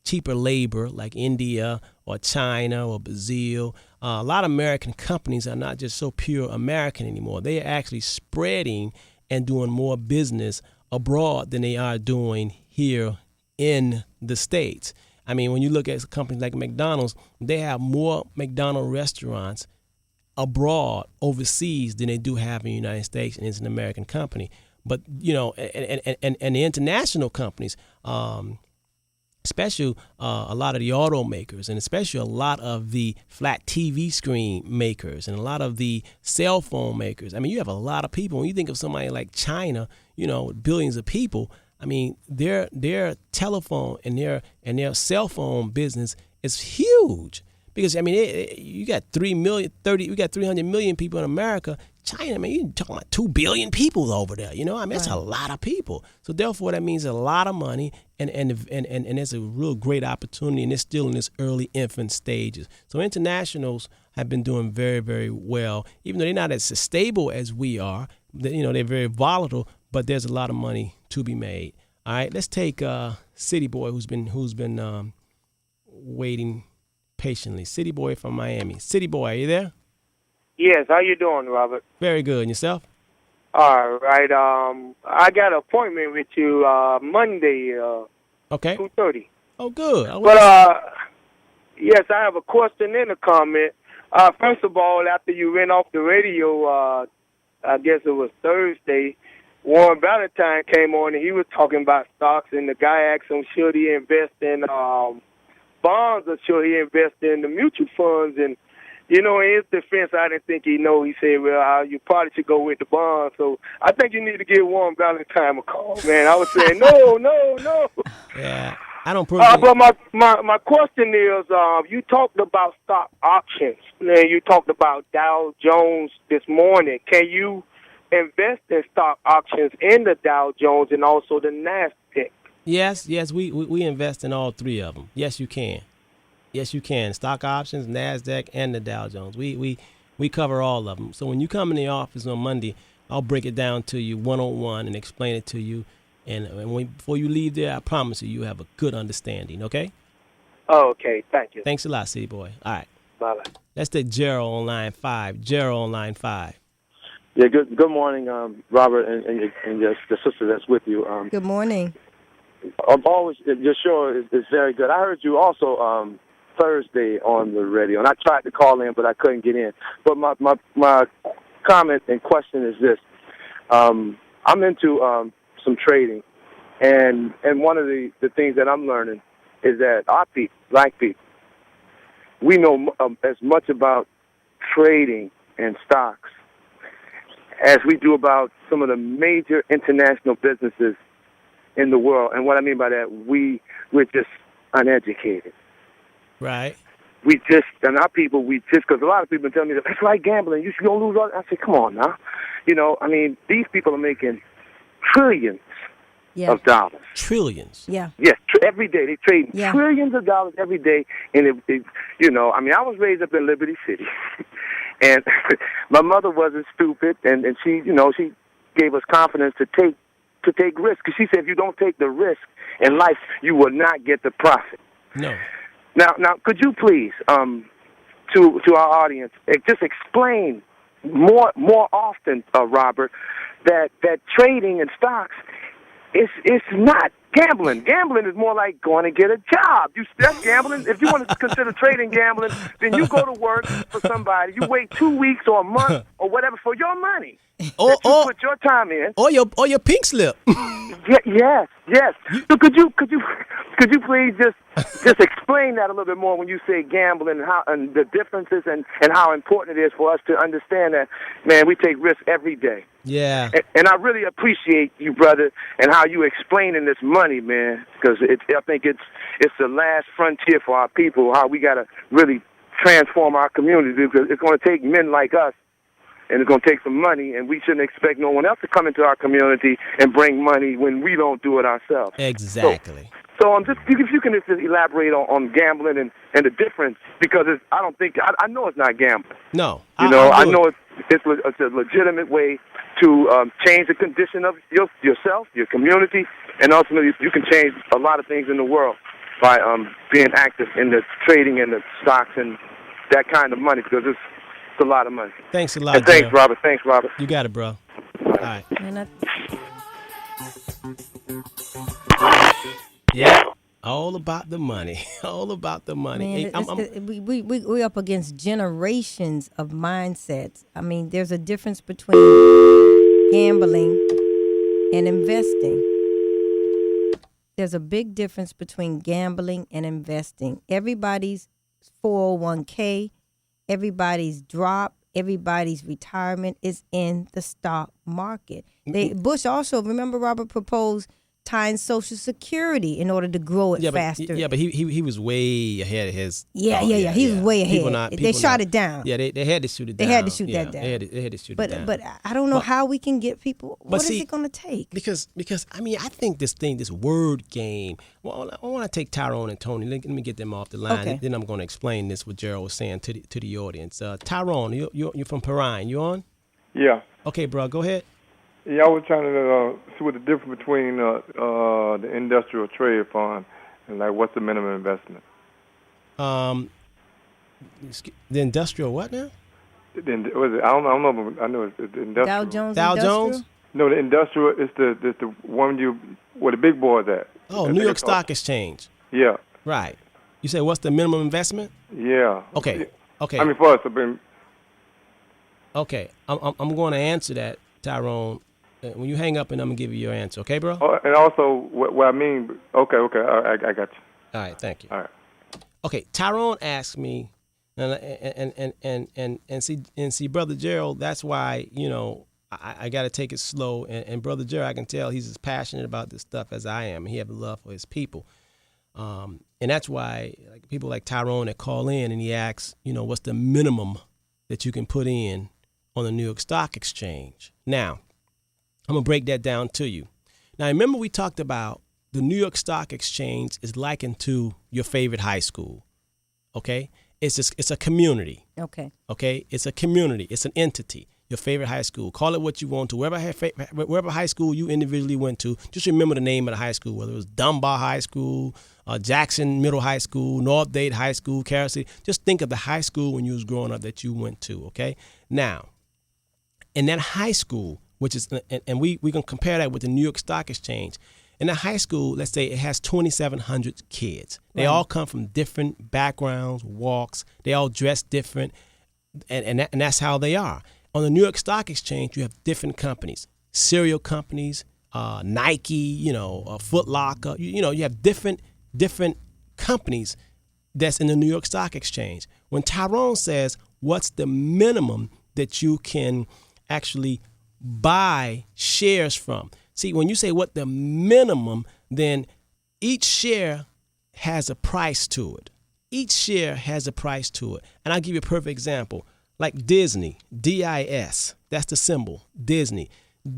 cheaper labor like India or China or Brazil. A lot of American companies are not just so pure American anymore. They are actually spreading and doing more business abroad than they are doing here in the States. I mean, when you look at companies like McDonald's, they have more McDonald's restaurants abroad, overseas, than they do have in the United States, and it's an American company. But, you know, and the international companies, especially a lot of the automakers, and especially a lot of the flat TV screen makers, and a lot of the cell phone makers. I mean, you have a lot of people. When you think of somebody like China, you know, with billions of people, I mean, their telephone and their cell phone business is huge. Because, I mean, you got 300 million people in America. China, I mean, you're talking about 2 billion people over there. You know, I mean, that's a lot of people. So therefore, that means a lot of money, and it's a real great opportunity, and it's still in its early infant stages. So internationals have been doing very, very well, even though they're not as stable as we are. You know, they're very volatile, but there's a lot of money to be made. All right, let's take City Boy, who's been waiting patiently. City Boy from Miami. City Boy, are you there? Yes, how you doing, Robert? Very good. And yourself? All right. I got an appointment with you Monday. Okay. 2:30. Oh, good. Yes, I have a question and a comment. First of all, after you went off the radio, I guess it was Thursday, Warren Valentine came on and he was talking about stocks, and the guy asked him should he invest in bonds or should he invest in the mutual funds. And you know, in his defense, I didn't think he know. He said, well, you probably should go with the bond. So I think you need to give Warren Valentine a call, man. I was saying, no. Yeah, I don't prove it. But my question is, you talked about stock options. And you talked about Dow Jones this morning. Can you invest in stock options in the Dow Jones and also the NASDAQ? Yes, we invest in all three of them. Yes, you can. Yes, you can. Stock options, NASDAQ, and the Dow Jones. We cover all of them. So when you come in the office on Monday, I'll break it down to you one-on-one and explain it to you. And before you leave there, I promise you have a good understanding, okay? Oh, okay. Thank you. Thanks a lot, City Boy. All right. Bye-bye. Let's take Gerald on line 5. Gerald on line 5. Yeah, good morning, Robert, and the sister that's with you. Good morning. Your show is very good. I heard you also Thursday on the radio, and I tried to call in, but I couldn't get in. But my comment and question is this. I'm into some trading, and one of the things that I'm learning is that our people, black people, we know as much about trading and stocks as we do about some of the major international businesses in the world. And what I mean by that, we're just uneducated. Right. And our people, because a lot of people have been telling me, that's like gambling. You should go lose all. I say, come on now. These people are making trillions of dollars. Trillions. Yeah. Yes, every day. They trade trillions of dollars every day. And, I was raised up in Liberty City. And my mother wasn't stupid. And she, she gave us confidence to take risks. Because she said, if you don't take the risk in life, you will not get the profit. No. Now, could you please, to our audience, just explain more often, Robert, that trading in stocks it's not gambling. Gambling is more like going to get a job. That's gambling. If you want to consider trading gambling, then you go to work for somebody. You wait 2 weeks or a month or whatever for your money. Or put your time in. Or your pink slip. Yes. So could you please just explain that a little bit more when you say gambling and the differences and how important it is for us to understand that, man, we take risks every day. Yeah. And I really appreciate you, brother, and how you explaining this money, man, because I think it's the last frontier for our people, how we got to really transform our community, because it's going to take men like us, and it's going to take some money, and we shouldn't expect no one else to come into our community and bring money when we don't do it ourselves. Exactly. So if you can just elaborate on gambling and the difference, because I know it's not gambling. No. I know it's a legitimate way to change the condition of yourself, your community, and ultimately you can change a lot of things in the world by being active in the trading and the stocks and that kind of money, because it's a lot of money. Thanks a lot, and thanks, Robert. Thanks, Robert. You got it, bro. All right. Yeah. All about the money. All about the money. Man, we up against generations of mindsets. I mean, there's a difference between gambling and investing. There's a big difference between gambling and investing. Everybody's 401k, everybody's drop, everybody's retirement is in the stock market. Bush also, remember, Robert proposed tying Social Security in order to grow it faster. But he was way ahead of his. He was way ahead. They shot it down. Yeah, they had to shoot it down. They had to shoot that down. They had to shoot it down. But I don't know how we can get people. What is it going to take? Because I think this word game. Well, I want to take Tyrone and Tony. Let me get them off the line. Okay. Then I'm going to explain this what Gerald was saying to the audience. Tyrone, you're from Perrine. You on? Yeah. Okay, bro. Go ahead. Yeah, I was trying to see what the difference between the industrial trade fund and what's the minimum investment. The industrial what now? I don't know. I know it's the industrial. Dow Jones. Dow Jones. No, the industrial is the one where the big boys at. Oh, New York Stock Exchange. Yeah. Right. You say what's the minimum investment? Yeah. Okay. I mean, for us, okay. I'm going to answer that, Tyrone. When you hang up, and I'm gonna give you your answer, okay, bro? And also, what I mean, okay, I got you. All right, thank you. All right. Okay, Tyrone asked me, and see, Brother Gerald. That's why I got to take it slow. And Brother Gerald, I can tell he's as passionate about this stuff as I am. He has a love for his people, and that's why people like Tyrone that call in and he asks, what's the minimum that you can put in on the New York Stock Exchange? Now, I'm going to break that down to you. Now, remember we talked about the New York Stock Exchange is likened to your favorite high school, okay? It's a community. Okay. Okay? It's a community. It's an entity, your favorite high school. Call it what you want to. Wherever high school you individually went to, just remember the name of the high school, whether it was Dunbar High School, Jackson Middle High School, North Dade High School, Carroll City. Just think of the high school when you was growing up that you went to, okay? Now, in that high school, which is, and we can compare that with the New York Stock Exchange. In the high school, let's say it has 2,700 kids. They all come from different backgrounds, walks. They all dress different, and that's how they are. On the New York Stock Exchange, you have different companies, cereal companies, Nike, Foot Locker. You have different companies that's in the New York Stock Exchange. When Tyrone says, what's the minimum that you can actually buy shares from? See, when you say what the minimum, then each share has a price to it. Each share has a price to it. And I'll give you a perfect example. Like Disney, D-I-S, that's the symbol, Disney.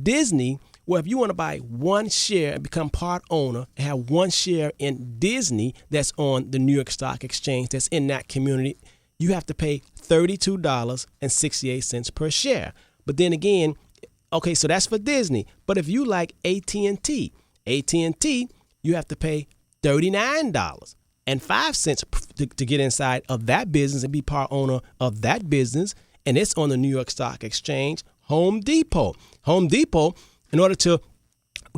Disney, well, if you want to buy one share and become part owner and have one share in Disney that's on the New York Stock Exchange, that's in that community, you have to pay $32.68 per share. But then again, okay, so that's for Disney. But if you like AT&T, you have to pay $39.05 to get inside of that business and be part owner of that business. And it's on the New York Stock Exchange. Home Depot, in order to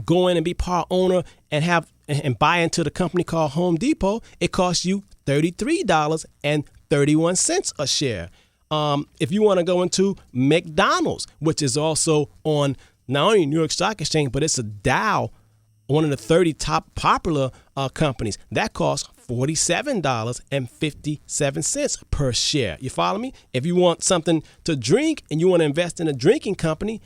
go in and be part owner and buy into the company called Home Depot, it costs you $33.31 a share. If you want to go into McDonald's, which is also on not only New York Stock Exchange, but it's a Dow, one of the 30 top popular companies, that costs $47.57 per share. You follow me? If you want something to drink and you want to invest in a drinking company,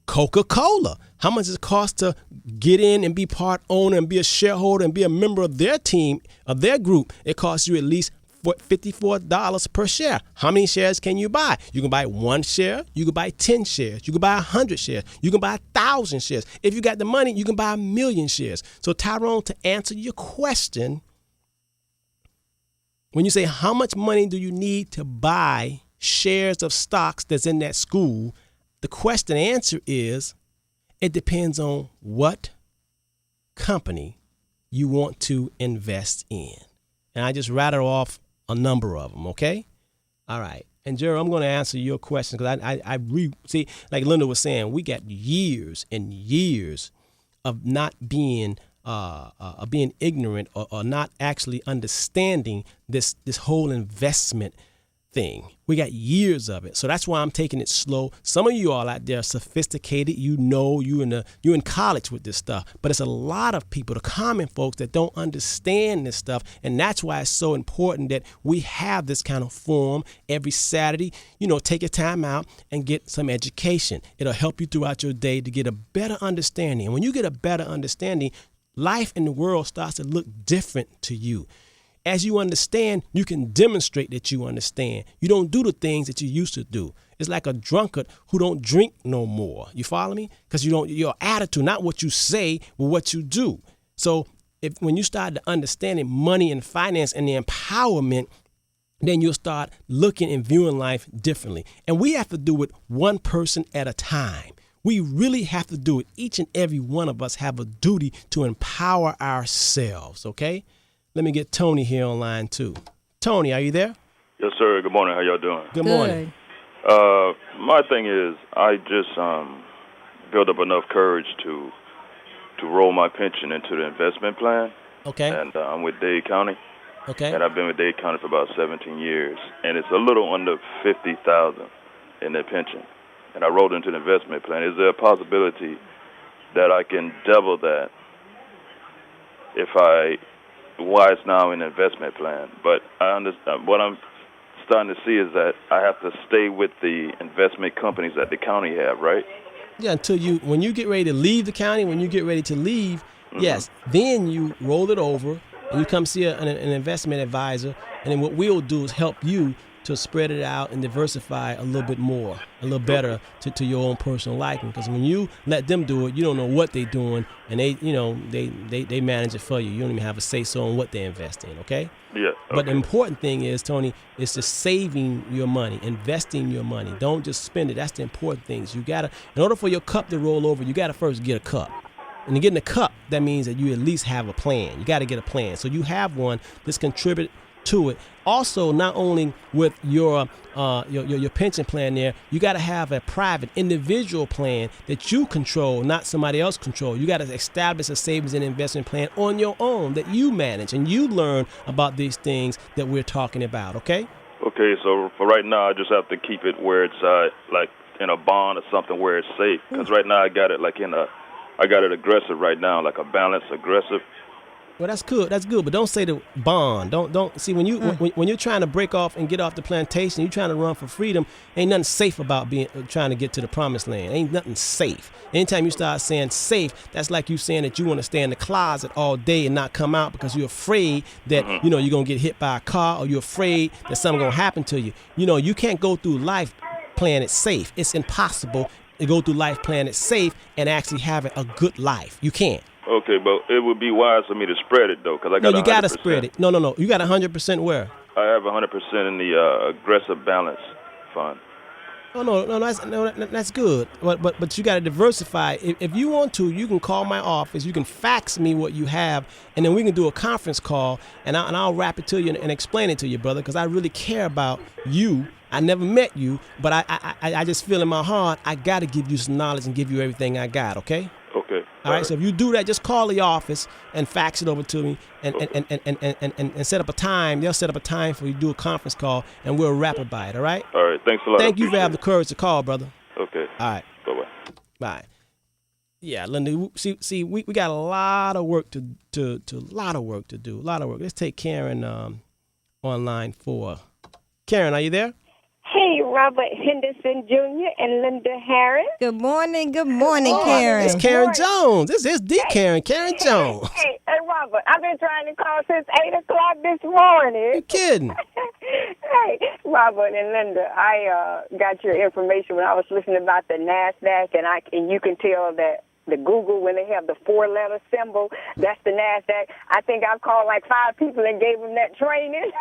Coca-Cola. How much does it cost to get in and be part owner and be a shareholder and be a member of their team, of their group? It costs you at least $54 per share. How many shares can you buy? You can buy 1 share. You can buy 10 shares. You can buy 100 shares. You can buy 1,000 shares. If you got the money, you can buy 1,000,000 shares. So Tyrone, to answer your question, when you say how much money do you need to buy shares of stocks that's in that school, the question answer is it depends on what company you want to invest in. And I just rattled off a number of them, okay? All right. And Jerry, I'm going to answer your question because see, like Lynda was saying, we got years and years of not being ignorant or not actually understanding this whole investment thing. We got years of it. So that's why I'm taking it slow. Some of you all out there are sophisticated. You know, you're in college with this stuff. But it's a lot of people, the common folks, that don't understand this stuff. And that's why it's so important that we have this kind of forum every Saturday. You know, take your time out and get some education. It'll help you throughout your day to get a better understanding. And when you get a better understanding, life in the world starts to look different to you. As you understand, you can demonstrate that you understand. You don't do the things that you used to do. It's like a drunkard who don't drink no more. You follow me? Because your attitude, not what you say, but what you do. So when you start understanding money and finance and the empowerment, then you'll start looking and viewing life differently. And we have to do it one person at a time. We really have to do it. Each and every one of us have a duty to empower ourselves, okay? Let me get Tony here on line 2. Tony, are you there? Yes, sir. Good morning. How y'all doing? Good morning. My thing is, I just built up enough courage to roll my pension into the investment plan. Okay. And I'm with Dade County. Okay. And I've been with Dade County for about 17 years. And it's a little under $50,000 in their pension. And I rolled into the investment plan. Is there a possibility that I can double that why it's now an investment plan? But I understand what I'm starting to see is that I have to stay with the investment companies that the county have, right? Yeah, when you get ready to leave the county, yes, then you roll it over and you come see an investment advisor, and then what we'll do is help you to spread it out and diversify a little bit more, a little better to your own personal liking. Because when you let them do it, you don't know what they're doing, and they manage it for you. You don't even have a say-so on what they invest in, okay? Yeah. Okay. But the important thing is, Tony, is just saving your money, investing your money. Don't just spend it. That's the important things. You gotta, in order for your cup to roll over, you gotta first get a cup. And to get in a cup, that means that you at least have a plan. You gotta get a plan. So you have one that's contribute to it. Also, not only with your pension plan there, you got to have a private individual plan that you control, not somebody else control. You got to establish a savings and investment plan on your own that you manage, and you learn about these things that we're talking about, okay? Okay, so for right now, I just have to keep it where it's like in a bond or something where it's safe. Because right now I got it like I got it aggressive right now, like a balanced aggressive. Well, that's good. That's good, but don't say the bond. Don't see when when you're trying to break off and get off the plantation. You're trying to run for freedom. Ain't nothing safe about trying to get to the promised land. Ain't nothing safe. Anytime you start saying safe, that's like you saying that you want to stay in the closet all day and not come out because you're afraid that you're gonna get hit by a car, or you're afraid that something gonna happen to you. You can't go through life playing it safe. It's impossible to go through life playing it safe and actually having a good life. You can't. Okay, but it would be wise for me to spread it, though, because I got 100%. No, you got to spread it. No. You got 100% where? I have 100% in the aggressive balance fund. No, that's good. But you got to diversify. If you want to, you can call my office. You can fax me what you have, and then we can do a conference call, and I'll wrap it to you and explain it to you, brother, because I really care about you. I never met you, but I just feel in my heart I got to give you some knowledge and give you everything I got, okay? Okay. All right, so if you do that, just call the office and fax it over to me and set up a time. They'll set up a time for you to do a conference call, and we'll rap about it, all right? All right, thanks a lot. Thank you for having the courage to call, brother. Okay. All right. Bye-bye. Bye. Yeah, Lynda, see, we got a lot of work to do. Let's take Karen online for. Karen, are you there? Hey, Robert Henderson Jr. and Lynda Harris. Good morning, Karen. It's Karen Jones. This is the Karen Jones. Hey, Robert, I've been trying to call since 8 o'clock this morning. You kidding? Hey, Robert and Lynda, I got your information when I was listening about the NASDAQ, and you can tell that the Google, when they have the 4-letter symbol, that's the NASDAQ. I think I've called like 5 people and gave them that training.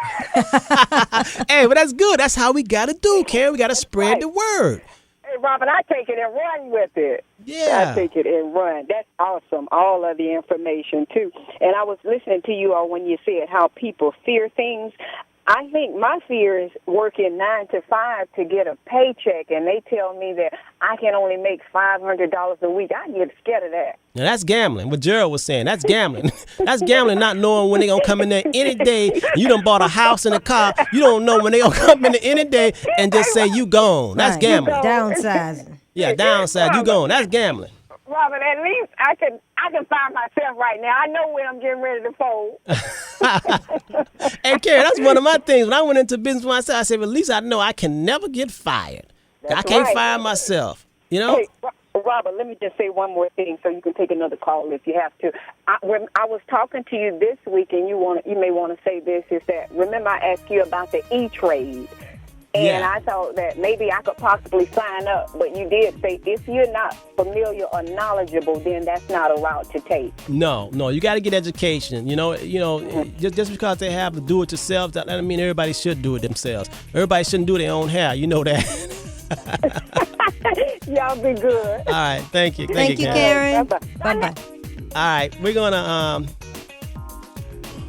Hey, but that's good. That's how we got to do, Karen. We got to spread the word. Hey, Robert, I take it and run with it. Yeah. I take it and run. That's awesome. All of the information, too. And I was listening to you all when you said how people fear things. I think my fear is working 9 to 5 to get a paycheck, and they tell me that I can only make $500 a week. I get scared of that. Now, that's gambling. What Gerald was saying, that's gambling. That's gambling, not knowing when they're going to come in there any day. You done bought a house and a car. You don't know when they're going to come in there any day and just say you gone. That's gambling. Downsizing. Yeah, downside. You gone. That's gambling. Robert, at least I can find myself right now. I know when I'm getting ready to fold. Hey, Karen, that's one of my things. When I went into business myself, I said, well, at least I know I can never get fired. I can't fire myself, you know? Hey, Robert, let me just say one more thing so you can take another call if you have to. When I was talking to you this week, and you may want to say this, is that, remember I asked you about the E-Trade. And I thought that maybe I could possibly sign up, but you did say if you're not familiar or knowledgeable, then that's not a route to take. No, you got to get education. Just because they have to do it yourself, that doesn't mean everybody should do it themselves. Everybody shouldn't do their own hair. You know that. Y'all be good. All right, thank you. Thank you, Karen. Bye-bye. All right, we're gonna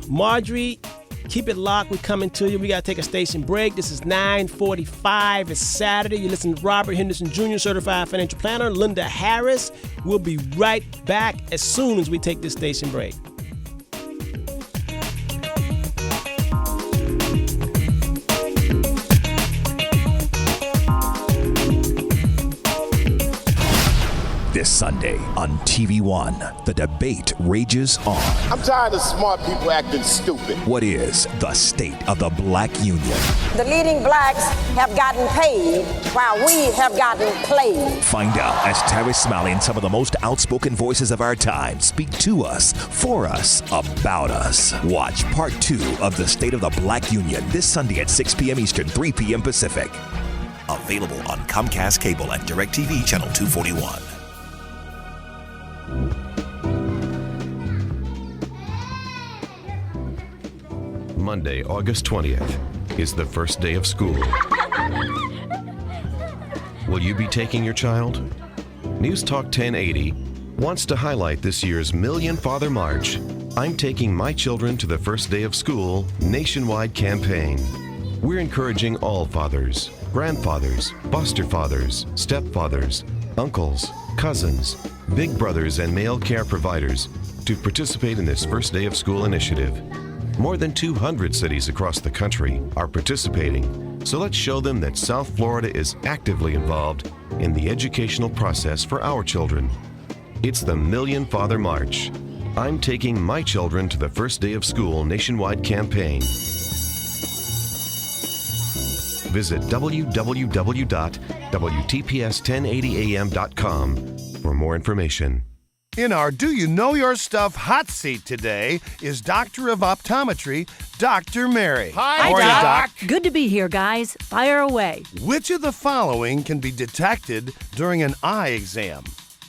Marjorie. Keep it locked. We're coming to you. We got to take a station break. This is 9:45. It's Saturday. You listen to Robert Henderson Jr., Certified Financial Planner, Lynda Harris. We'll be right back as soon as we take this station break. This Sunday on TV One, the debate rages on. I'm tired of smart people acting stupid. What is the state of the black union? The leading blacks have gotten paid while we have gotten played. Find out as Terry Smalley and some of the most outspoken voices of our time speak to us, for us, about us. Watch part 2 of the State of the Black Union this Sunday at 6 p.m. Eastern, 3 p.m. Pacific. Available on Comcast Cable and DirecTV Channel 241. Monday, August 20th is the first day of school. Will you be taking your child? News Talk 1080 wants to highlight this year's Million Father March. I'm taking my children to the first day of school nationwide campaign. We're encouraging all fathers, grandfathers, foster fathers, stepfathers, uncles, cousins, big brothers, and male care providers to participate in this first day of school initiative. More than 200 cities across the country are participating, so let's show them that South Florida is actively involved in the educational process for our children. It's the Million Father March. I'm Taking My Children to the First Day of School nationwide campaign. Visit www.wtps1080am.com for more information. In our Do You Know Your Stuff hot seat today is Doctor of Optometry, Dr. Mary. Hi, How are you, Doc? Good to be here, guys. Fire away. Which of the following can be detected during an eye exam?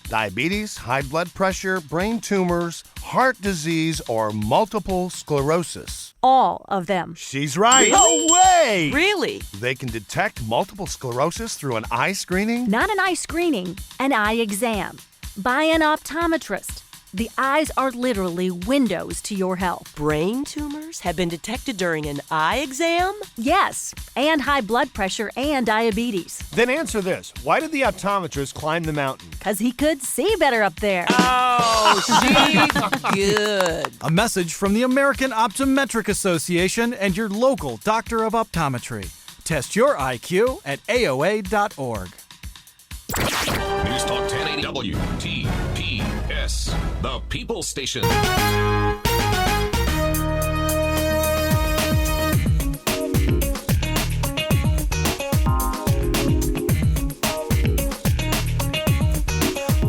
Diabetes, high blood pressure, brain tumors, heart disease, or multiple sclerosis? All of them. She's right. Really? No way! Really? They can detect multiple sclerosis through an eye screening? Not an eye screening, an eye exam. By an optometrist. The eyes are literally windows to your health. Brain tumors have been detected during an eye exam? Yes, and high blood pressure and diabetes. Then answer this. Why did the optometrist climb the mountain? Because he could see better up there. Oh, she's good. A message from the American Optometric Association and your local doctor of optometry. Test your IQ at AOA.org. News Talk 1080 WTPS, the People Station.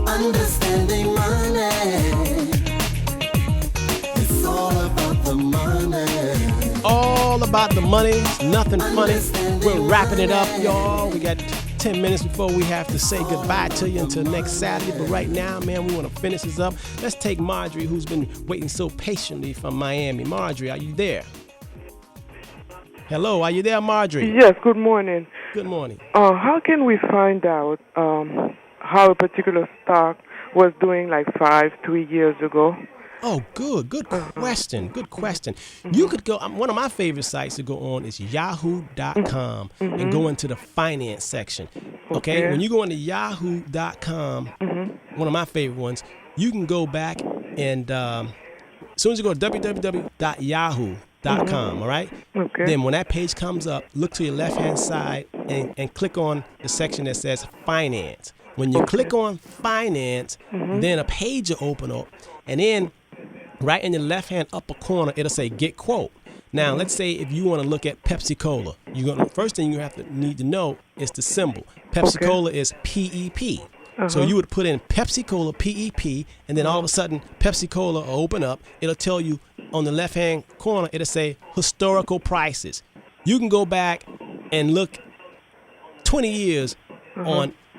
Understanding money. It's all about the money. All about the money. It's nothing funny. We're wrapping it up, y'all. We got 10 minutes before we have to say goodbye to you until next Saturday. But right now, man, we want to finish this up. Let's take Marjorie, who's been waiting so patiently from Miami. Marjorie, are you there? Hello, are you there, Marjorie? Yes, good morning. Good morning. How can we find out how a particular stock was doing like 3 years ago? Oh, good question. Good question. You could go, one of my favorite sites to go on is yahoo.com and go into the finance section. Okay? When you go into yahoo.com, one of my favorite ones, you can go back and as soon as you go to www.yahoo.com, all right? Okay. Then when that page comes up, look to your left-hand side and click on the section that says finance. When you click on finance, then a page will open up, and then right in the left-hand upper corner, it'll say Get Quote. Now, let's say if you want to look at Pepsi-Cola, first thing you need to know is the symbol. Pepsi-Cola is PEP. So you would put in Pepsi-Cola PEP, and then all of a sudden, Pepsi-Cola will open up. It'll tell you on the left-hand corner, it'll say historical prices. You can go back and look 20 years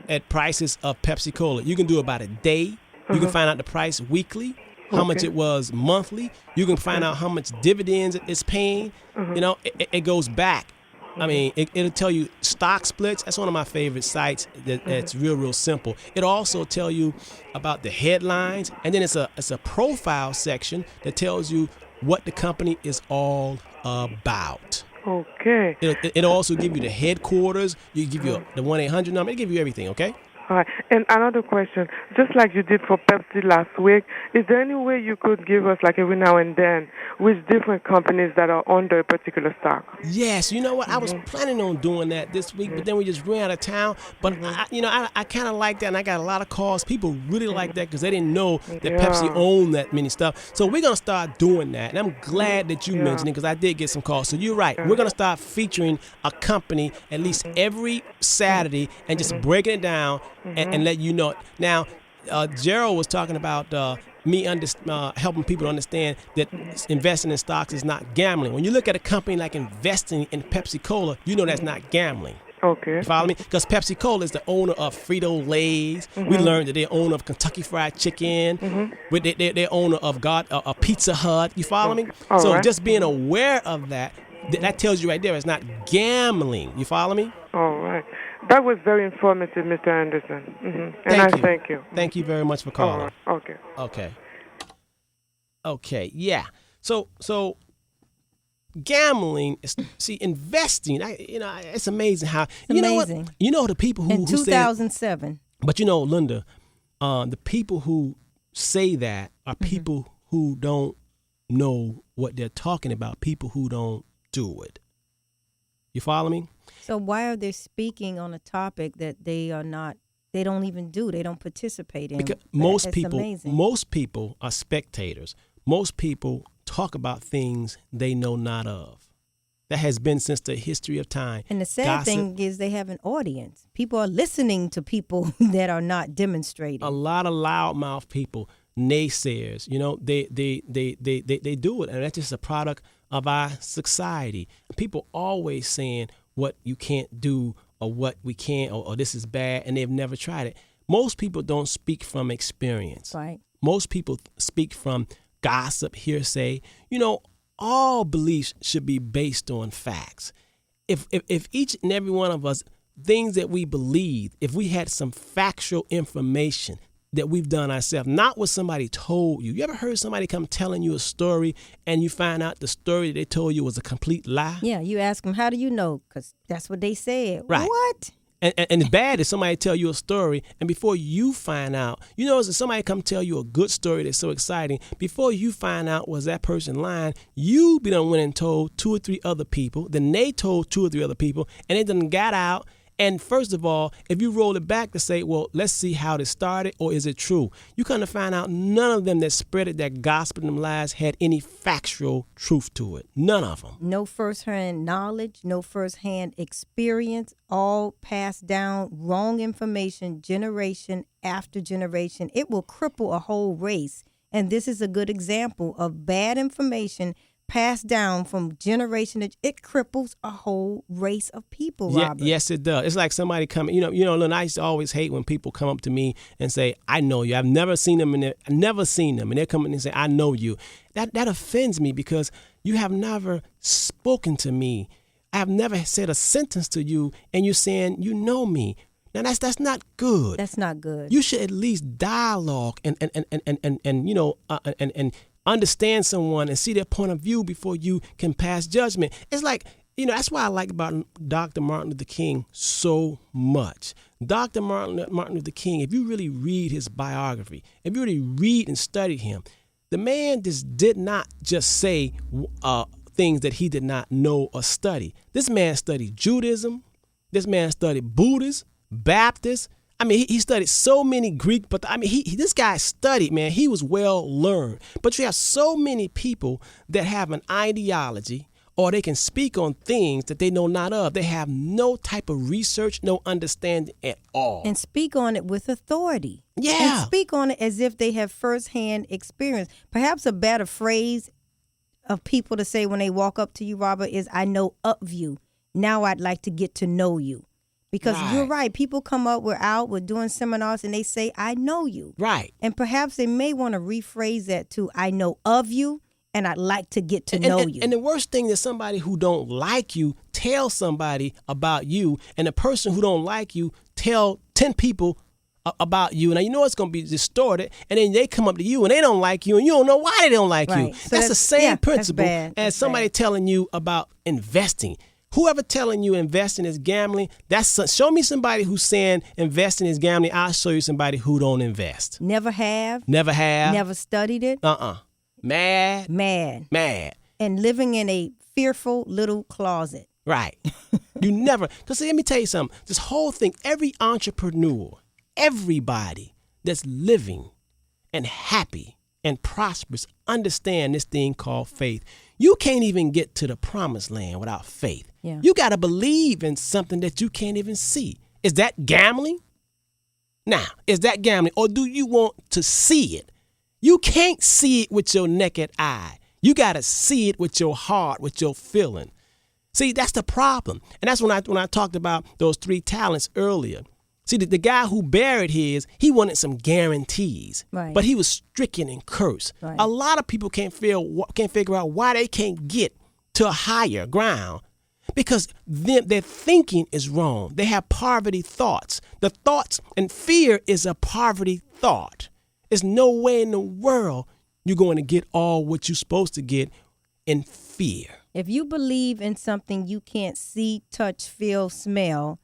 at prices of Pepsi-Cola. You can do about a day. You can find out the price weekly, how much it was monthly. You can find out how much dividends it's paying. You know, it goes back. I mean, it'll tell you stock splits. That's one of my favorite sites that's real simple. It'll also tell you about the headlines, and then it's a profile section that tells you what the company is all about. Okay. It'll also give you the headquarters. You give you the 1-800 number. It'll give you everything, okay? All right. And another question, just like you did for Pepsi last week, is there any way you could give us, like every now and then, which different companies that are under a particular stock? Yes. You know what? I was planning on doing that this week, but then we just ran out of town. But, I kind of like that, and I got a lot of calls. People really like that because they didn't know that Pepsi owned that many stuff. So we're going to start doing that, and I'm glad that you mentioned it because I did get some calls. So you're right. We're going to start featuring a company at least every Saturday and just breaking it down and let you know. Now, Gerald was talking about helping people to understand that investing in stocks is not gambling. When you look at a company like investing in Pepsi-Cola, you know that's not gambling. Okay. You follow me? Because Pepsi-Cola is the owner of Frito-Lay's. We learned that they're owner of Kentucky Fried Chicken. They're owner of a Pizza Hut. You follow me? So just being aware of that tells you right there it's not gambling. You follow me? All right. That was very informative, Mr. Anderson. And thank you. Thank you very much for calling. Okay. Okay. Yeah. So gambling is investing. It's amazing how know what? You know the people who in 2007. But you know, Lynda, the people who say that are people who don't know what they're talking about. People who don't do it. You follow me? So why are they speaking on a topic that they are not they don't even do. They don't participate in. Because It's amazing. most people are spectators. Most people talk about things they know not of. That has been since the history of time. And the sad Gossip. thing is they have an audience. People are listening to people that are not demonstrating. A lot of loudmouth people, naysayers, they do it. And that's just a product of our society. People always saying what you can't do or what we can't or this is bad, and they've never tried it. Most people don't speak from experience. Right. Most people speak from gossip, hearsay. All beliefs should be based on facts. If each and every one of us, things that we believe, if we had some factual information that we've done ourselves, not what somebody told you. You ever heard somebody come telling you a story and you find out the story they told you was a complete lie? Yeah, you ask them, how do you know? Because that's what they said. Right. What? And it's bad if somebody tell you a story and before you find out, if somebody come tell you a good story that's so exciting, before you find out was that person lying, you be done went and told 2 or 3 other people, then they told 2 or 3 other people, and it done got out. And first of all, if you roll it back to say, well, let's see how this started, or is it true? You kind of find out none of them that spread it, that gospel and them lies, had any factual truth to it. None of them. No firsthand knowledge, no firsthand experience, all passed down wrong information, generation after generation. It will cripple a whole race. And this is a good example of bad information passed down from generation to it cripples a whole race of people, Robert. Yes, it does. It's like somebody coming, Lynda, I used to always hate when people come up to me and say, I know you. I've never seen them, and they're coming and say, I know you. That offends me because you have never spoken to me. I have never said a sentence to you, and you're saying you know me. Now that's not good. That's not good. You should at least dialogue and understand someone and see their point of view before you can pass judgment. It's like, that's why I like about Dr. Martin Luther King so much. Dr. Martin Luther King, if you really read his biography, if you really read and study him, the man did not just say things that he did not know or study. This man studied Judaism. This man studied Buddhist, Baptist. He studied so many Greek, but this guy studied, man. He was well learned. But you have so many people that have an ideology, or they can speak on things that they know not of. They have no type of research, no understanding at all. And speak on it with authority. Yeah. And speak on it as if they have firsthand experience. Perhaps a better phrase of people to say when they walk up to you, Robert, is, I know of you. Now I'd like to get to know you. Because You're right. People come up, we're doing seminars, and they say, I know you. Right. And perhaps they may want to rephrase that to, I know of you, and I'd like to get to know you. And the worst thing is somebody who don't like you tell somebody about you, and the person who don't like you tell 10 people about you. Now, it's going to be distorted, and then they come up to you, and they don't like you, and you don't know why they don't like you. So that's the same principle as somebody telling you about investing. Whoever telling you investing is gambling, show me somebody who's saying investing is gambling. I'll show you somebody who don't invest. Never have. Never studied it. Mad. And living in a fearful little closet. Right. You never. Because let me tell you something. This whole thing, every entrepreneur, everybody that's living and happy and prosperous, understand this thing called faith. You can't even get to the promised land without faith. Yeah. You got to believe in something that you can't even see. Is that gambling? Now, is that gambling, or do you want to see it? You can't see it with your naked eye. You got to see it with your heart, with your feeling. See, that's the problem. And that's when I talked about those 3 talents earlier. See, the guy who buried his, he wanted some guarantees, right. But he was stricken and cursed. Right. A lot of people can't figure out why they can't get to a higher ground because their thinking is wrong. They have poverty thoughts. The thoughts and fear is a poverty thought. There's no way in the world you're going to get all what you're supposed to get in fear. If you believe in something you can't see, touch, feel, smell,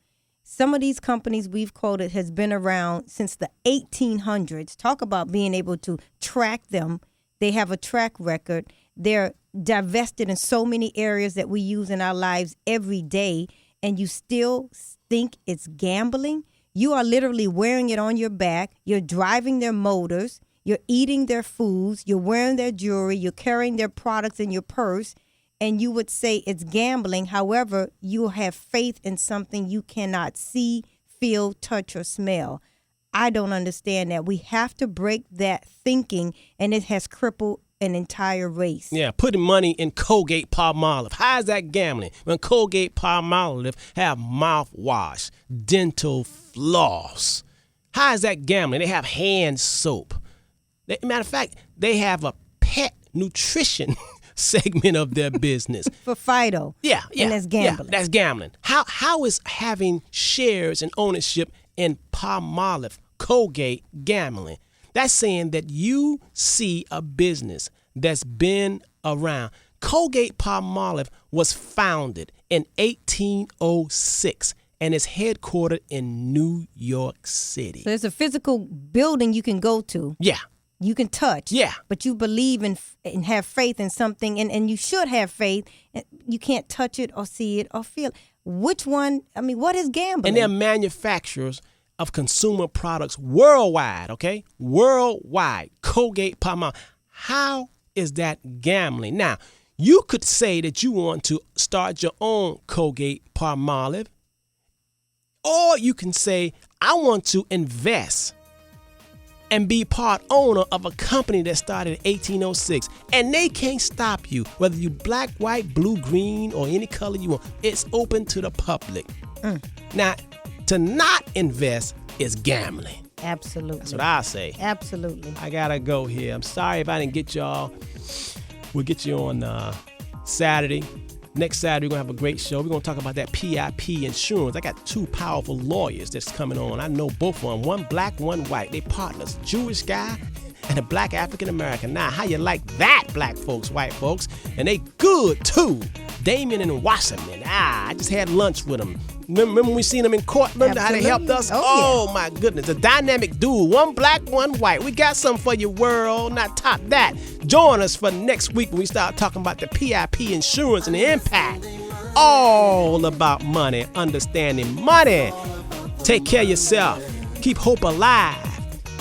some of these companies we've quoted has been around since the 1800s. Talk about being able to track them. They have a track record. They're divested in so many areas that we use in our lives every day, and you still think it's gambling? You are literally wearing it on your back. You're driving their motors. You're eating their foods. You're wearing their jewelry. You're carrying their products in your purse. And you would say it's gambling. However, you have faith in something you cannot see, feel, touch, or smell. I don't understand that. We have to break that thinking, and it has crippled an entire race. Yeah, putting money in Colgate Palmolive. How is that gambling? When Colgate Palmolive have mouthwash, dental floss. How is that gambling? They have hand soap. Matter of fact, they have a pet nutrition segment of their business. For Fido. Yeah. And that's gambling. Yeah, that's gambling. How is having shares and ownership in Palmolive, Colgate, gambling? That's saying that you see a business that's been around. Colgate Palmolive was founded in 1806 and is headquartered in New York City. So there's a physical building you can go to. Yeah. You can touch. Yeah. But you believe in and have faith in something, and you should have faith. You can't touch it or see it or feel it. Which one? I mean, what is gambling? And they're manufacturers of consumer products worldwide, okay? Worldwide. Colgate Palmolive. How is that gambling? Now, you could say that you want to start your own Colgate Palmolive, or you can say, I want to invest and be part owner of a company that started in 1806. And they can't stop you, whether you black, white, blue, green, or any color you want. It's open to the public. Now, to not invest is gambling. Absolutely. That's what I say. Absolutely. I gotta go here. I'm sorry if I didn't get y'all. We'll get you on Saturday. Next Saturday, we're going to have a great show. We're going to talk about that PIP insurance. I got two powerful lawyers that's coming on. I know both of them. One black, one white. They partners. Jewish guy and a black African-American. Now, how you like that, black folks, white folks? And they good, too. Damien and Wasserman. I just had lunch with them. Remember when we seen them in court, Lynda, how they helped us? Oh, my goodness. A dynamic duo. One black, one white. We got something for you, world. Not top that. Join us for next week when we start talking about the PIP insurance and the impact. All about money, understanding money. Take care of yourself. Keep hope alive.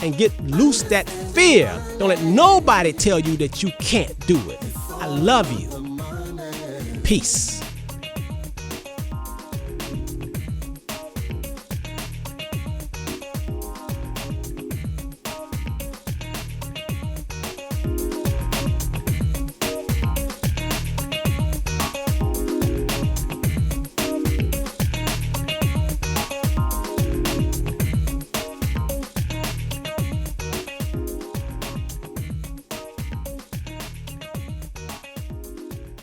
And get loose that fear. Don't let nobody tell you that you can't do it. I love you. Peace.